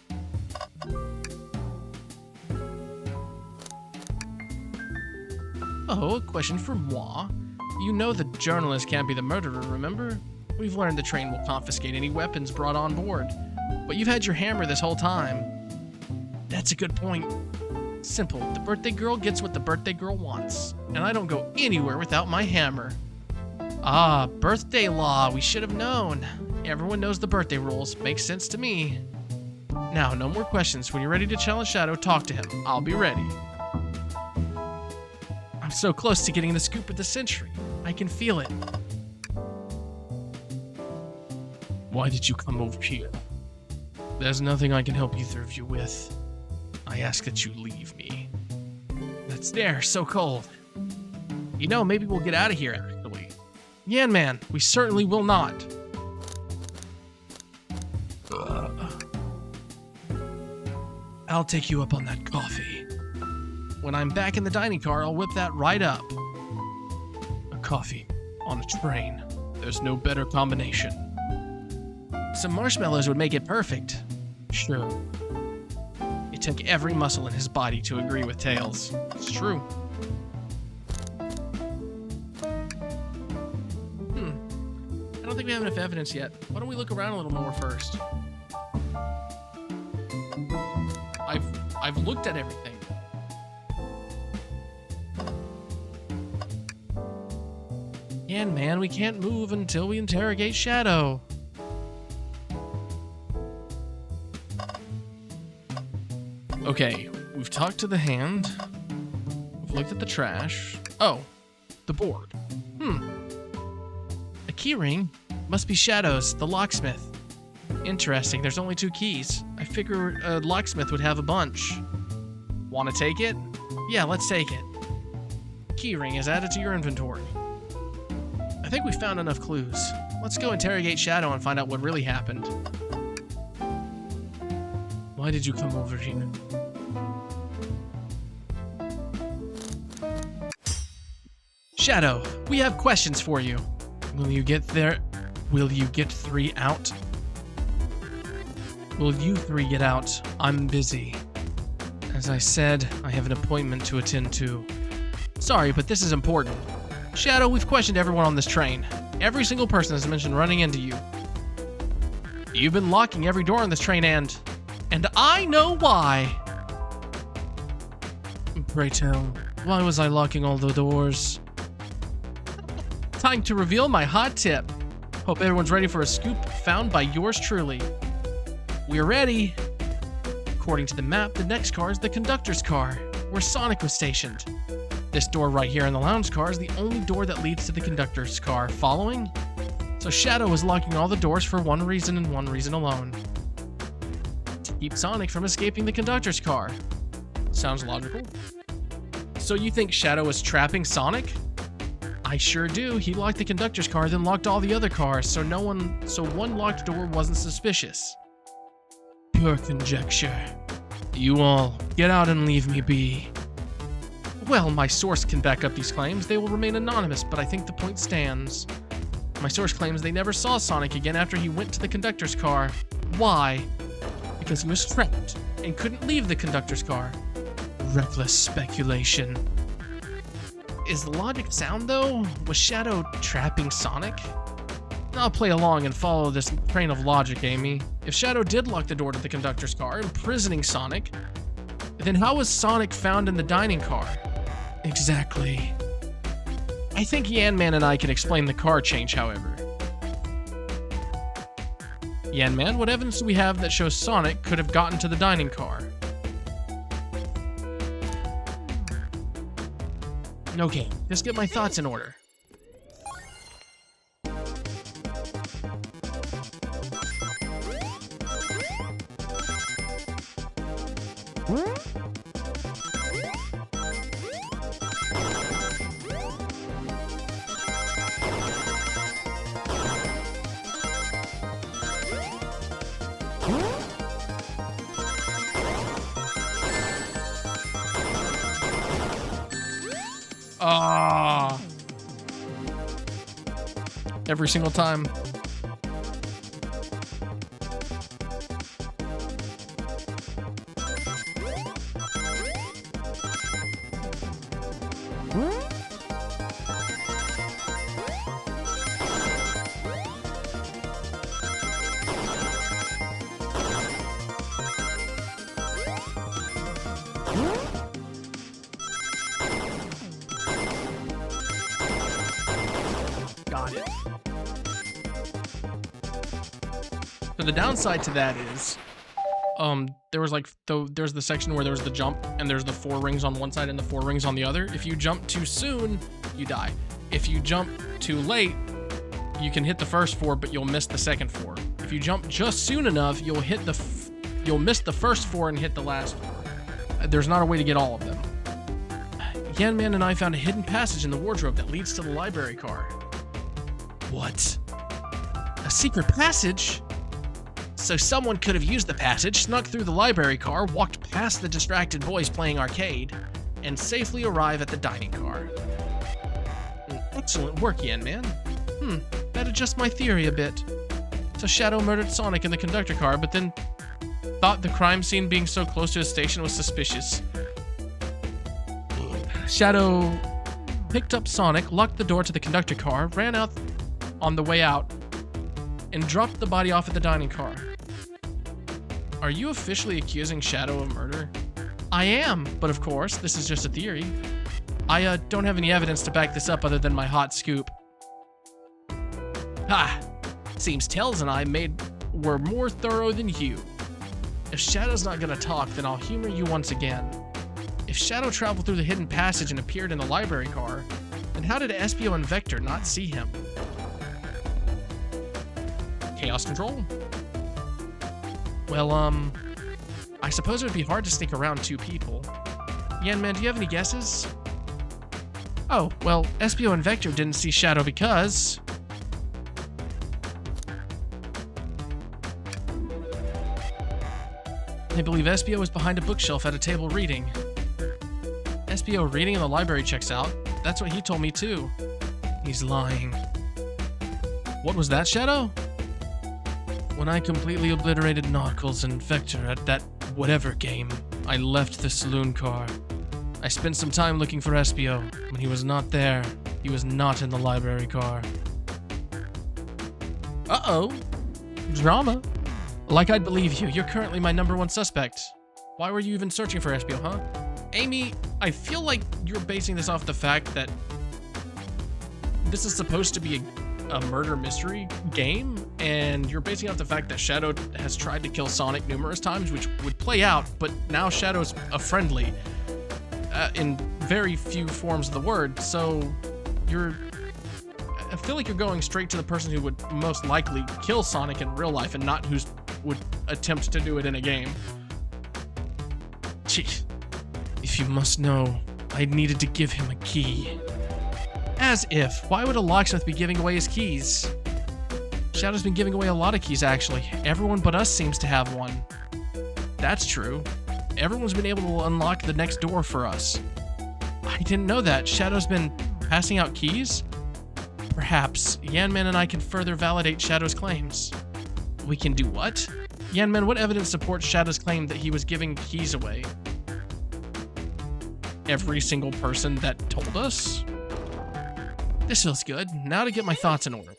Oh, a question for moi. You know the journalist can't be the murderer, remember? We've learned the train will confiscate any weapons brought on board. But you've had your hammer this whole time. That's a good point. Simple. The birthday girl gets what the birthday girl wants. And I don't go anywhere without my hammer. Ah, birthday law. We should have known. Everyone knows the birthday rules. Makes sense to me. Now, no more questions. When you're ready to challenge Shadow, talk to him. I'll be ready. I'm so close to getting the scoop of the century. I can feel it. Why did you come over here? There's nothing I can help either of you with. I ask that you leave me. That's there, so cold. You know, maybe we'll get out of here, actually. Yan Man, we certainly will not. I'll take you up on that coffee. When I'm back in the dining car, I'll whip that right up. A coffee on a train. There's no better combination. Some marshmallows would make it perfect. Sure. It took every muscle in his body to agree with Tails. It's true. I don't think we have enough evidence yet. Why don't we look around a little more first? I've looked at everything. And man, we can't move until we interrogate Shadow. Okay, we've talked to the hand. We've looked at the trash. Oh, the board. A key ring? Must be Shadow's, the locksmith. Interesting, there's only 2 keys. I figure a locksmith would have a bunch. Want to take it? Yeah, let's take it. Key ring is added to your inventory. I think we found enough clues. Let's go interrogate Shadow and find out what really happened. Why did you come over here? Shadow, we have questions for you. Will you get 3 out? Will you three get out? I'm busy. As I said, I have an appointment to attend to. Sorry, but this is important. Shadow, we've questioned everyone on this train. Every single person has mentioned running into you. You've been locking every door on this train and I know why. Pray tell, why was I locking all the doors? Time to reveal my hot tip. Hope everyone's ready for a scoop found by yours truly. We're ready. According to the map, the next car is the conductor's car, where Sonic was stationed. This door right here in the lounge car is the only door that leads to the conductor's car. Following? So Shadow was locking all the doors for one reason and one reason alone. To keep Sonic from escaping the conductor's car. Sounds logical. So you think Shadow was trapping Sonic? I sure do. He locked the conductor's car, then locked all the other cars, so one locked door wasn't suspicious. Pure conjecture. You all, get out and leave me be. Well, my source can back up these claims. They will remain anonymous, but I think the point stands. My source claims they never saw Sonic again after he went to the conductor's car. Why? Because he was trapped and couldn't leave the conductor's car. Reckless speculation. Is the logic sound, though? Was Shadow trapping Sonic? I'll play along and follow this train of logic, Amy. If Shadow did lock the door to the conductor's car, imprisoning Sonic, then how was Sonic found in the dining car? Exactly. I think Yan-Man and I can explain the car change, however. Yan-Man, what evidence do we have that shows Sonic could have gotten to the dining car? Okay, just get my thoughts in order. Every single time. Got it. So the downside to that is, there was there's the section where there was the jump, and there's the 4 rings on one side and the 4 rings on the other. If you jump too soon, you die. If you jump too late, you can hit the first 4, but you'll miss the second 4. If you jump just soon enough, you'll miss the first 4 and hit the last 4. There's not a way to get all of them. Yan-Man and I found a hidden passage in the wardrobe that leads to the library car. What? A secret passage? So someone could have used the passage, snuck through the library car, walked past the distracted boys playing arcade, and safely arrive at the dining car. Excellent work, Yan-Man. That adjusts my theory a bit. So Shadow murdered Sonic in the conductor car, but then thought the crime scene being so close to his station was suspicious. Shadow picked up Sonic, locked the door to the conductor car, ran out on the way out, and dropped the body off at the dining car. Are you officially accusing Shadow of murder? I am, but of course, this is just a theory. I don't have any evidence to back this up other than my hot scoop. Ha! Seems Tails and I were more thorough than you. If Shadow's not gonna talk, then I'll humor you once again. If Shadow traveled through the hidden passage and appeared in the library car, then how did Espio and Vector not see him? Chaos Control? Well, I suppose it would be hard to sneak around 2 people. Yan-Man, do you have any guesses? Oh, well, Espio and Vector didn't see Shadow because... I believe Espio was behind a bookshelf at a table reading. Espio reading in the library checks out. That's what he told me too. He's lying. What was that, Shadow? When I completely obliterated Knuckles and Vector at that whatever game, I left the saloon car. I spent some time looking for Espio. When he was not there, he was not in the library car. Uh-oh. Drama. Like I'd believe you. You're currently my #1 suspect. Why were you even searching for Espio, huh? Amy, I feel like you're basing this off the fact that this is supposed to be a murder mystery game, and you're basing off the fact that Shadow has tried to kill Sonic numerous times, which would play out, but now Shadow's a friendly in very few forms of the word, so I feel like you're going straight to the person who would most likely kill Sonic in real life and not who would attempt to do it in a game. Gee, if you must know, I needed to give him a key. As if. Why would a locksmith be giving away his keys? Shadow's been giving away a lot of keys, actually. Everyone but us seems to have one. That's true. Everyone's been able to unlock the next door for us. I didn't know that. Shadow's been passing out keys? Perhaps Yanman and I can further validate Shadow's claims. We can do what? Yanman, what evidence supports Shadow's claim that he was giving keys away? Every single person that told us? This feels good. Now to get my thoughts in order.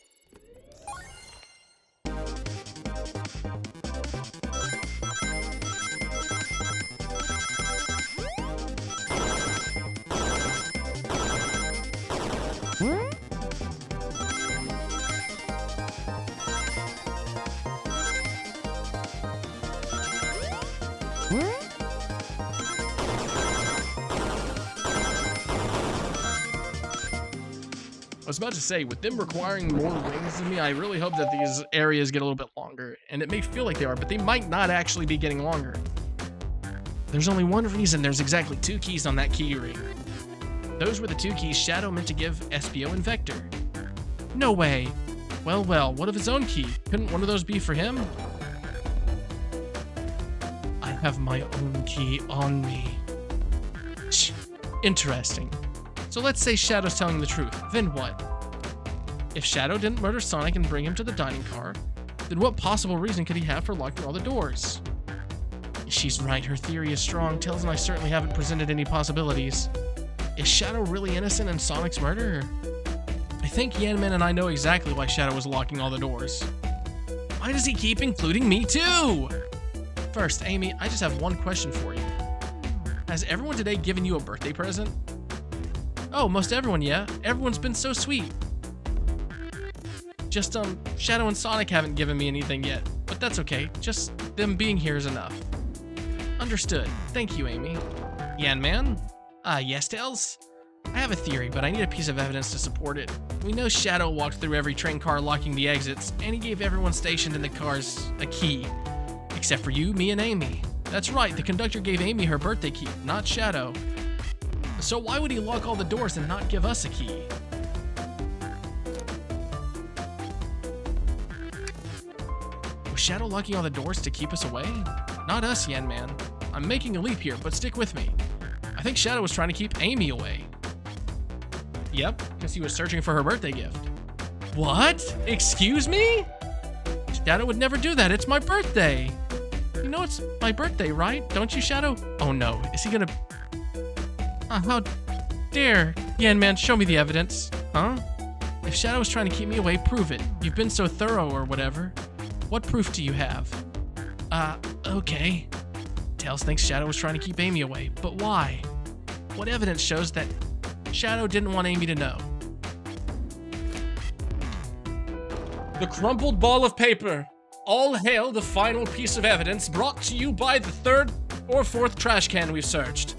I was about to say, with them requiring more wings than me, I really hope that these areas get a little bit longer. And it may feel like they are, but they might not actually be getting longer. There's only one reason there's exactly 2 keys on that key ring. Those were the 2 keys Shadow meant to give Espio and Vector. No way. Well, what of his own key? Couldn't one of those be for him? I have my own key on me. Interesting. So let's say Shadow's telling the truth. Then what? If Shadow didn't murder Sonic and bring him to the dining car, then what possible reason could he have for locking all the doors? She's right, her theory is strong. Tails and I certainly haven't presented any possibilities. Is Shadow really innocent in Sonic's murder? I think Yanman and I know exactly why Shadow was locking all the doors. Why does he keep including me too? First, Amy, I just have one question for you. Has everyone today given you a birthday present? Oh, most everyone, yeah. Everyone's been so sweet. Just, Shadow and Sonic haven't given me anything yet, but that's okay. Just them being here is enough. Understood. Thank you, Amy. Yanman? Yes, Tails? I have a theory, but I need a piece of evidence to support it. We know Shadow walked through every train car locking the exits, and he gave everyone stationed in the cars a key. Except for you, me, and Amy. That's right, the conductor gave Amy her birthday key, not Shadow. So why would he lock all the doors and not give us a key? Was Shadow locking all the doors to keep us away? Not us, Yanman. I'm making a leap here, but stick with me. I think Shadow was trying to keep Amy away. Yep, because he was searching for her birthday gift. What? Excuse me? Shadow would never do that. It's my birthday. You know it's my birthday, right? Don't you, Shadow? Oh no, is he gonna... how dare. Yanman, show me the evidence. Huh? If Shadow was trying to keep me away, prove it. You've been so thorough or whatever. What proof do you have? Okay. Tails thinks Shadow was trying to keep Amy away, but why? What evidence shows that Shadow didn't want Amy to know? The crumpled ball of paper. All hail the final piece of evidence brought to you by the 3rd or 4th trash can we've searched.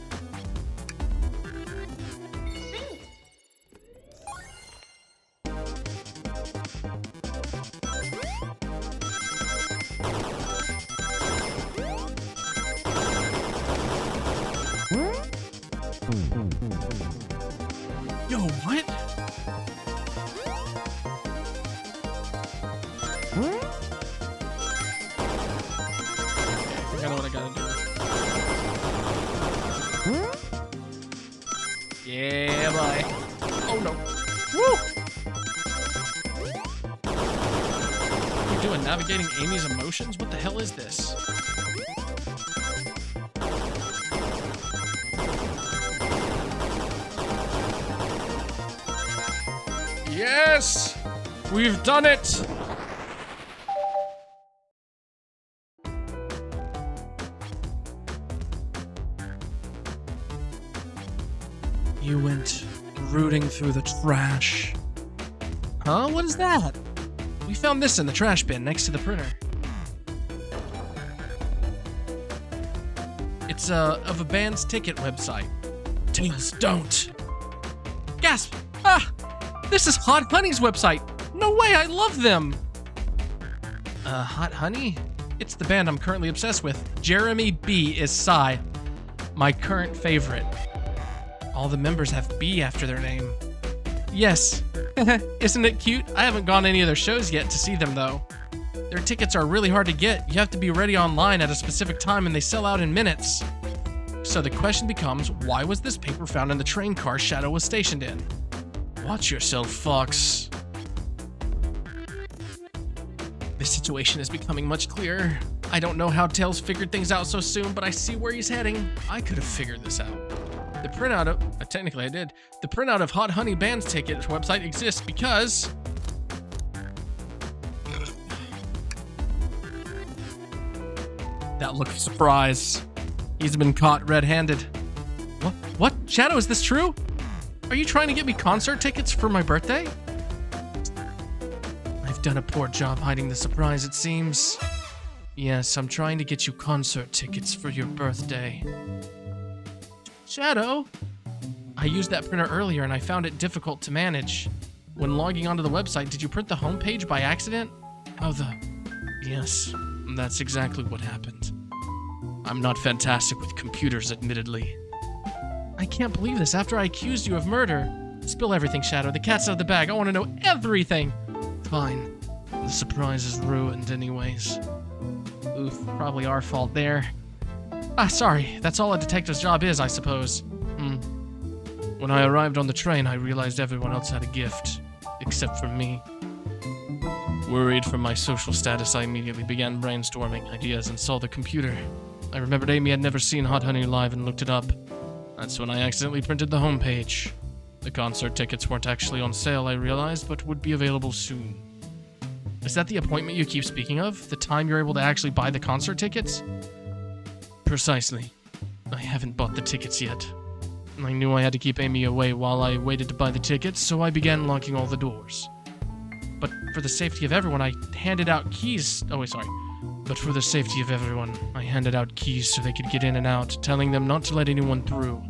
Yo, what? I think I know what I gotta do. and navigating Amy's emotions? What the hell is this? Yes! We've done it! You went rooting through the trash. Huh? What is that? We found this in the trash bin next to the printer. It's of a band's ticket website. Tails, don't. Gasp! Ah! This is Hot Honey's website. No way, I love them. Hot Honey? It's the band I'm currently obsessed with. Jeremy B is Psy, my current favorite. All the members have B after their name. Yes. Isn't it cute? I haven't gone to any of their shows yet to see them, though. Their tickets are really hard to get. You have to be ready online at a specific time, and they sell out in minutes. So the question becomes, why was this paper found in the train car Shadow was stationed in? Watch yourself, Fox. The situation is becoming much clearer. I don't know how Tails figured things out so soon, but I see where he's heading. I could have figured this out. The printout of, technically I did. The printout of Hot Honey Band's ticket website exists because that look of surprise. He's been caught red-handed. What? Shadow, is this true? Are you trying to get me concert tickets for my birthday? I've done a poor job hiding the surprise, it seems. Yes, I'm trying to get you concert tickets for your birthday. Shadow? I used that printer earlier and I found it difficult to manage. When logging onto the website, did you print the homepage by accident? Yes, that's exactly what happened. I'm not fantastic with computers, admittedly. I can't believe this after I accused you of murder. Spill everything, Shadow. The cat's out of the bag. I want to know everything. Fine. The surprise is ruined anyways. Oof, probably our fault there. Sorry. That's all a detective's job is, I suppose. When I arrived on the train, I realized everyone else had a gift. Except for me. Worried for my social status, I immediately began brainstorming ideas and saw the computer. I remembered Amy had never seen Hot Honey live and looked it up. That's when I accidentally printed the homepage. The concert tickets weren't actually on sale, I realized, but would be available soon. Is that the appointment you keep speaking of? The time you're able to actually buy the concert tickets? Precisely. I haven't bought the tickets yet. I knew I had to keep Amy away while I waited to buy the tickets, so I began locking all the doors. But for the safety of everyone, I handed out keys. But for the safety of everyone, I handed out keys so they could get in and out, telling them not to let anyone through.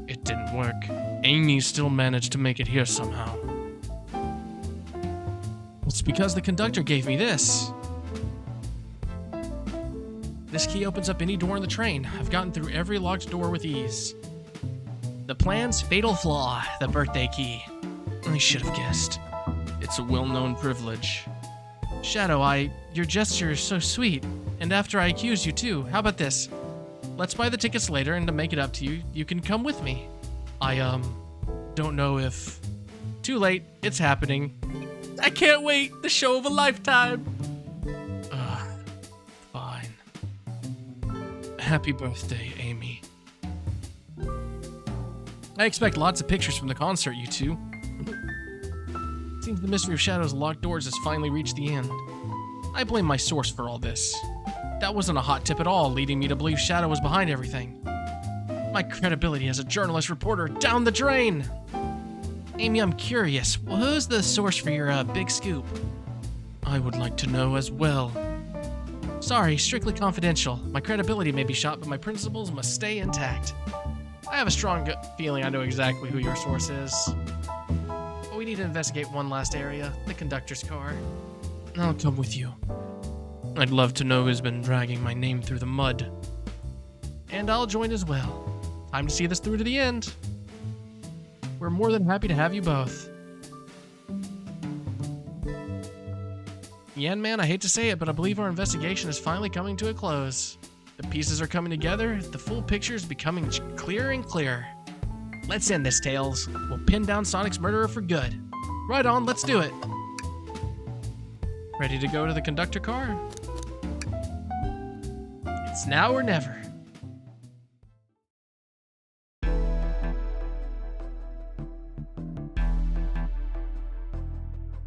It didn't work. Amy still managed to make it here somehow. It's because the conductor gave me this. This key opens up any door in the train. I've gotten through every locked door with ease. The plan's fatal flaw, the birthday key. I should have guessed. It's a well-known privilege. Shadow, your gesture is so sweet. And after I accused you too, how about this? Let's buy the tickets later, and to make it up to you, you can come with me. I don't know if... Too late, it's happening. I can't wait, the show of a lifetime. Fine. Happy birthday, Amy. I expect lots of pictures from the concert, you two. Seems the mystery of Shadow's locked doors has finally reached the end. I blame my source for all this. That wasn't a hot tip at all, leading me to believe Shadow was behind everything. My credibility as a journalist reporter down the drain! Amy, I'm curious. Who's the source for your big scoop? I would like to know as well. Sorry, strictly confidential. My credibility may be shot, but my principles must stay intact. I have a strong gut feeling I know exactly who your source is. But we need to investigate one last area, the conductor's car. I'll come with you. I'd love to know who's been dragging my name through the mud. And I'll join as well. Time to see this through to the end. We're more than happy to have you both. Yen Man, I hate to say it, but I believe our investigation is finally coming to a close. The pieces are coming together, the full picture is becoming clearer and clearer. Let's end this, Tails. We'll pin down Sonic's murderer for good. Right on, let's do it. Ready to go to the conductor car? It's now or never.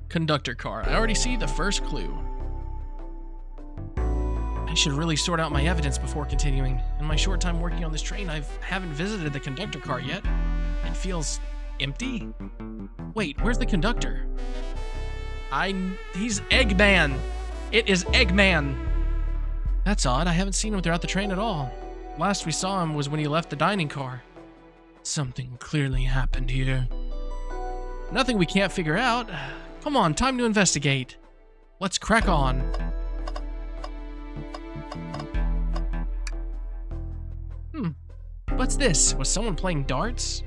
Conductor car. I already see the first clue. I should really sort out my evidence before continuing. In my short time working on this train, I haven't visited the conductor car yet. It feels empty. Wait, where's the conductor? He's Eggman. It is Eggman. That's odd. I haven't seen him throughout the train at all. Last we saw him was when he left the dining car. Something clearly happened here. Nothing we can't figure out. Come on, time to investigate. Let's crack on. What's this? Was someone playing darts?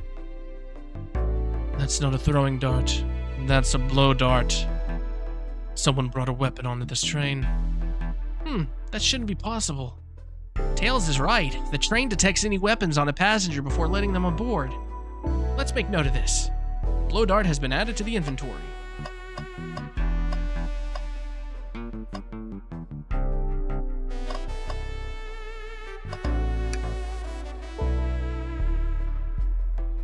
That's not a throwing dart. That's a blow dart. Someone brought a weapon onto this train. That shouldn't be possible. Tails is right. The train detects any weapons on a passenger before letting them aboard. Let's make note of this. Blow dart has been added to the inventory.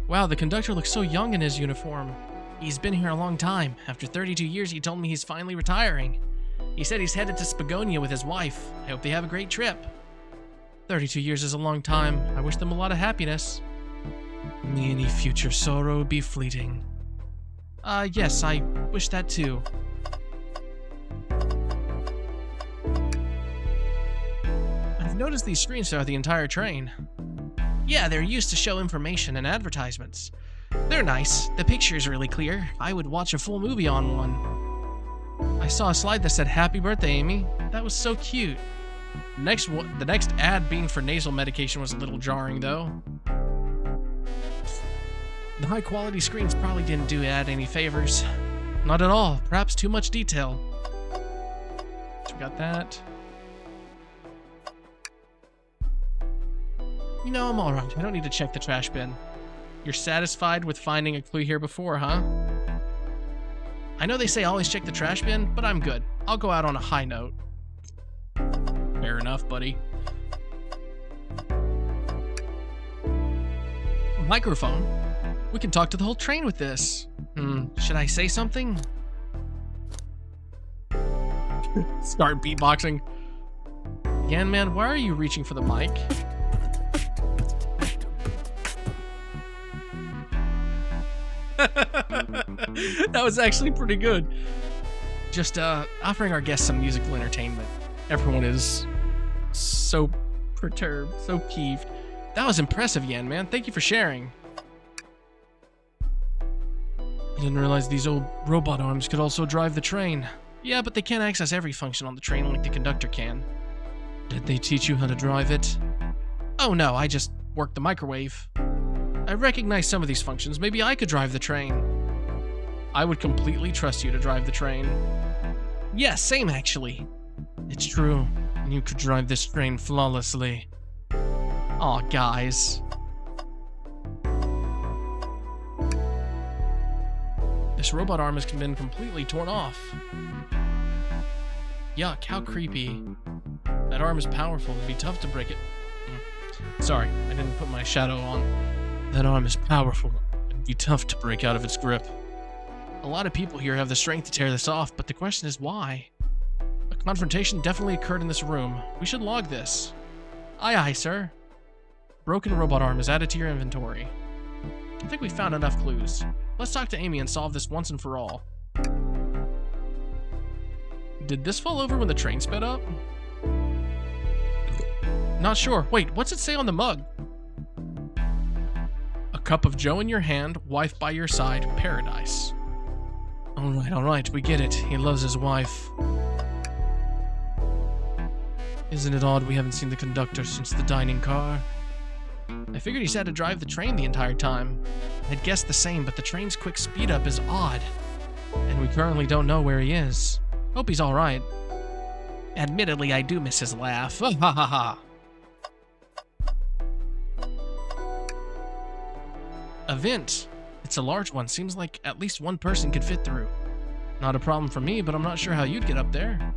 Wow, the conductor looks so young in his uniform. He's been here a long time. After 32 years, he told me he's finally retiring. He said he's headed to Spagonia with his wife. I hope they have a great trip. 32 years is a long time. I wish them a lot of happiness. May any future sorrow be fleeting. Yes, I wish that too. I've noticed these screens throughout the entire train. Yeah, they're used to show information and advertisements. They're nice. The picture's really clear. I would watch a full movie on one. I saw a slide that said, "Happy birthday, Amy." That was so cute. The next ad being for nasal medication was a little jarring, though. The high-quality screens probably didn't do Ad any favors. Not at all. Perhaps too much detail. So we got that. You know, I'm alright. I don't need to check the trash bin. You're satisfied with finding a clue here before, huh? I know they say always check the trash bin, but I'm good. I'll go out on a high note. Fair enough, buddy. Microphone? We can talk to the whole train with this. Should I say something? Start beatboxing. Again, man, why are you reaching for the mic? That was actually pretty good. Just offering our guests some musical entertainment. Everyone is so perturbed, so peeved. That was impressive, Yan, man. Thank you for sharing. I didn't realize these old robot arms could also drive the train. Yeah, but they can't access every function on the train like the conductor can. Did they teach you how to drive it? Oh no, I just worked the microwave. I recognize some of these functions. Maybe I could drive the train. I would completely trust you to drive the train. Yeah, same actually. It's true. You could drive this train flawlessly. Aw, guys. This robot arm has been completely torn off. Yuck, how creepy. That arm is powerful. It'd be tough to break it. Sorry, I didn't put my shadow on. That arm is powerful. It'd be tough to break out of its grip. A lot of people here have the strength to tear this off, but the question is why? A confrontation definitely occurred in this room. We should log this. Aye, aye, sir. Broken robot arm is added to your inventory. I think we found enough clues. Let's talk to Amy and solve this once and for all. Did this fall over when the train sped up? Not sure. Wait, what's it say on the mug? A cup of joe in your hand, wife by your side, paradise. Alright, we get it. He loves his wife. Isn't it odd we haven't seen the conductor since the dining car? I figured he's had to drive the train the entire time. I'd guessed the same, but the train's quick speed up is odd. And we currently don't know where he is. Hope he's alright. Admittedly, I do miss his laugh. Ha ha ha ha. A vent. It's a large one. Seems like at least one person could fit through. Not a problem for me, but I'm not sure how you'd get up there.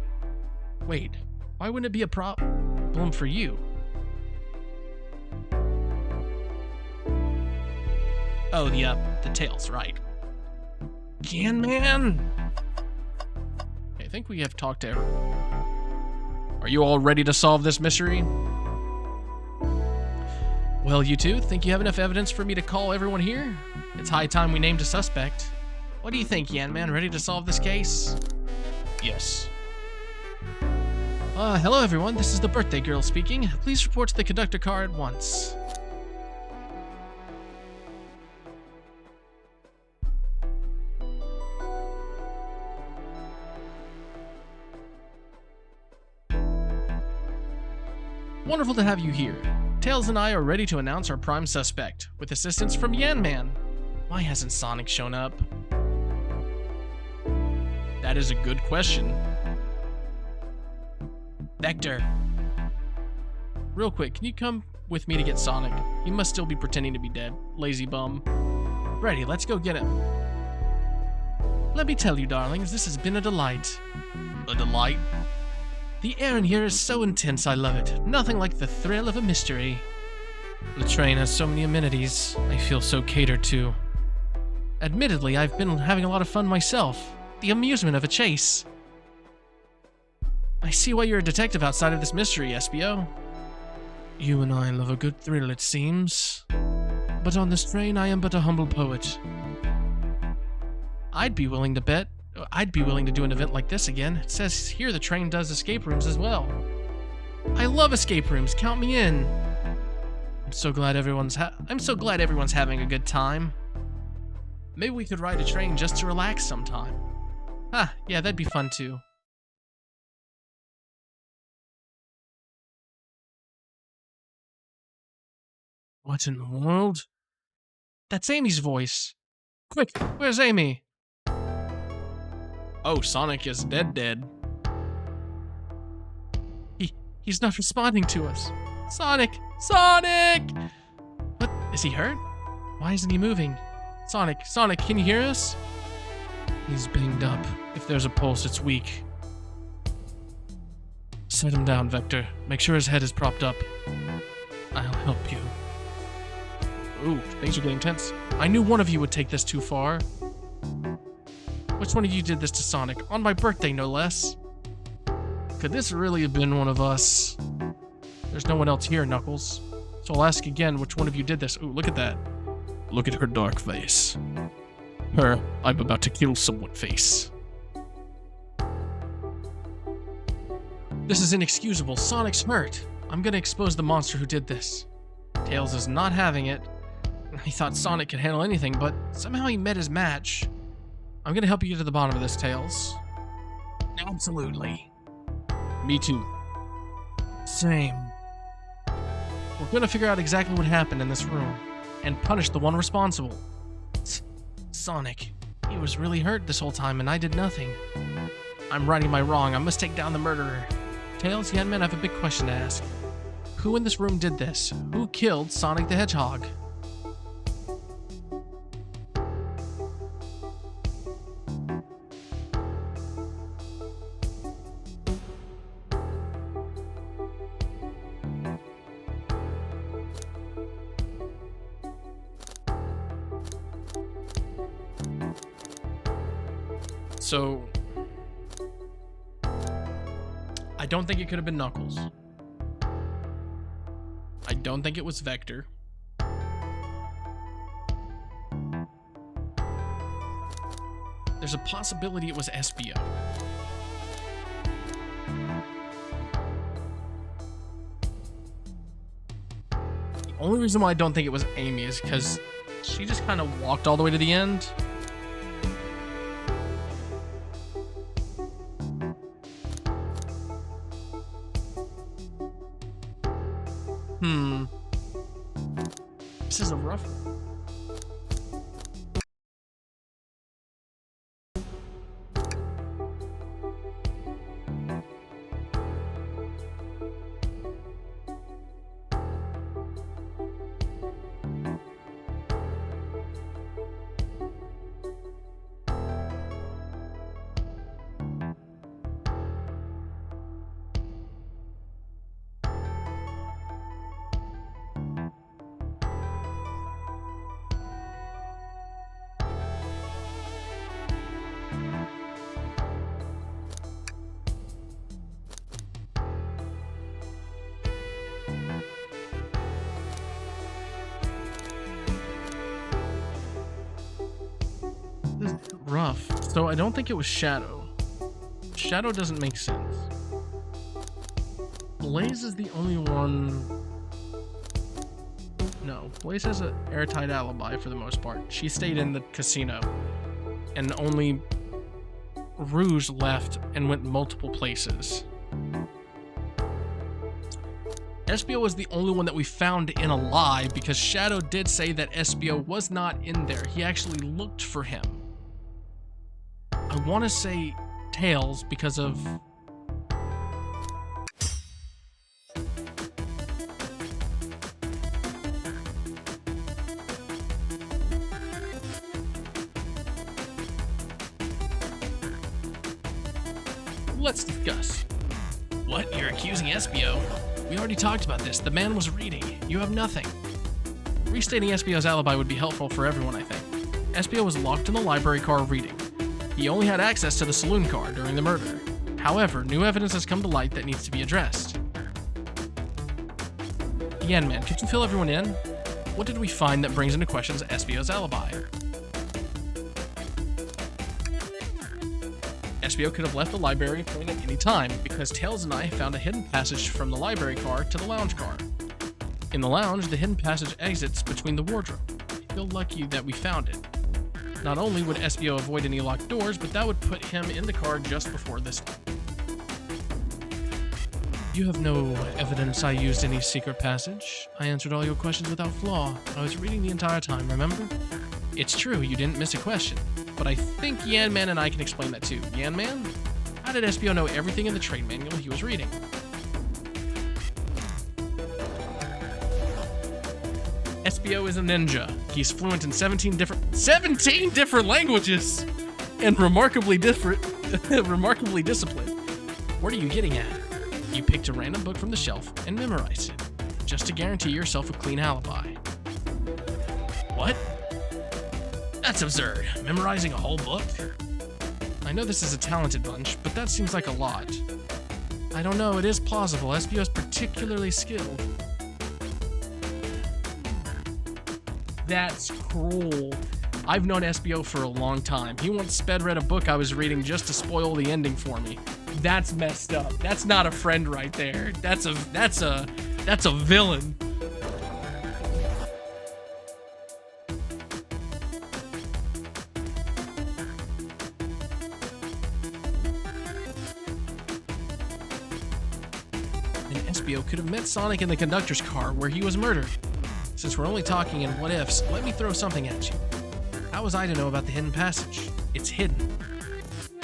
Wait, why wouldn't it be a problem for you? Oh, the tails, right. Man. I think we have talked to everyone. Are you all ready to solve this mystery? Well, you two, think you have enough evidence for me to call everyone here? It's high time we named a suspect. What do you think, Man? Ready to solve this case? Yes. Hello everyone, this is the birthday girl speaking. Please report to the conductor car at once. Wonderful to have you here. Tails and I are ready to announce our prime suspect, with assistance from Man. Why hasn't Sonic shown up? That is a good question. Vector. Real quick, can you come with me to get Sonic? He must still be pretending to be dead. Lazy bum. Ready, let's go get him. Let me tell you, darlings, this has been a delight. A delight? The air in here is so intense, I love it. Nothing like the thrill of a mystery. The train has so many amenities. I feel so catered to. Admittedly, I've been having a lot of fun myself. The amusement of a chase. I see why you're a detective outside of this mystery, Espio. You and I love a good thrill, it seems. But on this train, I am but a humble poet. I'd be willing to do an event like this again. It says here the train does escape rooms as well. I love escape rooms. Count me in. I'm so glad everyone's having a good time. Maybe we could ride a train just to relax sometime. Yeah, that'd be fun too. What in the world? That's Amy's voice. Quick, where's Amy? Oh, Sonic is dead. He's not responding to us. Sonic! Sonic! What? Is he hurt? Why isn't he moving? Sonic, can you hear us? He's banged up. If there's a pulse, it's weak. Set him down, Vector. Make sure his head is propped up. I'll help you. Ooh, things are getting tense. I knew one of you would take this too far. Which one of you did this to Sonic? On my birthday, no less. Could this really have been one of us? There's no one else here, Knuckles. So I'll ask again, which one of you did this? Ooh, look at that. Look at her dark face. Her, I'm about to kill someone face. This is inexcusable. Sonic's hurt. I'm gonna expose the monster who did this. Tails is not having it. He thought Sonic could handle anything, but somehow he met his match. I'm gonna help you get to the bottom of this, Tails. Absolutely. Me too. Same. We're gonna figure out exactly what happened in this room, and punish the one responsible. Sonic. He was really hurt this whole time, and I did nothing. I'm righting my wrong. I must take down the murderer. Tails, man, I have a big question to ask. Who in this room did this? Who killed Sonic the Hedgehog? So, I don't think it could have been Knuckles. I don't think it was Vector. There's a possibility it was Espio. The only reason why I don't think it was Amy is because she just kind of walked all the way to the end. This is a rough one. rough. So I don't think it was Shadow. Shadow doesn't make sense. Blaze is the only one... No, Blaze has an airtight alibi for the most part. She stayed in the casino. And only Rouge left and went multiple places. SBO was the only one that we found in a lie because Shadow did say that SBO was not in there. He actually looked for him. I want to say Tails because of... Let's discuss. What? You're accusing SBO? We already talked about this. The man was reading. You have nothing. Restating SBO's alibi would be helpful for everyone, I think. SBO was locked in the library car reading. He only had access to the saloon car during the murder. However, new evidence has come to light that needs to be addressed. Yanman, could you fill everyone in? What did we find that brings into question SBO's alibi? SBO could have left the library point at any time because Tails and I found a hidden passage from the library car to the lounge car. In the lounge, the hidden passage exits between the wardrobe. I feel lucky that we found it. Not only would SBO avoid any locked doors, but that would put him in the car just before this time. You have no evidence I used any secret passage. I answered all your questions without flaw. I was reading the entire time, remember? It's true, you didn't miss a question. But I think Yanman and I can explain that too. Yanman? How did SBO know everything in the trade manual he was reading? SBO is a ninja. He's fluent in 17 different languages! And remarkably remarkably disciplined. What are you getting at? You picked a random book from the shelf and memorized it, just to guarantee yourself a clean alibi. What? That's absurd. Memorizing a whole book? I know this is a talented bunch, but that seems like a lot. I don't know, it is plausible. SBO is particularly skilled. That's cruel. I've known SBO for a long time. He once sped read a book I was reading just to spoil the ending for me. That's messed up. That's not a friend right there. That's a villain. SBO could have met Sonic in the conductor's car where he was murdered. Since we're only talking in what ifs, let me throw something at you. How was I to know about the hidden passage? It's hidden.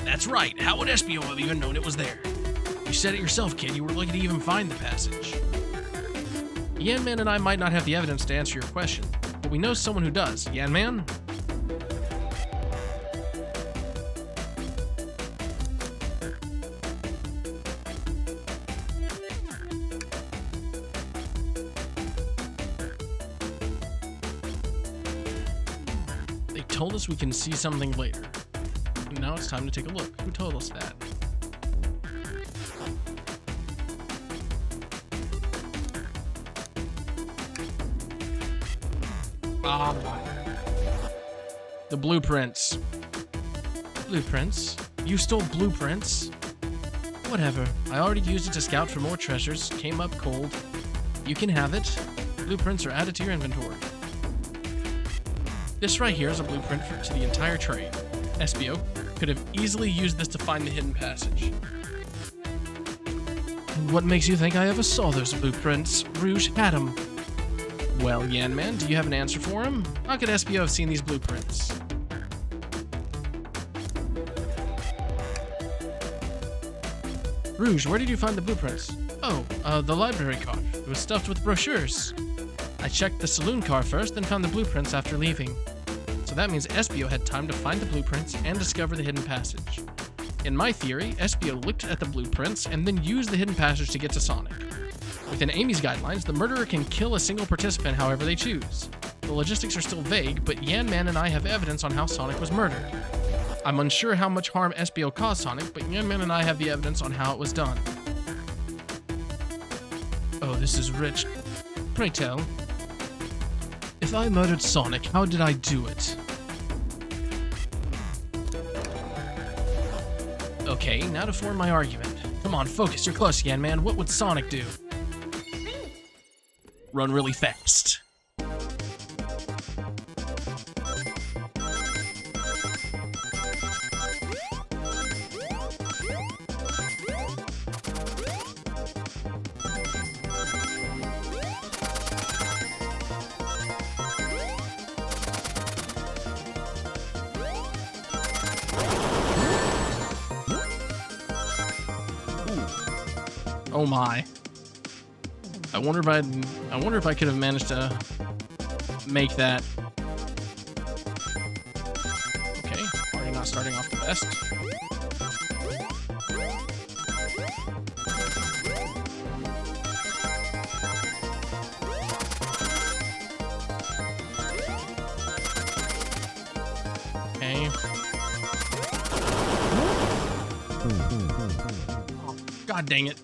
That's right. How would SBO have even known it was there? You said it yourself, kid. You were lucky to even find the passage. Yanman and I might not have the evidence to answer your question, but we know someone who does. Yanman? Told us we can see something later. Now it's time to take a look. Who told us that? The blueprints. Blueprints? You stole blueprints? Whatever. I already used it to scout for more treasures. Came up cold. You can have it. Blueprints are added to your inventory. This right here is a blueprint to the entire trade. SBO could have easily used this to find the hidden passage. What makes you think I ever saw those blueprints? Rouge had them. Well, Yanman, do you have an answer for him? How could SBO have seen these blueprints? Rouge, where did you find the blueprints? Oh, the library car. It was stuffed with brochures. I checked the saloon car first, then found the blueprints after leaving. So that means SBO had time to find the blueprints and discover the hidden passage. In my theory, SBO looked at the blueprints and then used the hidden passage to get to Sonic. Within Amy's guidelines, the murderer can kill a single participant however they choose. The logistics are still vague, but Yanman and I have evidence on how Sonic was murdered. I'm unsure how much harm SBO caused Sonic, but Yanman and I have the evidence on how it was done. Oh, this is rich. Pray tell. If I murdered Sonic, how did I do it? Okay, now to form my argument. Come on, focus. You're close again, man. What would Sonic do? Run really fast. Oh my. I wonder if I could have managed to make that. Okay, already not starting off the best. Okay. Oh, God dang it.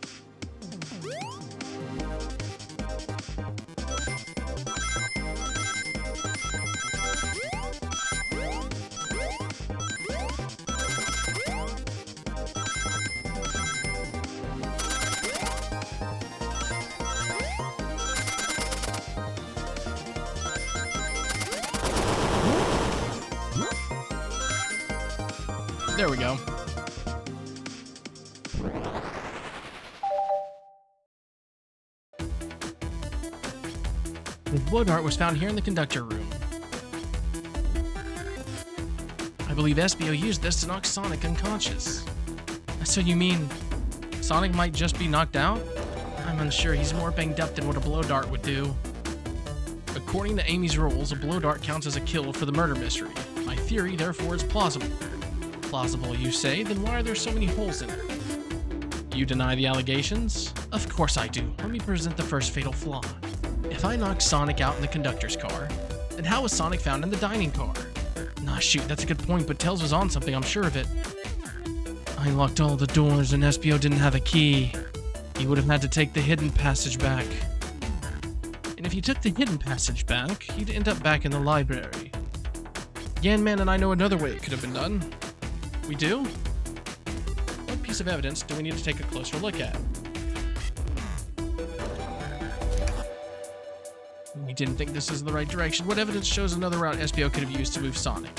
There we go. The blow dart was found here in the conductor room. I believe SBO used this to knock Sonic unconscious. So you mean Sonic might just be knocked out? I'm unsure. He's more banged up than what a blow dart would do. According to Amy's rules, a blow dart counts as a kill for the murder mystery. My theory, therefore, is plausible. Plausible, you say? Then why are there so many holes in it? You deny the allegations? Of course I do. Let me present the first fatal flaw. If I knocked Sonic out in the conductor's car, then how was Sonic found in the dining car? Nah, shoot, that's a good point, but Tails was on something, I'm sure of it. I locked all the doors and SBO didn't have a key. He would have had to take the hidden passage back. And if you took the hidden passage back, he'd end up back in the library. Yanman and I know another way it could have been done. We do? What piece of evidence do we need to take a closer look at? We didn't think this is the right direction. What evidence shows another route SBO could have used to move Sonic?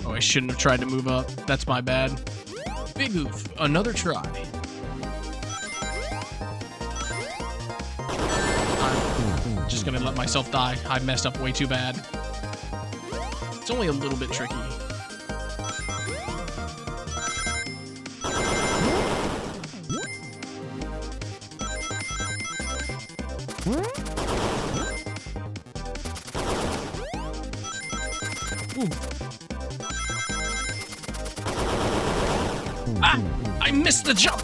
Oh, I shouldn't have tried to move up. That's my bad. Big oof. Another try. I'm just gonna let myself die. I messed up way too bad. It's only a little bit tricky. Ooh. Ah! I missed the jump!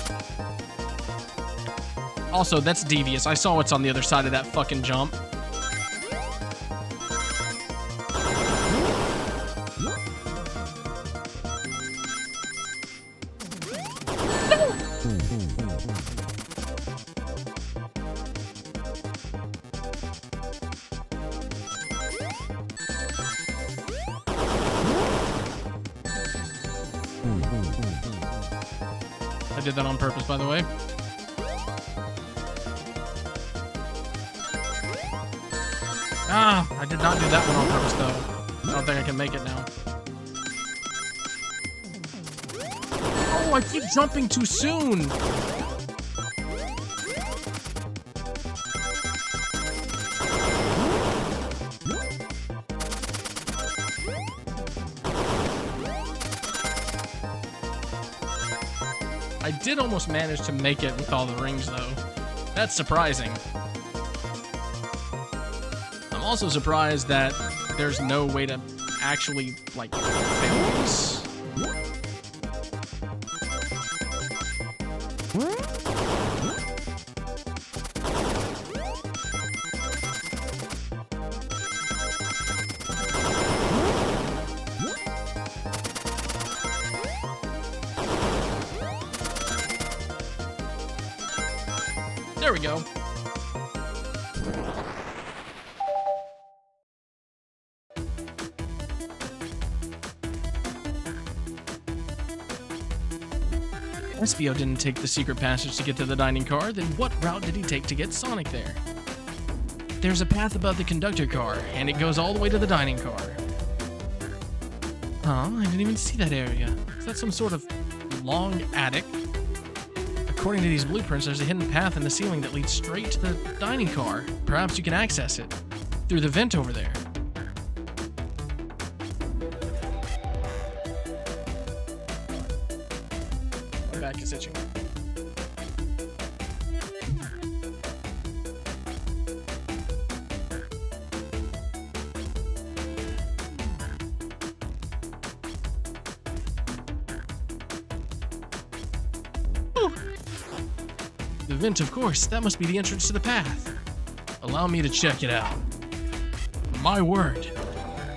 Also, that's devious. I saw what's on the other side of that fucking jump. I did that on purpose, by the way. Ah, I did not do that one on purpose, though. I don't think I can make it now. Oh, I keep jumping too soon! I did almost manage to make it with all the rings, though. That's surprising. I'm also surprised that there's no way to actually, like, fail these. There we go. Espio didn't take the secret passage to get to the dining car, then what route did he take to get Sonic there? There's a path above the conductor car, and it goes all the way to the dining car. Huh? I didn't even see that area. Is that some sort of long attic? According to these blueprints, there's a hidden path in the ceiling that leads straight to the dining car. Perhaps you can access it through the vent over there. My back is itching. The vent, of course. That must be the entrance to the path. Allow me to check it out. My word.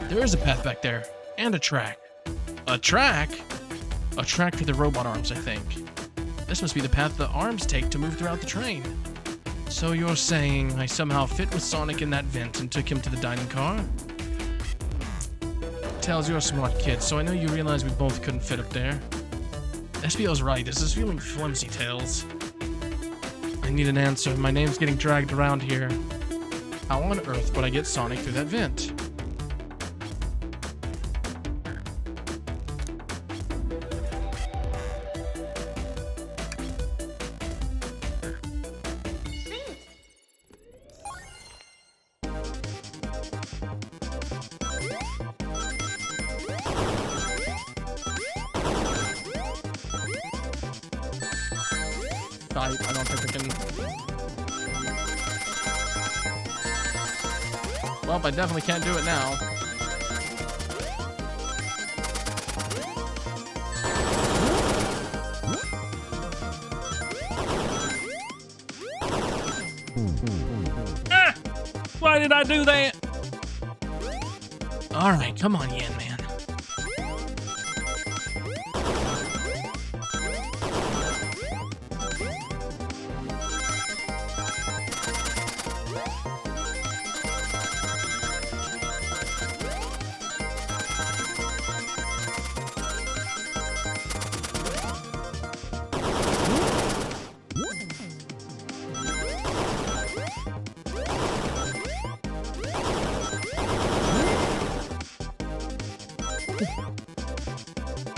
There is a path back there. And a track. A track? A track for the robot arms, I think. This must be the path the arms take to move throughout the train. So you're saying I somehow fit with Sonic in that vent and took him to the dining car? Tails, you're a smart kid, so I know you realize we both couldn't fit up there. SBO's right. This is feeling flimsy, Tails. I need an answer. My name's getting dragged around here. How on earth would I get Sonic through that vent? I don't think I can. Well, I definitely can't do it now. Ah! Why did I do that? Alright, come on, Yen Man.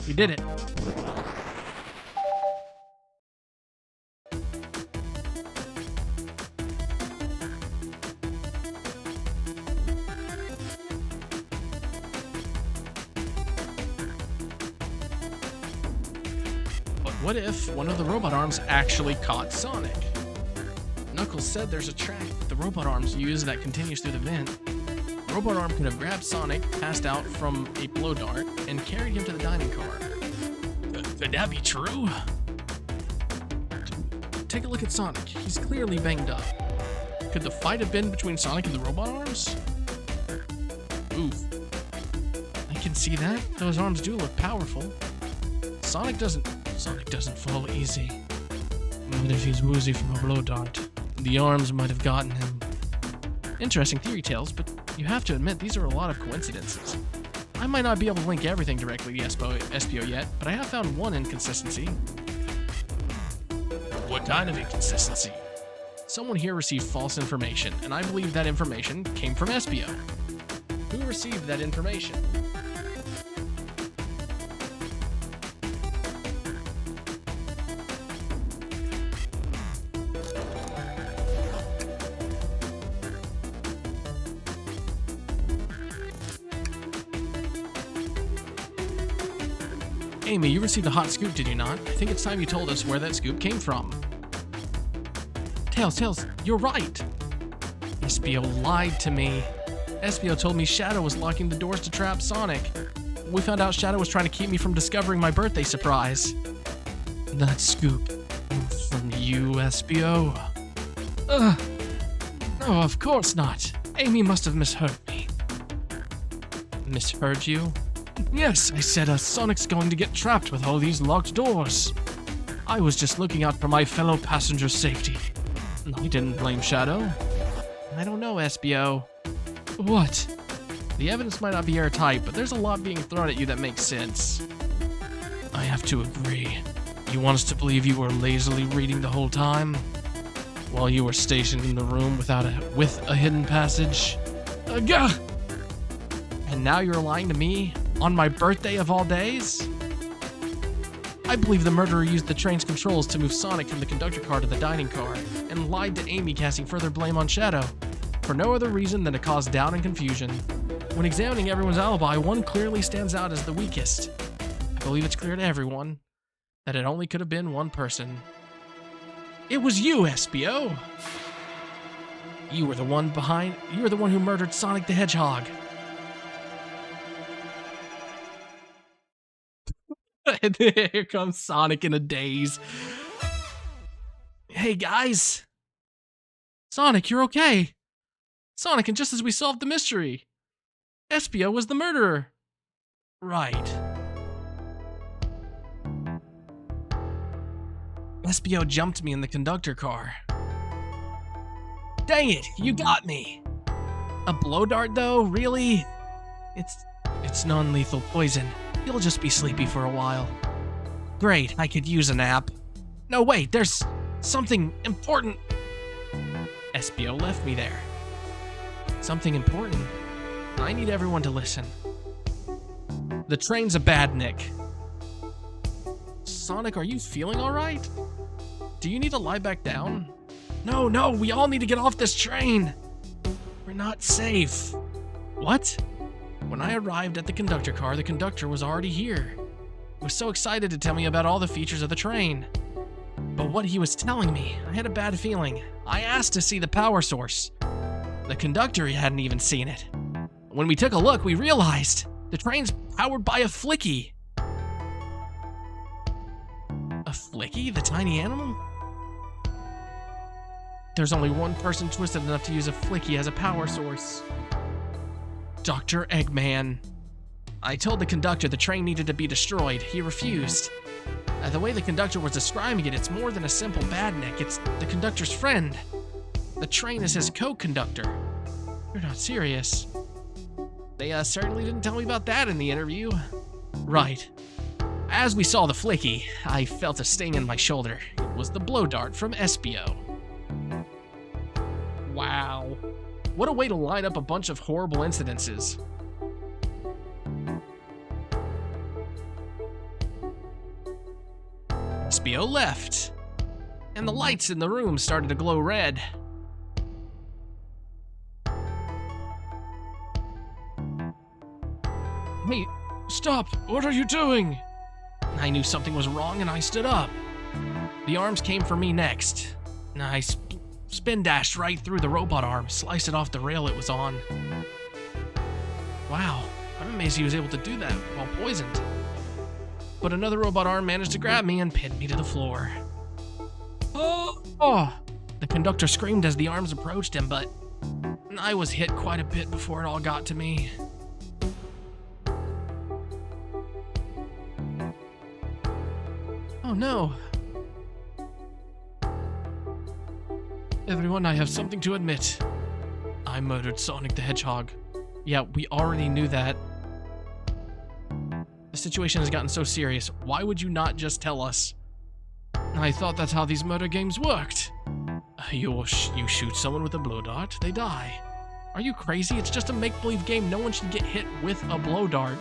We did it. But what if one of the robot arms actually caught Sonic? Knuckles said there's a track the robot arms use that continues through the vent. Robot arm could have grabbed Sonic, passed out from a blow dart, and carried him to the dining car. Could that be true? Take a look at Sonic. He's clearly banged up. Could the fight have been between Sonic and the robot arms? Oof. I can see that. Those arms do look powerful. Sonic doesn't fall easy. What if he's woozy from a blow dart? The arms might have gotten him. Interesting theory, Tails, but you have to admit these are a lot of coincidences. I might not be able to link everything directly to Espio yet, but I have found one inconsistency. What kind of inconsistency? Someone here received false information, and I believe that information came from Espio. Who received that information? Amy, you received a hot scoop, did you not? I think it's time you told us where that scoop came from. Tails, you're right! Espio lied to me. Espio told me Shadow was locking the doors to trap Sonic. We found out Shadow was trying to keep me from discovering my birthday surprise. That scoop from you, Espio? No, of course not. Amy must have misheard me. Misheard you? Yes, I said Sonic's going to get trapped with all these locked doors. I was just looking out for my fellow passenger's safety. I didn't blame Shadow. I don't know, SBO. What? The evidence might not be airtight, but there's a lot being thrown at you that makes sense. I have to agree. You want us to believe you were lazily reading the whole time? While you were stationed in the room with a hidden passage? Gah! And now you're lying to me? On my birthday of all days? I believe the murderer used the train's controls to move Sonic from the conductor car to the dining car, and lied to Amy, casting further blame on Shadow, for no other reason than to cause doubt and confusion. When examining everyone's alibi, one clearly stands out as the weakest. I believe it's clear to everyone that it only could have been one person. It was you, SBO! You were the one who murdered Sonic the Hedgehog. And here comes Sonic in a daze. Hey guys! Sonic, you're okay! Sonic, and just as we solved the mystery, SBO was the murderer. Right. SBO jumped me in the conductor car. Dang it, you got me! A blow dart though, really? It's non-lethal poison. You'll just be sleepy for a while. Great, I could use a nap. No, wait, there's something important. SBO left me there. Something important? I need everyone to listen. The train's a bad nick. Sonic, are you feeling alright? Do you need to lie back down? No, we all need to get off this train. We're not safe. What? When I arrived at the conductor car, the conductor was already here. He was so excited to tell me about all the features of the train. But what he was telling me, I had a bad feeling. I asked to see the power source. The conductor hadn't even seen it. When we took a look, we realized the train's powered by a flicky. A flicky? The tiny animal? There's only one person twisted enough to use a flicky as a power source. Dr. Eggman. I told the conductor the train needed to be destroyed. He refused. The way the conductor was describing it, it's more than a simple badnik. It's the conductor's friend. The train is his co-conductor. You're not serious. They certainly didn't tell me about that in the interview. Right. As we saw the flicky, I felt a sting in my shoulder. It was the blow dart from SBO. Wow. What a way to line up a bunch of horrible incidences. SBO left, and the lights in the room started to glow red. Hey, stop! What are you doing? I knew something was wrong and I stood up. The arms came for me next. I spin dashed right through the robot arm, sliced it off the rail it was on. Wow, I'm amazed he was able to do that while poisoned. But another robot arm managed to grab me and pin me to the floor. Oh! The conductor screamed as the arms approached him, but I was hit quite a bit before it all got to me. Oh no. Everyone, I have something to admit. I murdered Sonic the Hedgehog. Yeah, we already knew that. The situation has gotten so serious. Why would you not just tell us? I thought that's how these murder games worked. You shoot someone with a blow dart, they die. Are you crazy? It's just a make-believe game. No one should get hit with a blow dart.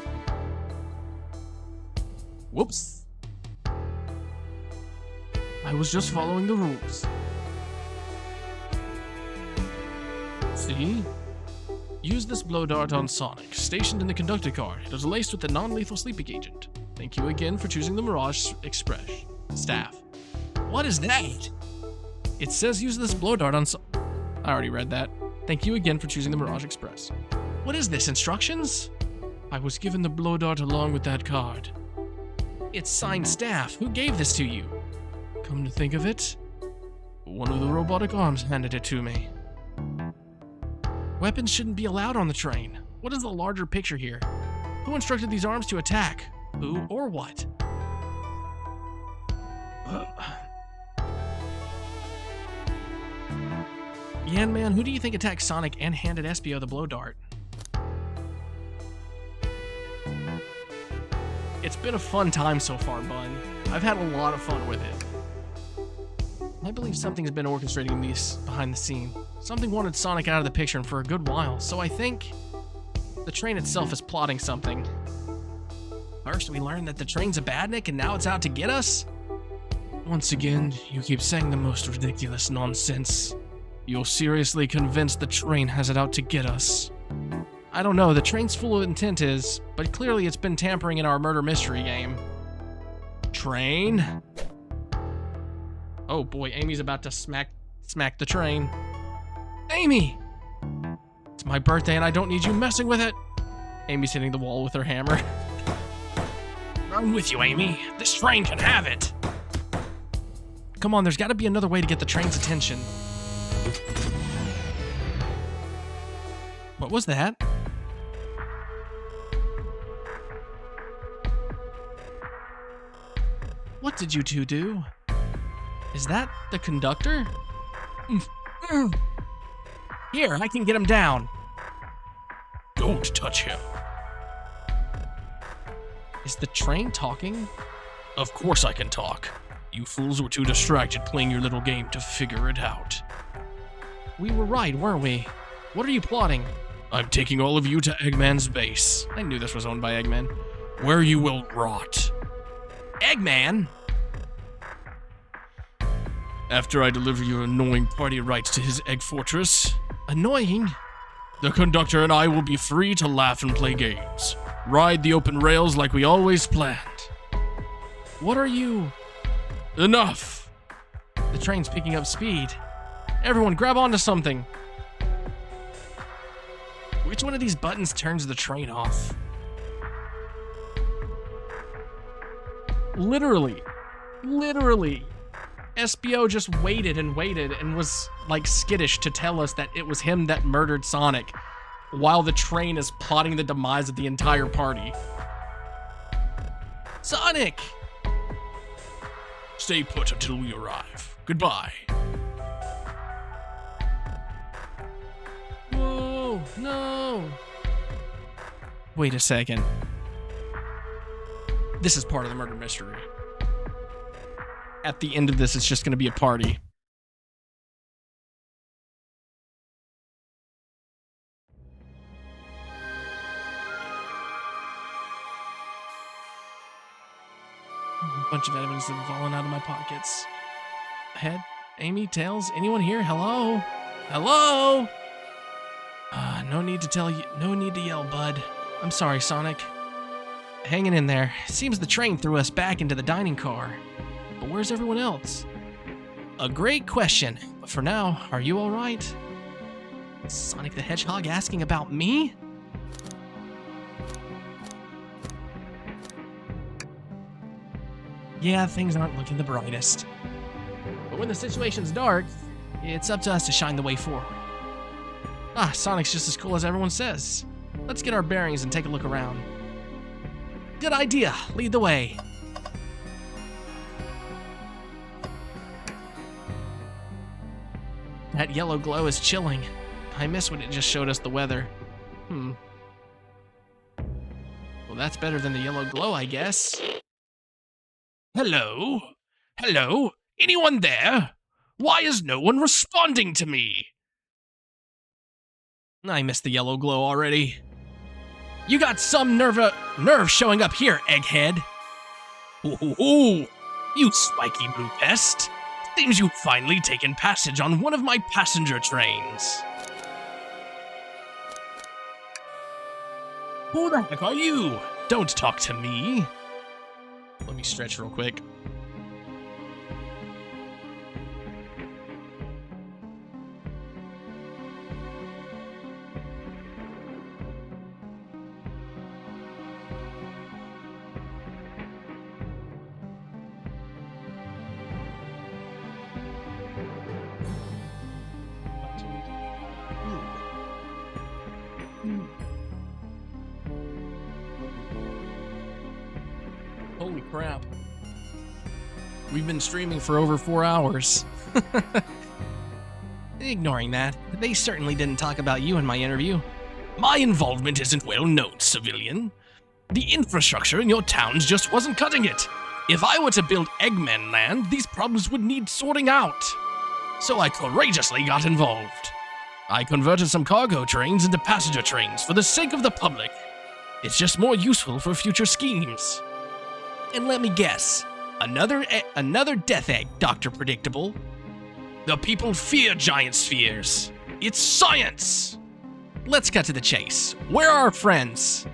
Whoops. I was just following the rules. See? Use this blow dart on Sonic, stationed in the conductor car. It is laced with the non-lethal sleeping agent. Thank you again for choosing the Mirage Express. Staff. What is that? It says use this blow dart on I already read that. Thank you again for choosing the Mirage Express. What is this, instructions? I was given the blow dart along with that card. It's signed staff. Who gave this to you? Come to think of it, one of the robotic arms handed it to me. Weapons shouldn't be allowed on the train. What is the larger picture here? Who instructed these arms to attack? Who or what? Yan Man, who do you think attacked Sonic and handed Espio the blow dart? It's been a fun time so far, bud. I've had a lot of fun with it. I believe something's been orchestrating these behind the scene. Something wanted Sonic out of the picture and for a good while, so I think the train itself is plotting something. First, we learned that the train's a badnik and now it's out to get us? Once again, you keep saying the most ridiculous nonsense. You're seriously convinced the train has it out to get us? I don't know, the train's full of intent is, but clearly it's been tampering in our murder mystery game. Train? Oh boy, Amy's about to smack the train. Amy! It's my birthday and I don't need you messing with it! Amy's hitting the wall with her hammer. I'm with you, Amy. This train can have it! Come on, there's gotta be another way to get the train's attention. What was that? What did you two do? Is that the conductor? Here, I can get him down. Don't touch him. Is the train talking? Of course I can talk. You fools were too distracted playing your little game to figure it out. We were right, weren't we? What are you plotting? I'm taking all of you to Eggman's base, I knew this was owned by Eggman. where you will rot. Eggman? After I deliver your annoying party rights to his egg fortress, Annoying? the conductor and I will be free to laugh and play games. Ride the open rails like we always planned. What are you? Enough! The train's picking up speed. Everyone grab onto something. Which one of these buttons turns the train off? Literally. SBO just waited and was like skittish to tell us that it was him that murdered Sonic while the train is plotting the demise of the entire party. Sonic! Stay put until we arrive. Goodbye. Whoa, no. Wait a second. This is part of the murder mystery. At the end of this, it's just going to be a party. A bunch of evidence that have fallen out of my pockets. Head, Amy, Tails, anyone here? Hello? Hello? No need to yell, bud. I'm sorry, Sonic. Hanging in there. Seems the train threw us back into the dining car. But where's everyone else? A great question. But for now, are you alright? Sonic the Hedgehog asking about me? Yeah, things aren't looking the brightest. But when the situation's dark, it's up to us to shine the way forward. Sonic's just as cool as everyone says. Let's get our bearings and take a look around. Good idea. Lead the way. That yellow glow is chilling. I miss when it just showed us the weather. Well, that's better than the yellow glow, I guess. Hello? Hello? Anyone there? Why is no one responding to me? I missed the yellow glow already. You got some nerve showing up here, egghead. Oh, you spiky blue pest. Seems you've finally taken passage on one of my passenger trains. Who the heck are you? Don't talk to me. Let me stretch real quick. Holy crap. We've been streaming for over 4 hours. Ignoring that, they certainly didn't talk about you in my interview. My involvement isn't well known, civilian. The infrastructure in your towns just wasn't cutting it. If I were to build Eggman Land, these problems would need sorting out. So I courageously got involved. I converted some cargo trains into passenger trains for the sake of the public. It's just more useful for future schemes. And let me guess, another death egg, Dr. Predictable. The people fear giant spheres. It's science! Let's cut to the chase. Where are our friends?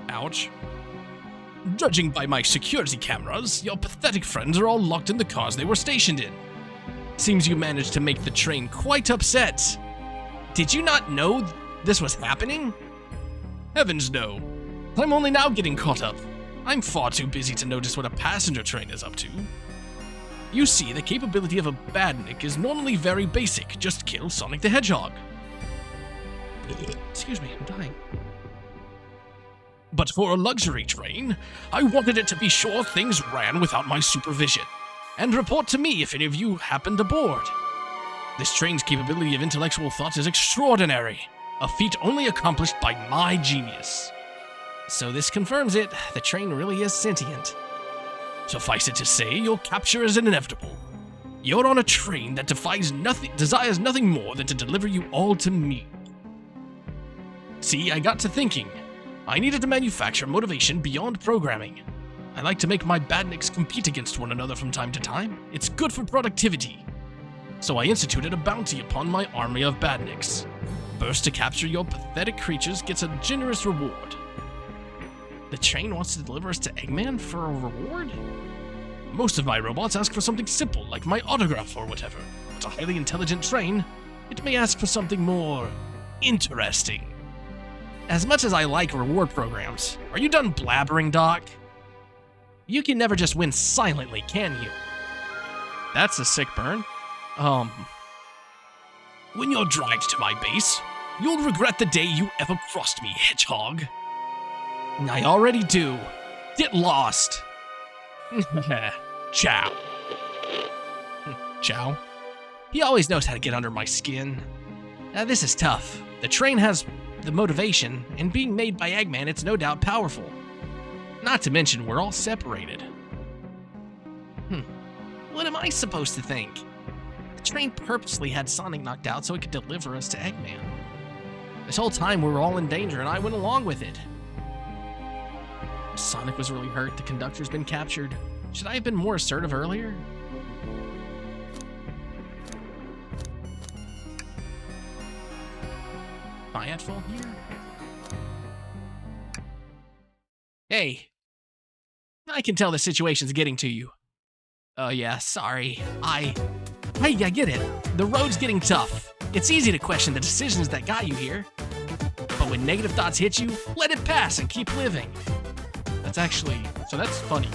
Ouch. Judging by my security cameras, your pathetic friends are all locked in the cars they were stationed in. Seems you managed to make the train quite upset. Did you not know this was happening? Heavens no. I'm only now getting caught up. I'm far too busy to notice what a passenger train is up to. You see, the capability of a badnik is normally very basic. Just kill Sonic the Hedgehog. Excuse me, I'm dying. But for a luxury train, I wanted it to be sure things ran without my supervision, and report to me if any of you happened aboard. This train's capability of intellectual thought is extraordinary, a feat only accomplished by my genius. So this confirms it, the train really is sentient. Suffice it to say, your capture is inevitable. You're on a train that desires nothing more than to deliver you all to me. See, I got to thinking. I needed to manufacture motivation beyond programming. I like to make my badniks compete against one another from time to time. It's good for productivity. So I instituted a bounty upon my army of badniks. First to capture your pathetic creatures gets a generous reward. The train wants to deliver us to Eggman for a reward? Most of my robots ask for something simple, like my autograph or whatever. But a highly intelligent train, it may ask for something more interesting. As much as I like reward programs, are you done blabbering, Doc? You can never just win silently, can you? That's a sick burn. When you're dragged to my base, you'll regret the day you ever crossed me, Hedgehog. I already do. Get lost. Ciao. Ciao. He always knows how to get under my skin. This is tough. The train has the motivation, and being made by Eggman, it's no doubt powerful. Not to mention, we're all separated. What am I supposed to think? The train purposely had Sonic knocked out so it could deliver us to Eggman. This whole time we were all in danger, and I went along with it. Sonic was really hurt. The conductor's been captured. Should I have been more assertive earlier? Am I at fault here? Hey. I can tell the situation's getting to you. Oh yeah, sorry. Hey, I get it. The road's getting tough. It's easy to question the decisions that got you here. But when negative thoughts hit you, let it pass and keep living. That's funny.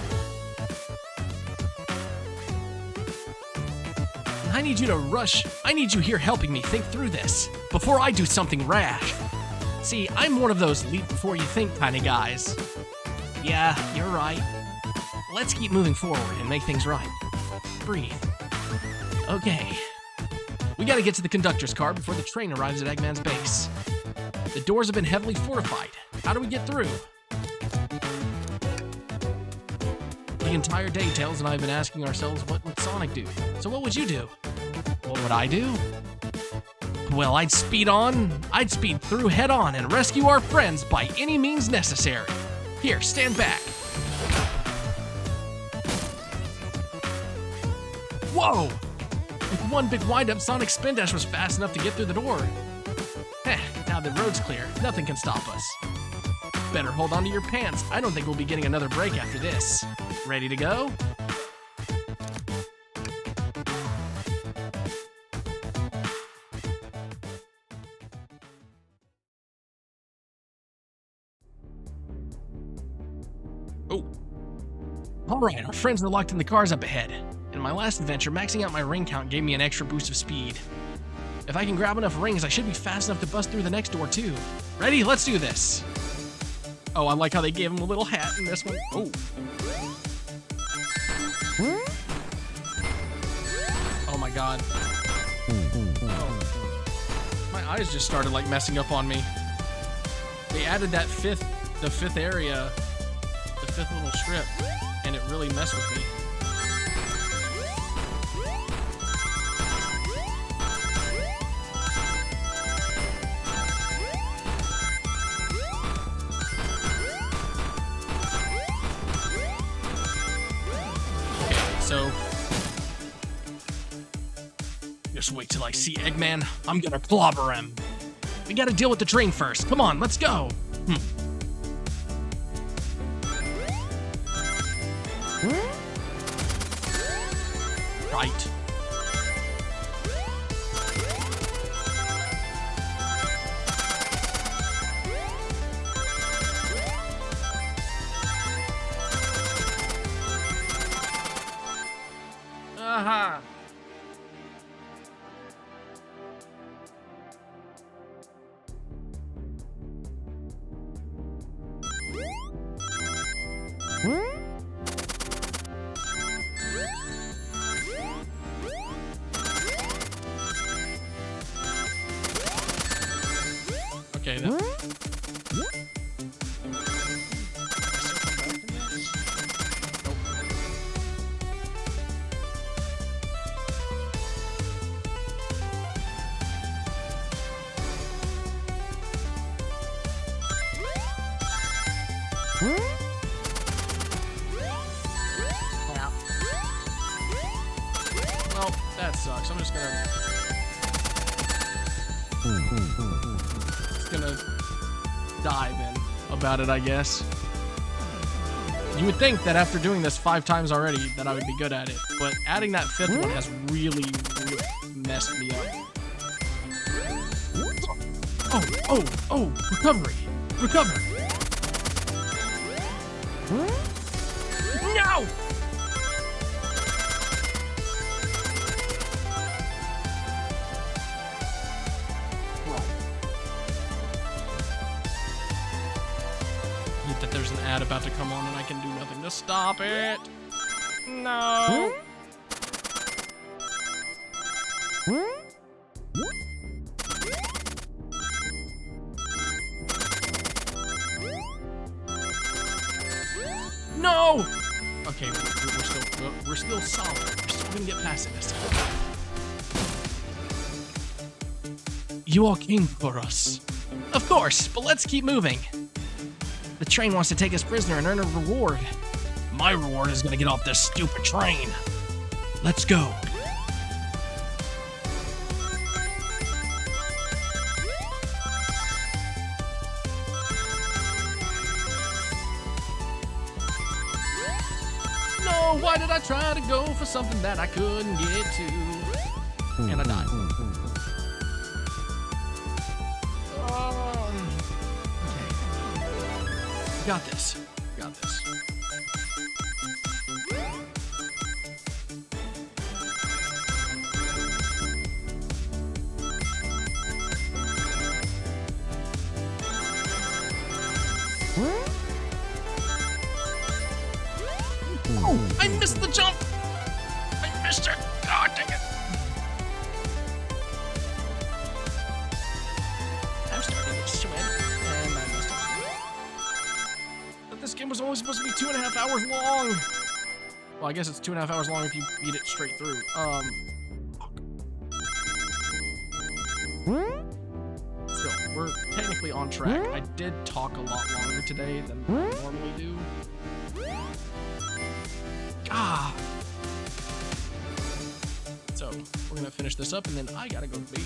I need you to rush. I need you here helping me think through this before I do something rash. See, I'm one of those leap before you think kind of guys. Yeah, you're right. Let's keep moving forward and make things right. Breathe. Okay. We gotta get to the conductor's car before the train arrives at Eggman's base. The doors have been heavily fortified. How do we get through? The entire day, Tails and I have been asking ourselves, what would Sonic do? So what would you do? What would I do? Well, I'd speed on. I'd speed through head on and rescue our friends by any means necessary. Here, stand back. Whoa! With one big wind-up, Sonic's spin dash was fast enough to get through the door. Now the road's clear. Nothing can stop us. Better hold on to your pants. I don't think we'll be getting another break after this. Ready to go? Oh. Alright, our friends are locked in the cars up ahead. In my last adventure, maxing out my ring count gave me an extra boost of speed. If I can grab enough rings, I should be fast enough to bust through the next door too. Ready? Let's do this. Oh, I like how they gave him a little hat in this one. Oh. god. Oh. My eyes just started like messing up on me. They added that the fifth area, the fifth little strip, and it really messed with me. So, just wait till I see Eggman. I'm gonna clobber him. We gotta deal with the train first. Come on, let's go. Right. Aha. Okay, then. Well, that sucks. I'm just gonna dive in about it, I guess. You would think that after doing this 5 times already that I would be good at it, but adding that 5th one has really messed me up. Oh, recovery. Recover. No! That there's an ad about to come on and I can do nothing to stop it. No. No. Okay, we're still solid. We're still gonna get past this. You all came for us. Of course, but let's keep moving. The train wants to take us prisoner and earn a reward. My reward is gonna get off this stupid train. Let's go. No, why did I try to go for something that I couldn't get to? And I died. Got this. Got this. Oh, I missed the jump. I missed it. God dang it. I'm starting to swim. And I messed up. This game was only supposed to be 2.5 hours long. Well, I guess it's 2.5 hours long if you beat it straight through. Still, we're technically on track. I did talk a lot longer today than I normally do. Ah. So, we're gonna finish this up and then I gotta go to bed.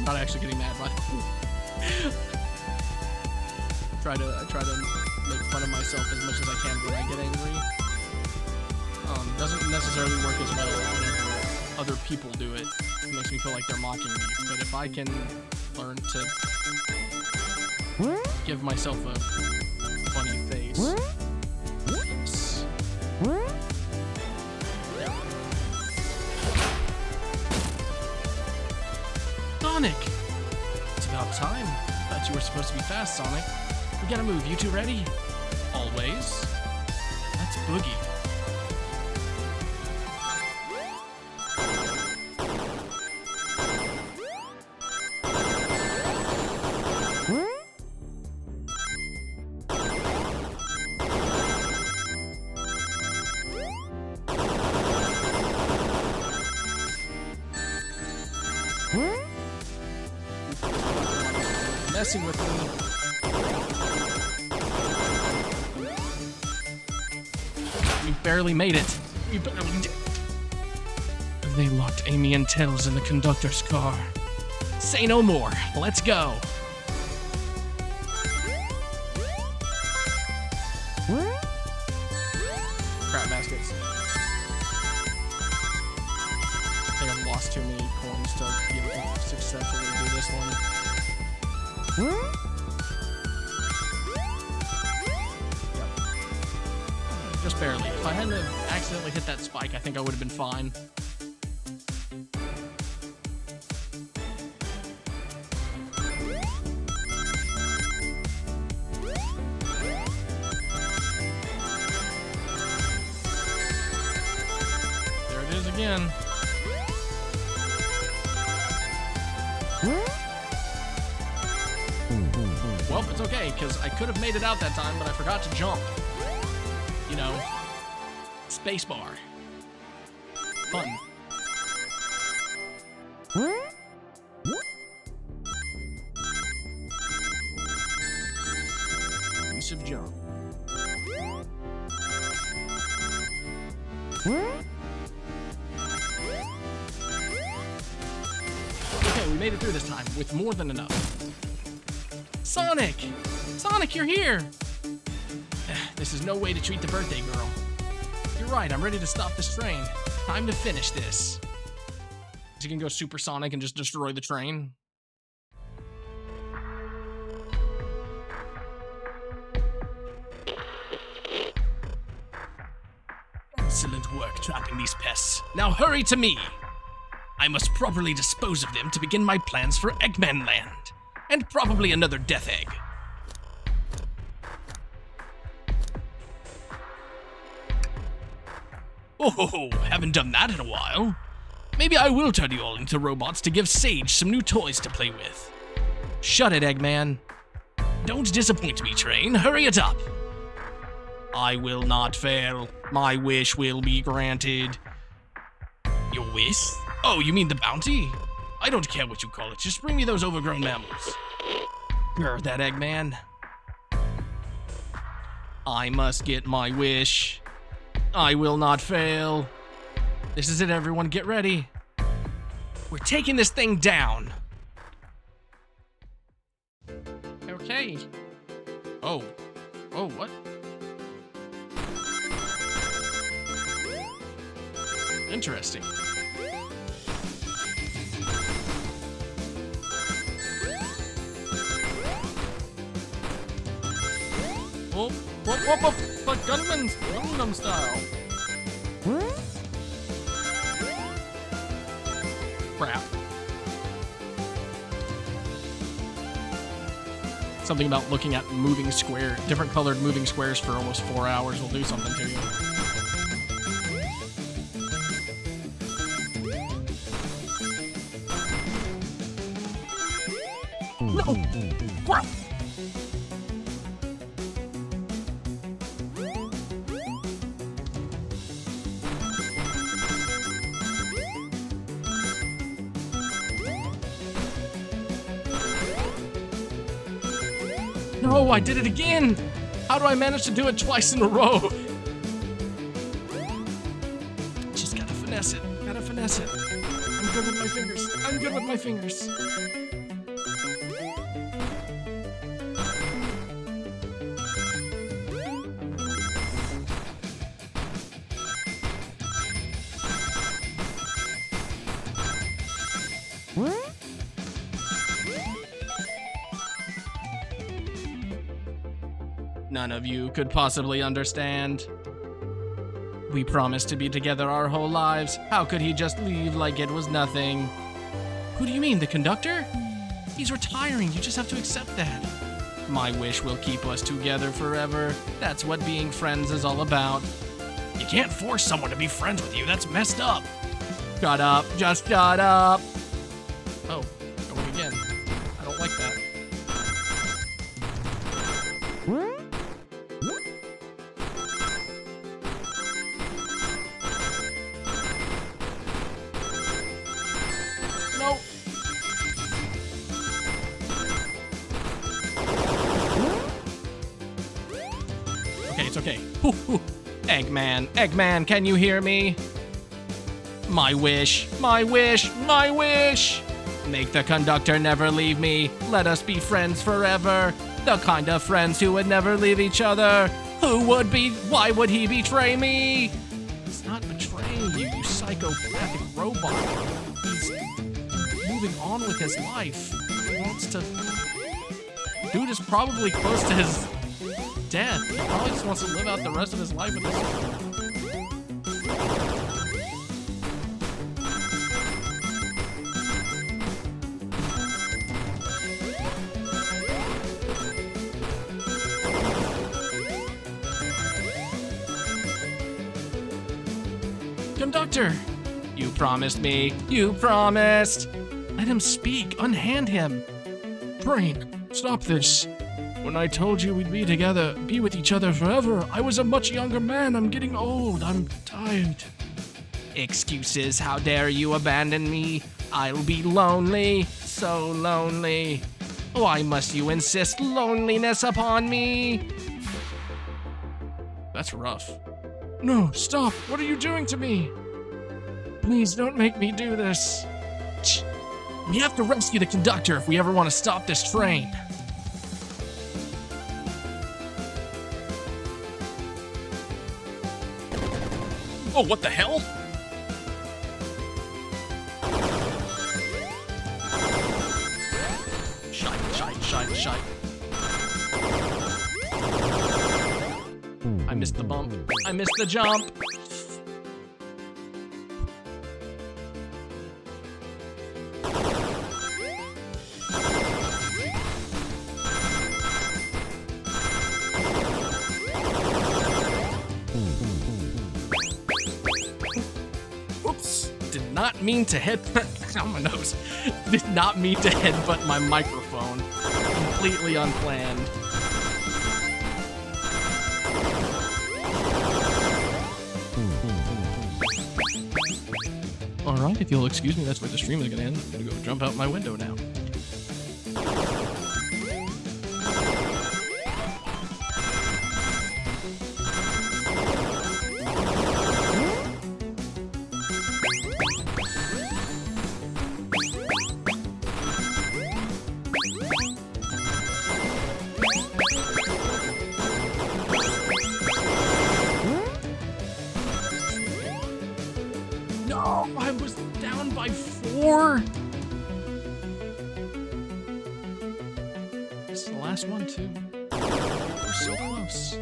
Not actually getting mad, but I try to make fun of myself as much as I can when I get angry. Doesn't necessarily work as well whenever other people do it. It makes me feel like they're mocking me. But if I can learn to give myself a funny face, Sonic! It's about time. Thought you were supposed to be fast, Sonic. We gotta move. You two ready? Always. Let's boogie. Messing with me. We barely made it. We barely did. They locked Amy and Tails in the conductor's car. Say no more. Let's go. Crap baskets. I think I've lost too many coins to be able to successfully do this one. Yep. Just barely. If I hadn't accidentally hit that spike, I think I would have been fine. There it is again. Well, it's okay, because I could have made it out that time, but I forgot to jump. You know, spacebar. Fun. Piece of jump. Okay, we made it through this time, with more than enough. Sonic! Sonic, you're here! This is no way to treat the birthday girl. You're right, I'm ready to stop this train. Time to finish this. You can go supersonic and just destroy the train. Excellent work trapping these pests. Now hurry to me! I must properly dispose of them to begin my plans for Eggman Land. And probably another Death Egg. Oh, haven't done that in a while. Maybe I will turn you all into robots to give Sage some new toys to play with. Shut it, Eggman. Don't disappoint me, train. Hurry it up. I will not fail. My wish will be granted. Your wish? Oh, you mean the bounty? I don't care what you call it. Just bring me those overgrown mammals. Grr, that Eggman. I must get my wish. I will not fail. This is it, everyone. Get ready. We're taking this thing down. Okay. Oh. Oh, what? Interesting. Oh, whoop, whoop, whoop, but Gangnam style. Crap. Something about looking at moving square, different colored moving squares for almost 4 hours will do something to you. No! Crap! No, I did it again! How do I manage to do it twice in a row? Just gotta finesse it. Gotta finesse it. I'm good with my fingers. I'm good with my fingers. None of you could possibly understand. We promised to be together our whole lives. How could he just leave like it was nothing? Who do you mean, the conductor? He's retiring. You just have to accept that. My wish will keep us together forever. That's what being friends is all about. You can't force someone to be friends with you. That's messed up. Shut up. Just shut up. Oh, going again. I don't like that. No. Okay, it's okay. Eggman, Eggman, can you hear me? My wish, my wish, my wish! Make the conductor never leave me. Let us be friends forever. The kind of friends who would never leave each other. Who would be? Why would he betray me? He's not betraying you, you psychopathic robot. He's moving on with his life. He wants to... Dude is probably close to his death. He probably just wants to live out the rest of his life with this. Conductor! You promised me. You promised! Let him speak. Unhand him. Brain, stop this. When I told you we'd be together, be with each other forever, I was a much younger man. I'm getting old. I'm tired. Excuses. How dare you abandon me? I'll be lonely. So lonely. Why must you insist loneliness upon me? That's rough. No, stop. What are you doing to me? Please don't make me do this. We have to rescue the conductor if we ever want to stop this train. Oh, what the hell? Shite. I missed the bump. I missed the jump. Oops. Did not mean to headbutt on my nose. Did not mean to headbutt my microphone. Completely unplanned. Alright, if you'll excuse me, that's where the stream is gonna end. I'm gonna go jump out my window now. No, I was down by 4. This is the last one, too. We're so close.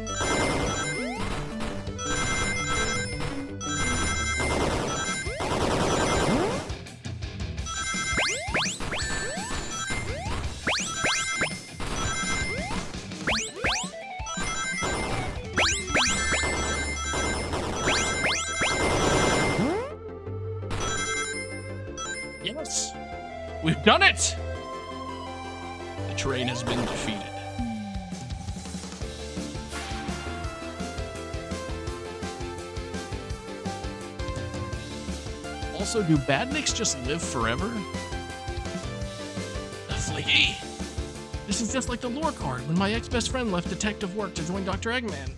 Yes, we've done it! The train has been defeated. Also, do badniks just live forever? Flicky! This is just like the lore card when my ex-best friend left detective work to join Dr. Eggman.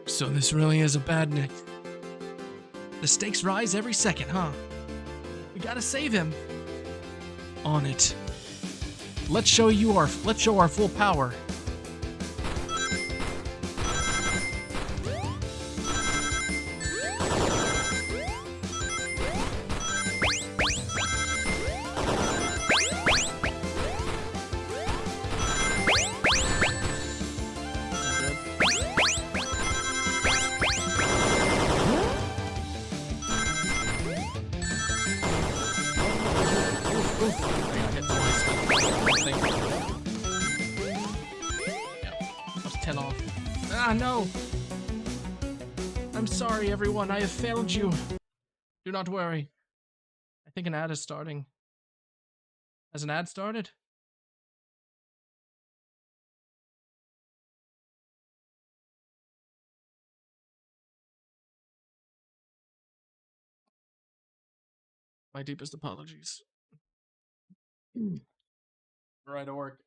So this really is a badnik. The stakes rise every second, huh? We gotta save him. On it. Let's show our full power. Ah, no. I'm sorry, everyone. I have failed you. Do not worry. I think an ad is starting. Has an ad started? My deepest apologies. Right, Orc.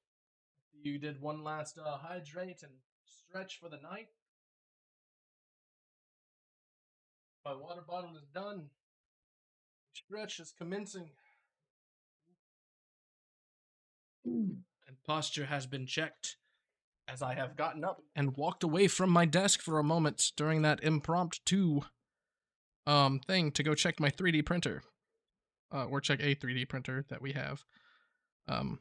You did one last hydrate and stretch for the night. My water bottle is done. Stretch is commencing. And posture has been checked as I have gotten up and walked away from my desk for a moment during that impromptu thing to go check my 3D printer. Or check a 3D printer that we have. Oh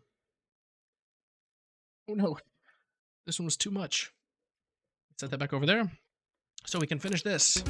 no. This one was too much. Set that back over there so we can finish this.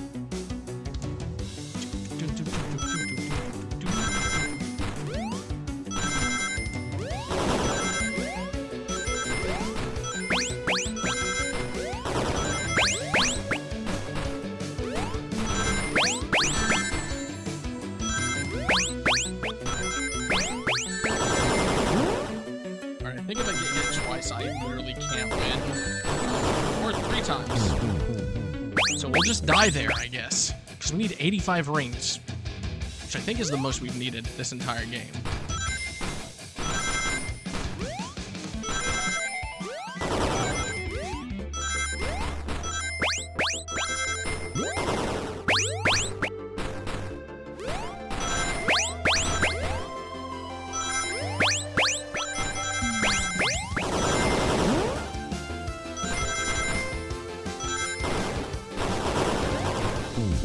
Alright, I think if I get hit twice, I literally can't win. Or 3 times. So we'll just die there, I guess. Because we need 85 rings. Which I think is the most we've needed this entire game.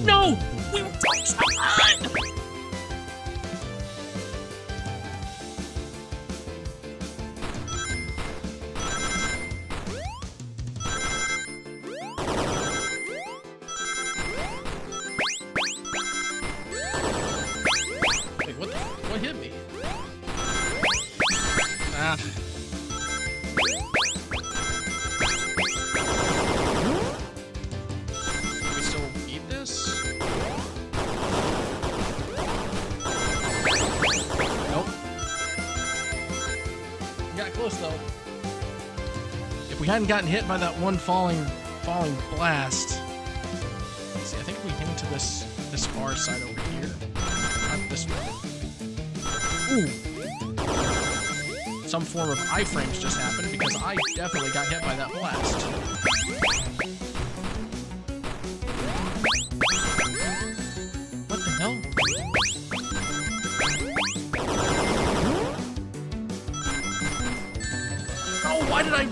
No! We were so on! Wait, what hit me? Ah. Can we still eat this? Nope. We got close though. If we hadn't gotten hit by that one falling blast. Let's see, I think if we came to this far side over here. Not this way. Ooh. Some form of iframes just happened because I definitely got hit by that blast. What the hell? Oh, why did I...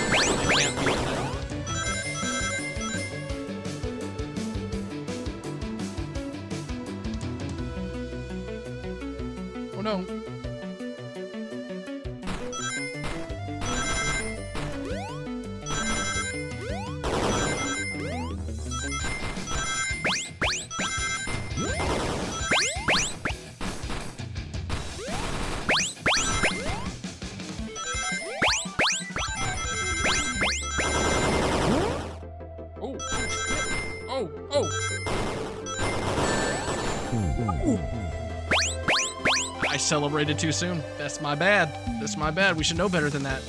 It can't be in there. Oh no. Oh. I celebrated too soon. That's my bad. That's my bad. We should know better than that.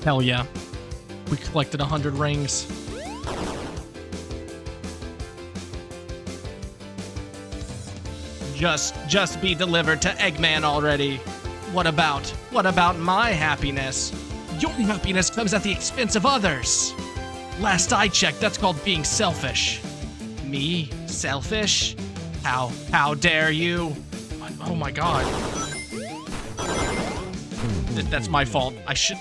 Hell yeah. We collected 100 rings. Just be delivered to Eggman already. What about my happiness? Your happiness comes at the expense of others. Last I checked, that's called being selfish. Me? Selfish? How dare you? Oh my god. That's my fault. I should...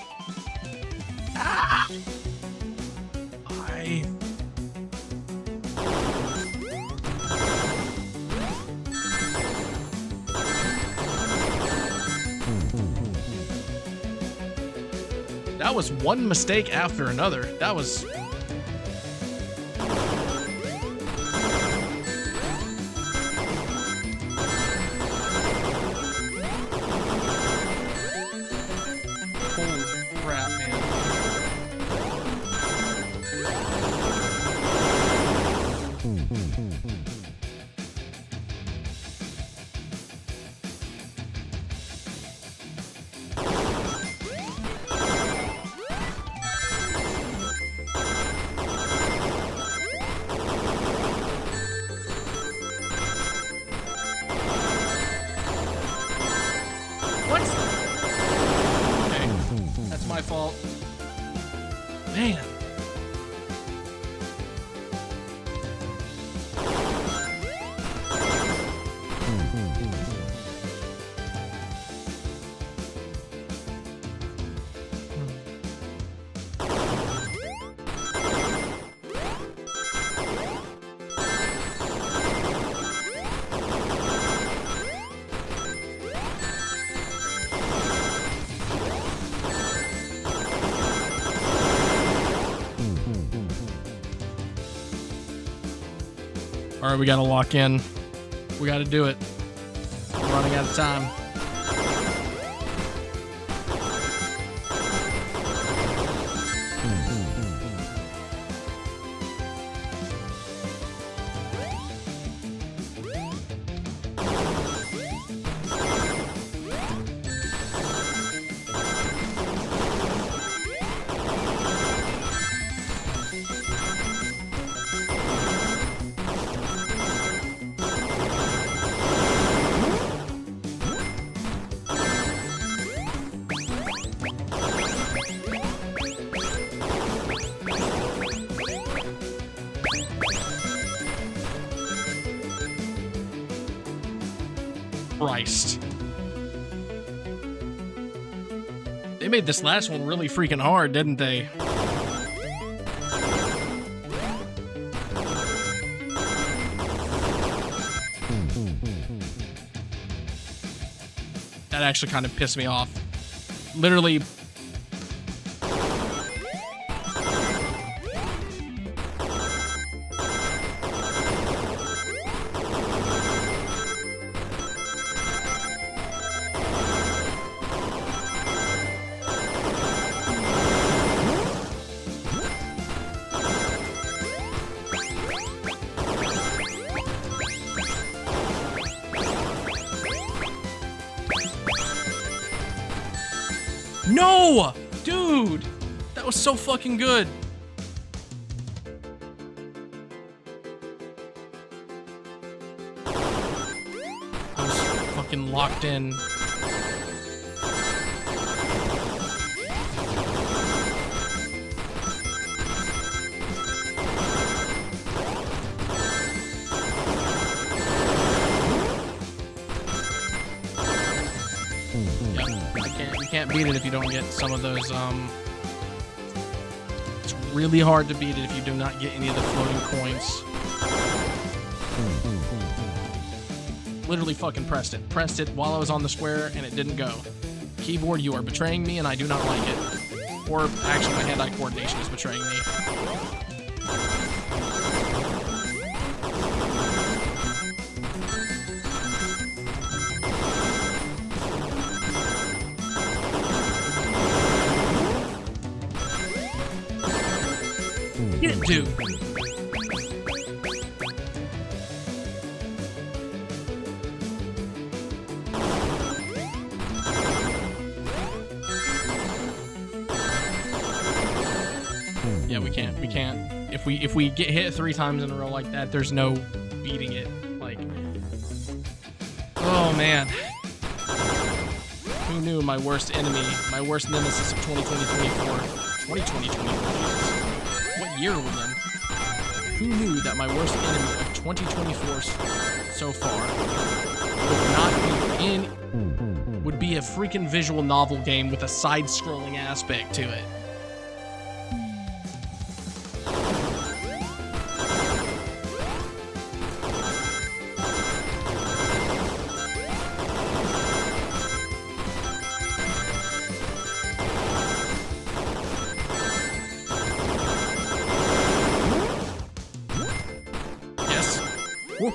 That was one mistake after another. That was... Holy crap, man. That's my fault. Man. All right, we gotta lock in. We gotta do it. We're running out of time. Christ. They made this last one really freaking hard, didn't they? That actually kind of pissed me off. Literally. No! Dude! That was so fucking good. I was fucking locked in. You can't beat it if you don't get some of those, it's really hard to beat it if you do not get any of the floating coins. Literally fucking pressed it. Pressed it while I was on the square and it didn't go. Keyboard, you are betraying me and I do not like it. Or actually my hand-eye coordination is betraying me. Get it, dude. Yeah, we can't. We can't. If we get hit 3 times in a row like that, there's no beating it. Like, oh man. Who knew my worst enemy, my worst nemesis of 2020-24, 2020-24, what year are we in? Who knew that my worst enemy of 2024 so far would be a freaking visual novel game with a side-scrolling aspect to it? We're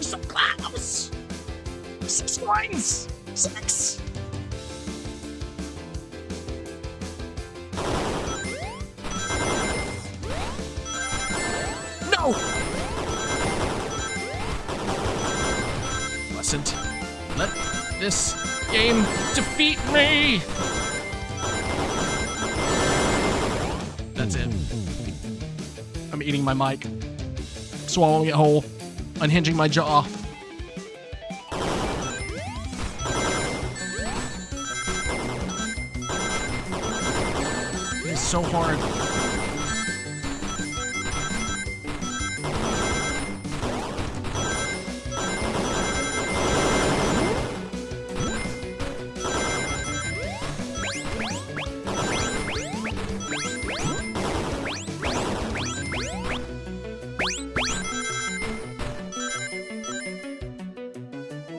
so close! 6 coins! 6! No! Mustn't let this game defeat me! That's it. I'm eating my mic, swallowing it whole, unhinging my jaw. It's so hard.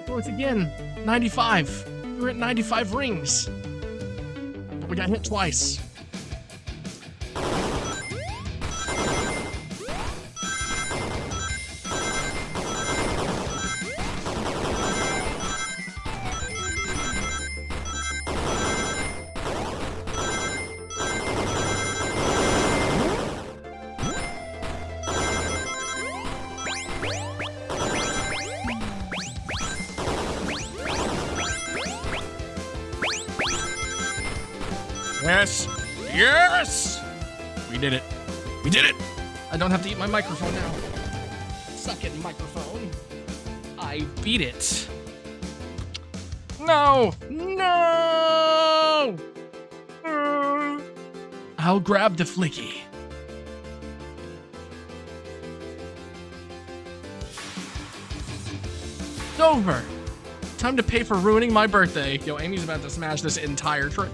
Once again, 95. We're at 95 rings. We got hit twice. Yes! Yes! We did it. We did it! I don't have to eat my microphone now. Suck it, microphone. I beat it. No! No! I'll grab the flicky. It's over. Time to pay for ruining my birthday. Yo, Amy's about to smash this entire trick.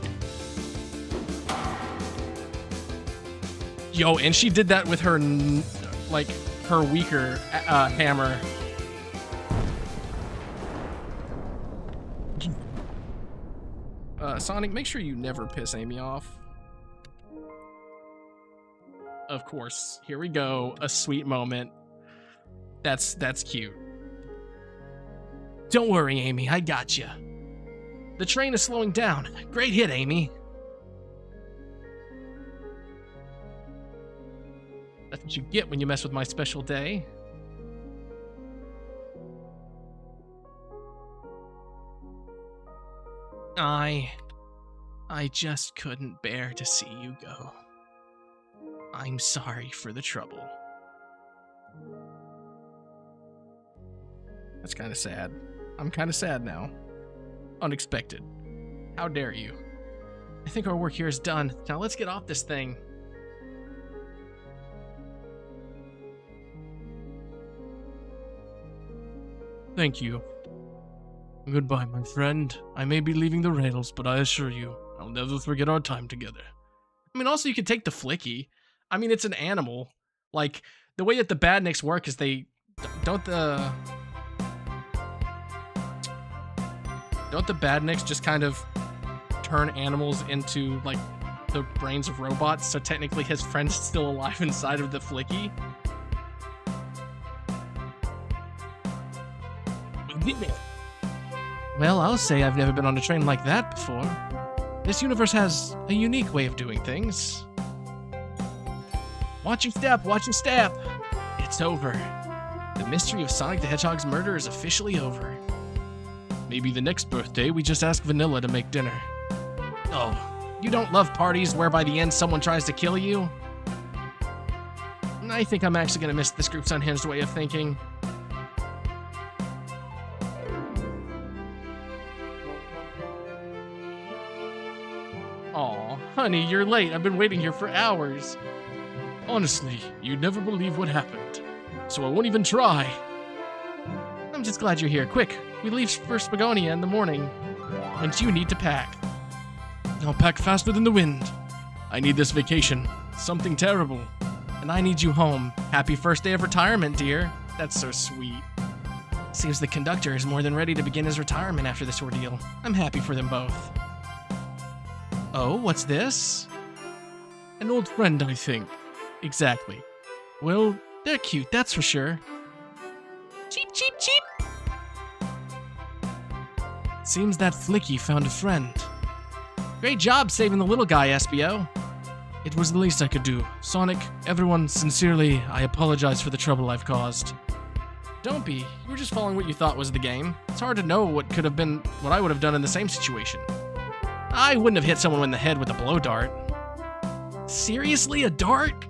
Yo, and she did that with her, like, her weaker hammer. Sonic, make sure you never piss Amy off. Of course. Here we go. A sweet moment. That's cute. Don't worry, Amy. I got you. The train is slowing down. Great hit, Amy. That's what you get when you mess with my special day. I just couldn't bear to see you go. I'm sorry for the trouble. That's kind of sad. I'm kind of sad now. Unexpected. How dare you? I think our work here is done. Now let's get off this thing. Thank you. Goodbye, my friend. I may be leaving the rails, but I assure you, I'll never forget our time together. I mean, also, you could take the flicky. I mean, it's an animal. Like, the way that the badniks work is they... Don't the badniks just kind of turn animals into, like, the brains of robots, so technically his friend's still alive inside of the flicky? Well, I'll say I've never been on a train like that before. This universe has a unique way of doing things. Watch your step, watch your step! It's over. The mystery of Sonic the Hedgehog's murder is officially over. Maybe the next birthday we just ask Vanilla to make dinner. Oh, you don't love parties where by the end someone tries to kill you? I think I'm actually gonna miss this group's unhinged way of thinking. Aw, honey, you're late. I've been waiting here for hours. Honestly, you'd never believe what happened, so I won't even try. I'm just glad you're here. Quick, we leave for Spagonia in the morning, and you need to pack. I'll pack faster than the wind. I need this vacation. Something terrible. And I need you home. Happy first day of retirement, dear. That's so sweet. Seems the conductor is more than ready to begin his retirement after this ordeal. I'm happy for them both. Oh, what's this? An old friend, I think. Exactly. Well, they're cute, that's for sure. Cheep, cheep, cheep! Seems that Flicky found a friend. Great job saving the little guy, SBO. It was the least I could do. Sonic, everyone, sincerely, I apologize for the trouble I've caused. Don't be. You were just following what you thought was the game. It's hard to know what could have been what I would have done in the same situation. I wouldn't have hit someone in the head with a blow dart. Seriously, a dart?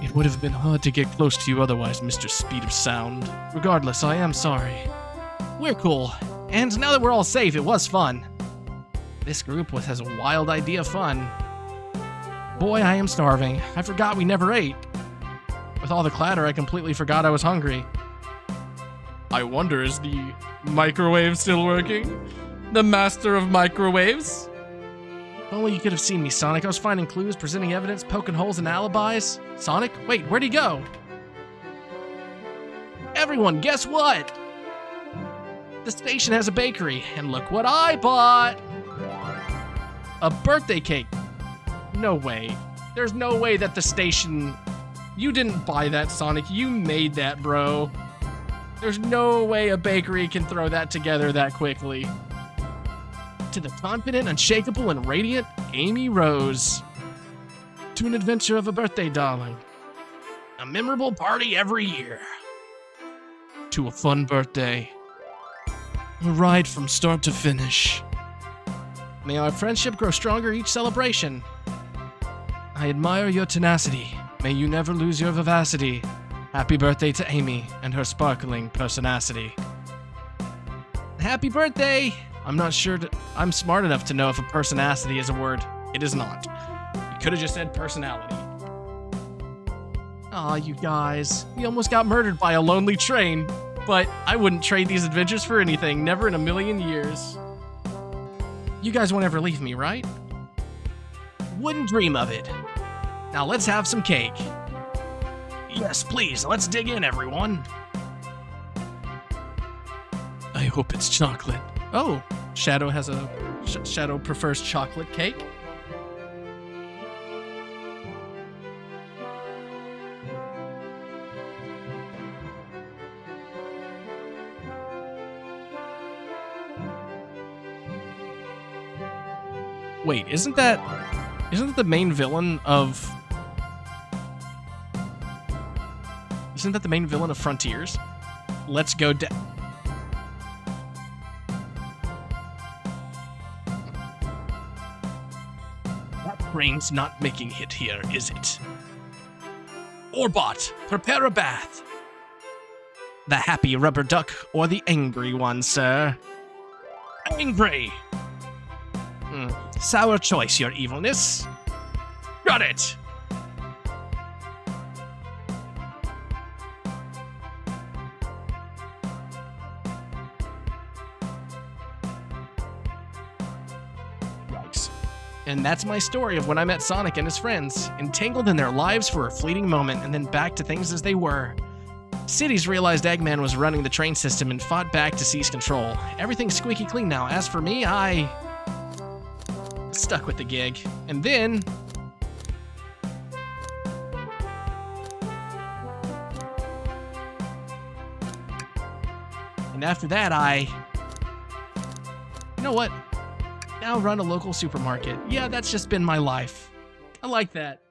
It would have been hard to get close to you otherwise, Mr. Speed of Sound. Regardless, I am sorry. We're cool. And now that we're all safe, it was fun. This group has a wild idea of fun. Boy, I am starving. I forgot we never ate. With all the clatter, I completely forgot I was hungry. I wonder, is the microwave still working? The master of microwaves? If only you could have seen me, Sonic. I was finding clues, presenting evidence, poking holes in alibis. Sonic? Wait, where'd he go? Everyone, guess what? The station has a bakery, and look what I bought! A birthday cake. No way. There's no way that the station... You didn't buy that, Sonic. You made that, bro. There's no way a bakery can throw that together that quickly. To the confident, unshakable, and radiant Amy Rose. To an adventure of a birthday, darling. A memorable party every year. To a fun birthday. A ride from start to finish. May our friendship grow stronger each celebration. I admire your tenacity. May you never lose your vivacity. Happy birthday to Amy and her sparkling personacity. Happy birthday! I'm not sure I'm smart enough to know if a personacity is a word. It is not. You could have just said personality. Aw, you guys. We almost got murdered by a lonely train, but I wouldn't trade these adventures for anything. Never in a million years. You guys won't ever leave me, right? Wouldn't dream of it. Now let's have some cake. Yes, please. Let's dig in, everyone. I hope it's chocolate. Oh, Shadow has a... Shadow prefers chocolate cake. Wait, isn't that the main villain of... Isn't that the main villain of Frontiers? Let's go down. That train's not making it here, is it? Orbot, prepare a bath. The happy rubber duck or the angry one, sir? Angry! Sour choice, your evilness. Got it! Yikes. And that's my story of when I met Sonic and his friends, entangled in their lives for a fleeting moment and then back to things as they were. Cities realized Eggman was running the train system and fought back to seize control. Everything's squeaky clean now. As for me, I... stuck with the gig. And then... And after that, you know what? Now run a local supermarket. Yeah, that's just been my life. I like that.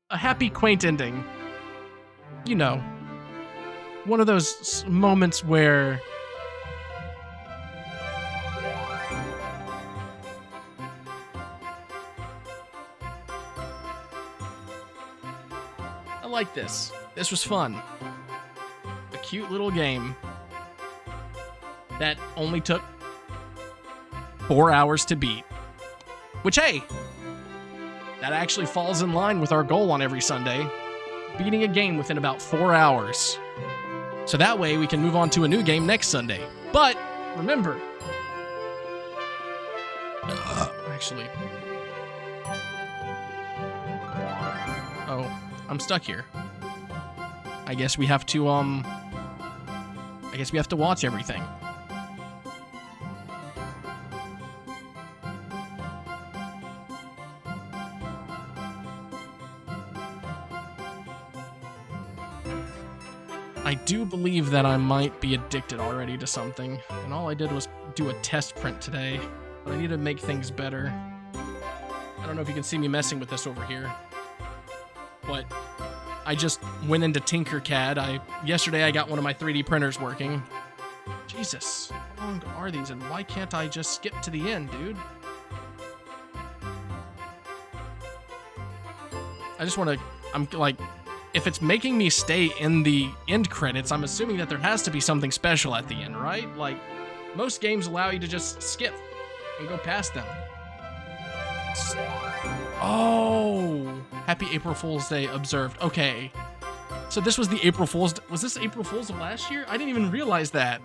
A happy, quaint ending. You know. One of those moments where... I like this. This was fun. A cute little game that only took 4 hours to beat. Which, hey, that actually falls in line with our goal on every Sunday. Beating a game within about 4 hours. So that way we can move on to a new game next Sunday. But, remember... actually... Oh, I'm stuck here. I guess we have to, I guess we have to watch everything. I do believe that I might be addicted already to something, and all I did was do a test print today, but I need to make things better. I don't know if you can see me messing with this over here, but I just went into Tinkercad. Yesterday I got one of my 3D printers working. Jesus, how long are these, and why can't I just skip to the end, dude? I just want to, I'm like, if it's making me stay in the end credits, I'm assuming that there has to be something special at the end, right? Like, most games allow you to just skip and go past them. Oh, happy April Fool's Day observed. Okay. So this was the April Fool's, was this April Fool's of last year? I didn't even realize that.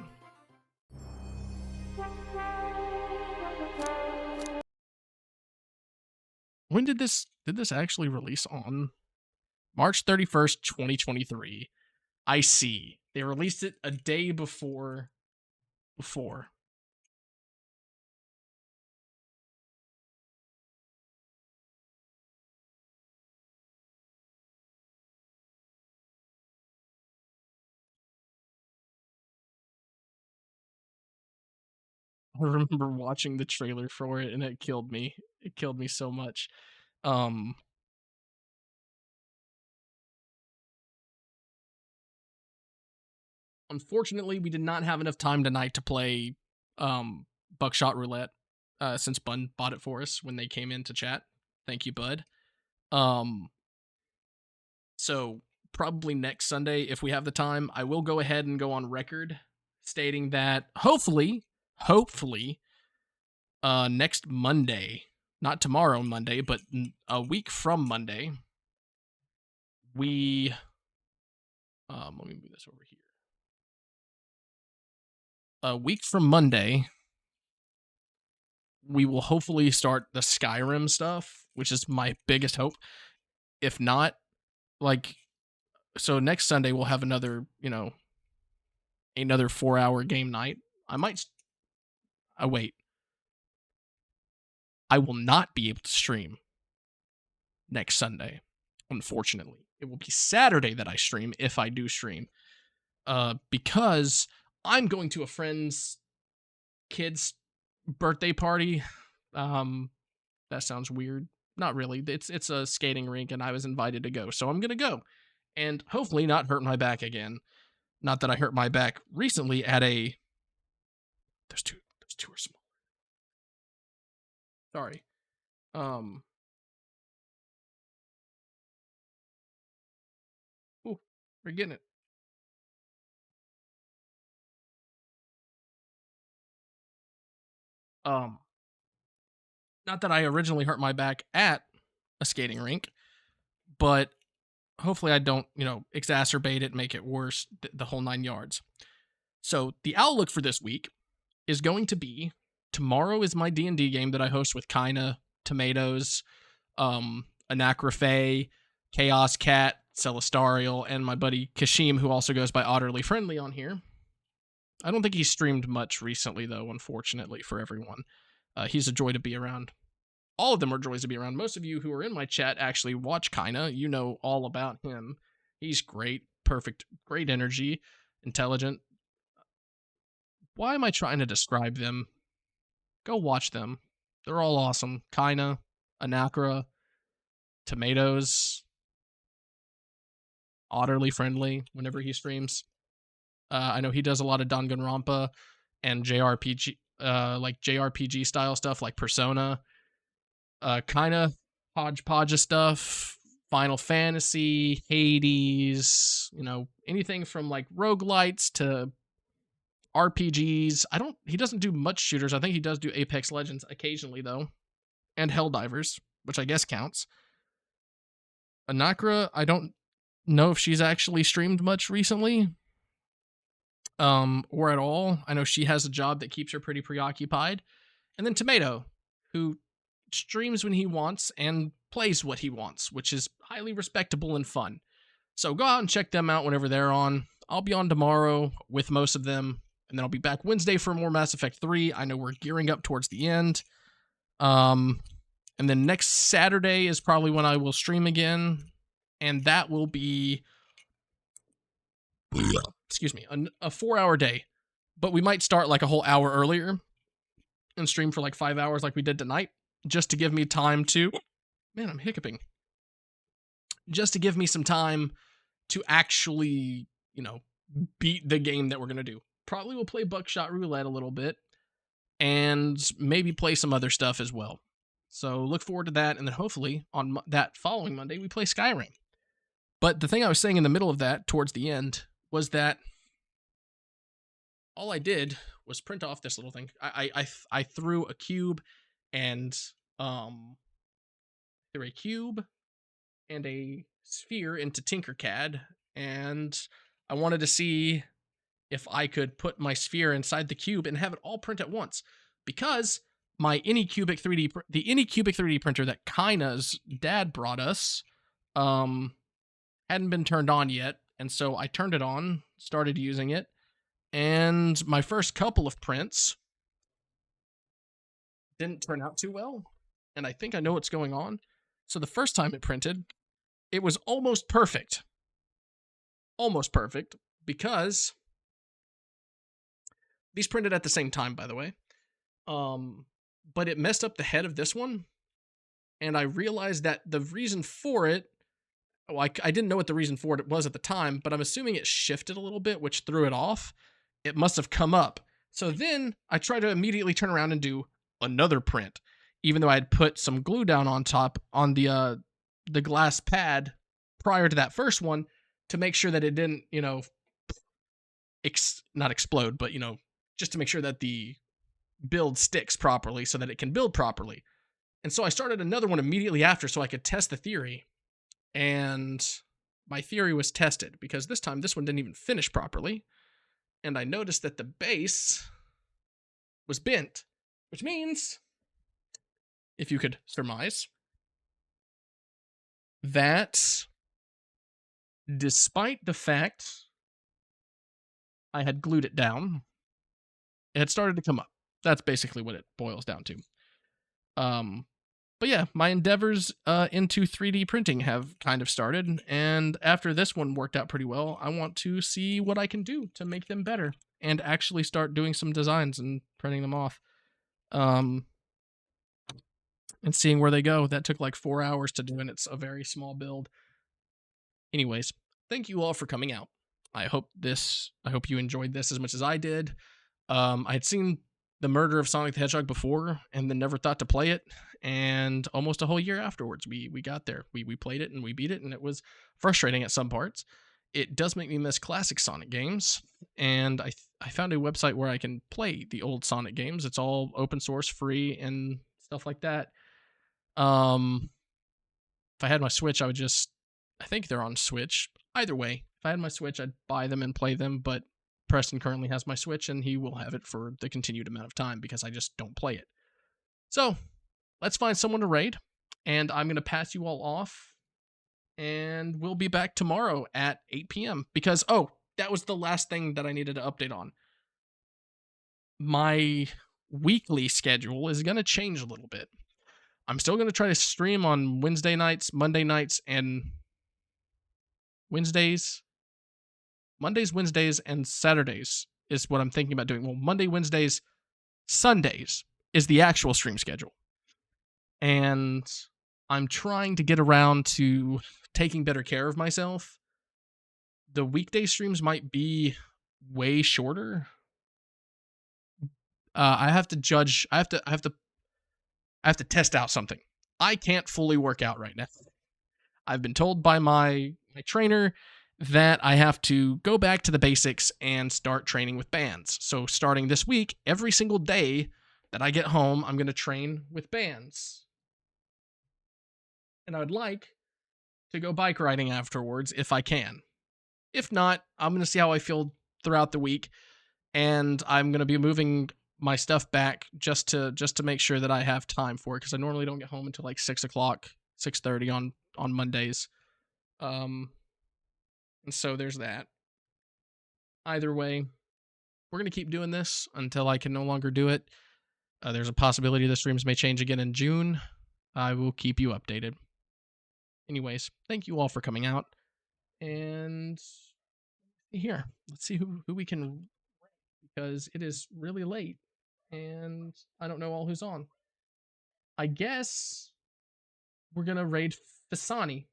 When did this actually release on? March 31st, 2023. I see. They released it a day before. I remember watching the trailer for it and it killed me. It killed me so much. Unfortunately, we did not have enough time tonight to play Buckshot Roulette since Bun bought it for us when they came in to chat. Thank you, Bud. So probably next Sunday, if we have the time, I will go ahead and go on record stating that hopefully, next Monday, not tomorrow Monday, but a week from Monday, we, let me move this over here. A week from Monday, we will hopefully start the Skyrim stuff, which is my biggest hope. If not, like, so next Sunday we'll have another 4-hour game night. I will not be able to stream next Sunday, unfortunately. It will be Saturday that I stream, if I do stream, because I'm going to a friend's kid's birthday party. That sounds weird. Not really. It's a skating rink, and I was invited to go, so I'm gonna go, and hopefully not hurt my back again. Not that I hurt my back recently at a. There's two are small. Sorry. Ooh, we're getting it. Not that I originally hurt my back at a skating rink, but hopefully I don't, exacerbate it, make it worse, the whole 9 yards. So the outlook for this week is going to be, tomorrow is my D&D game that I host with Kina, Tomatoes, Anacrafe, Chaos Cat, Celestarial, and my buddy Kashim, who also goes by Otterly Friendly on here. I don't think he's streamed much recently, though, unfortunately for everyone. He's a joy to be around. All of them are joys to be around. Most of you who are in my chat actually watch Kina. You know all about him. He's great, perfect, great energy, intelligent. Why am I trying to describe them? Go watch them. They're all awesome. Kina, Anacra, Tomatoes, Otterly Friendly whenever he streams. I know he does a lot of Danganronpa and JRPG, like JRPG style stuff like Persona. Kind of hodgepodge of stuff. Final Fantasy, Hades, anything from like roguelites to RPGs. He doesn't do much shooters. I think he does do Apex Legends occasionally though. And Helldivers, which I guess counts. Anakra, I don't know if she's actually streamed much recently. Or at all. I know she has a job that keeps her pretty preoccupied. And then Tomato, who streams when he wants and plays what he wants, which is highly respectable and fun. So go out and check them out whenever they're on. I'll be on tomorrow with most of them, and then I'll be back Wednesday for more Mass Effect 3. I know we're gearing up towards the end. And then next Saturday is probably when I will stream again, and that will be, excuse me, a 4-hour day. But we might start like a whole hour earlier and stream for like 5 hours like we did tonight, just to give me time to, man, I'm hiccuping. Just to give me some time to actually, beat the game that we're going to do. Probably we'll play Buckshot Roulette a little bit and maybe play some other stuff as well. So look forward to that. And then hopefully on that following Monday, we play Skyrim. But the thing I was saying in the middle of that, towards the end, was that all I did was print off this little thing. I threw a cube and threw a cube and a sphere into Tinkercad, and I wanted to see if I could put my sphere inside the cube and have it all print at once, because my Anycubic 3D, the Anycubic 3D printer that Kaina's dad brought us, hadn't been turned on yet, and so I turned it on, started using it, and my first couple of prints didn't turn out too well, and I think I know what's going on. So the first time it printed, it was almost perfect. Almost perfect, because these printed at the same time, by the way. But it messed up the head of this one, and I realized that the reason for it, I didn't know what the reason for it was at the time, but I'm assuming it shifted a little bit, which threw it off. It must have come up. So then I tried to immediately turn around and do another print, even though I had put some glue down on top on the glass pad prior to that first one to make sure that it didn't, not explode, but, just to make sure that the build sticks properly so that it can build properly. And so I started another one immediately after so I could test the theory. And my theory was tested, because this time this one didn't even finish properly. And I noticed that the base was bent, which means, if you could surmise, that despite the fact I had glued it down, it had started to come up. That's basically what it boils down to. But yeah, my endeavors into 3D printing have kind of started, and after this one worked out pretty well, I want to see what I can do to make them better and actually start doing some designs and printing them off. And seeing where they go. That took like 4 hours to do, and it's a very small build. Anyways, thank you all for coming out. I hope you enjoyed this as much as I did. I had seen the murder of Sonic the Hedgehog before, and then never thought to play it. And almost a whole year afterwards, we got there. We played it and we beat it, and it was frustrating at some parts. It does make me miss classic Sonic games, and I found a website where I can play the old Sonic games. It's all open source, free, and stuff like that. If I had my Switch, I think they're on Switch. Either way, if I had my Switch, I'd buy them and play them, but Preston currently has my Switch, and he will have it for the continued amount of time because I just don't play it. So, let's find someone to raid, and I'm going to pass you all off, and we'll be back tomorrow at 8 p.m. because, that was the last thing that I needed to update on. My weekly schedule is going to change a little bit. I'm still going to try to stream on Wednesday nights, Monday nights, and Mondays, Wednesdays, and Saturdays is what I'm thinking about doing. Well, Monday, Wednesdays, Sundays is the actual stream schedule. And I'm trying to get around to taking better care of myself. The weekday streams might be way shorter. I have to test out something. I can't fully work out right now. I've been told by my trainer that I have to go back to the basics and start training with bands. So starting this week, every single day that I get home, I'm going to train with bands. And I would like to go bike riding afterwards if I can. If not, I'm going to see how I feel throughout the week, and I'm going to be moving my stuff back just to make sure that I have time for it, because I normally don't get home until like 6 o'clock, 6:30 on Mondays. And so there's that. either way, we're going to keep doing this until I can no longer do it. There's a possibility the streams may change again in June. I will keep you updated. Anyways, thank you all for coming out. And here, let's see who we can, because it is really late and I don't know all who's on. I guess we're going to raid Fasani.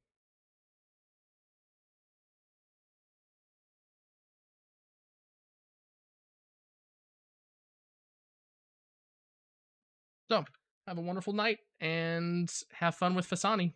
So, have a wonderful night and have fun with Fasani.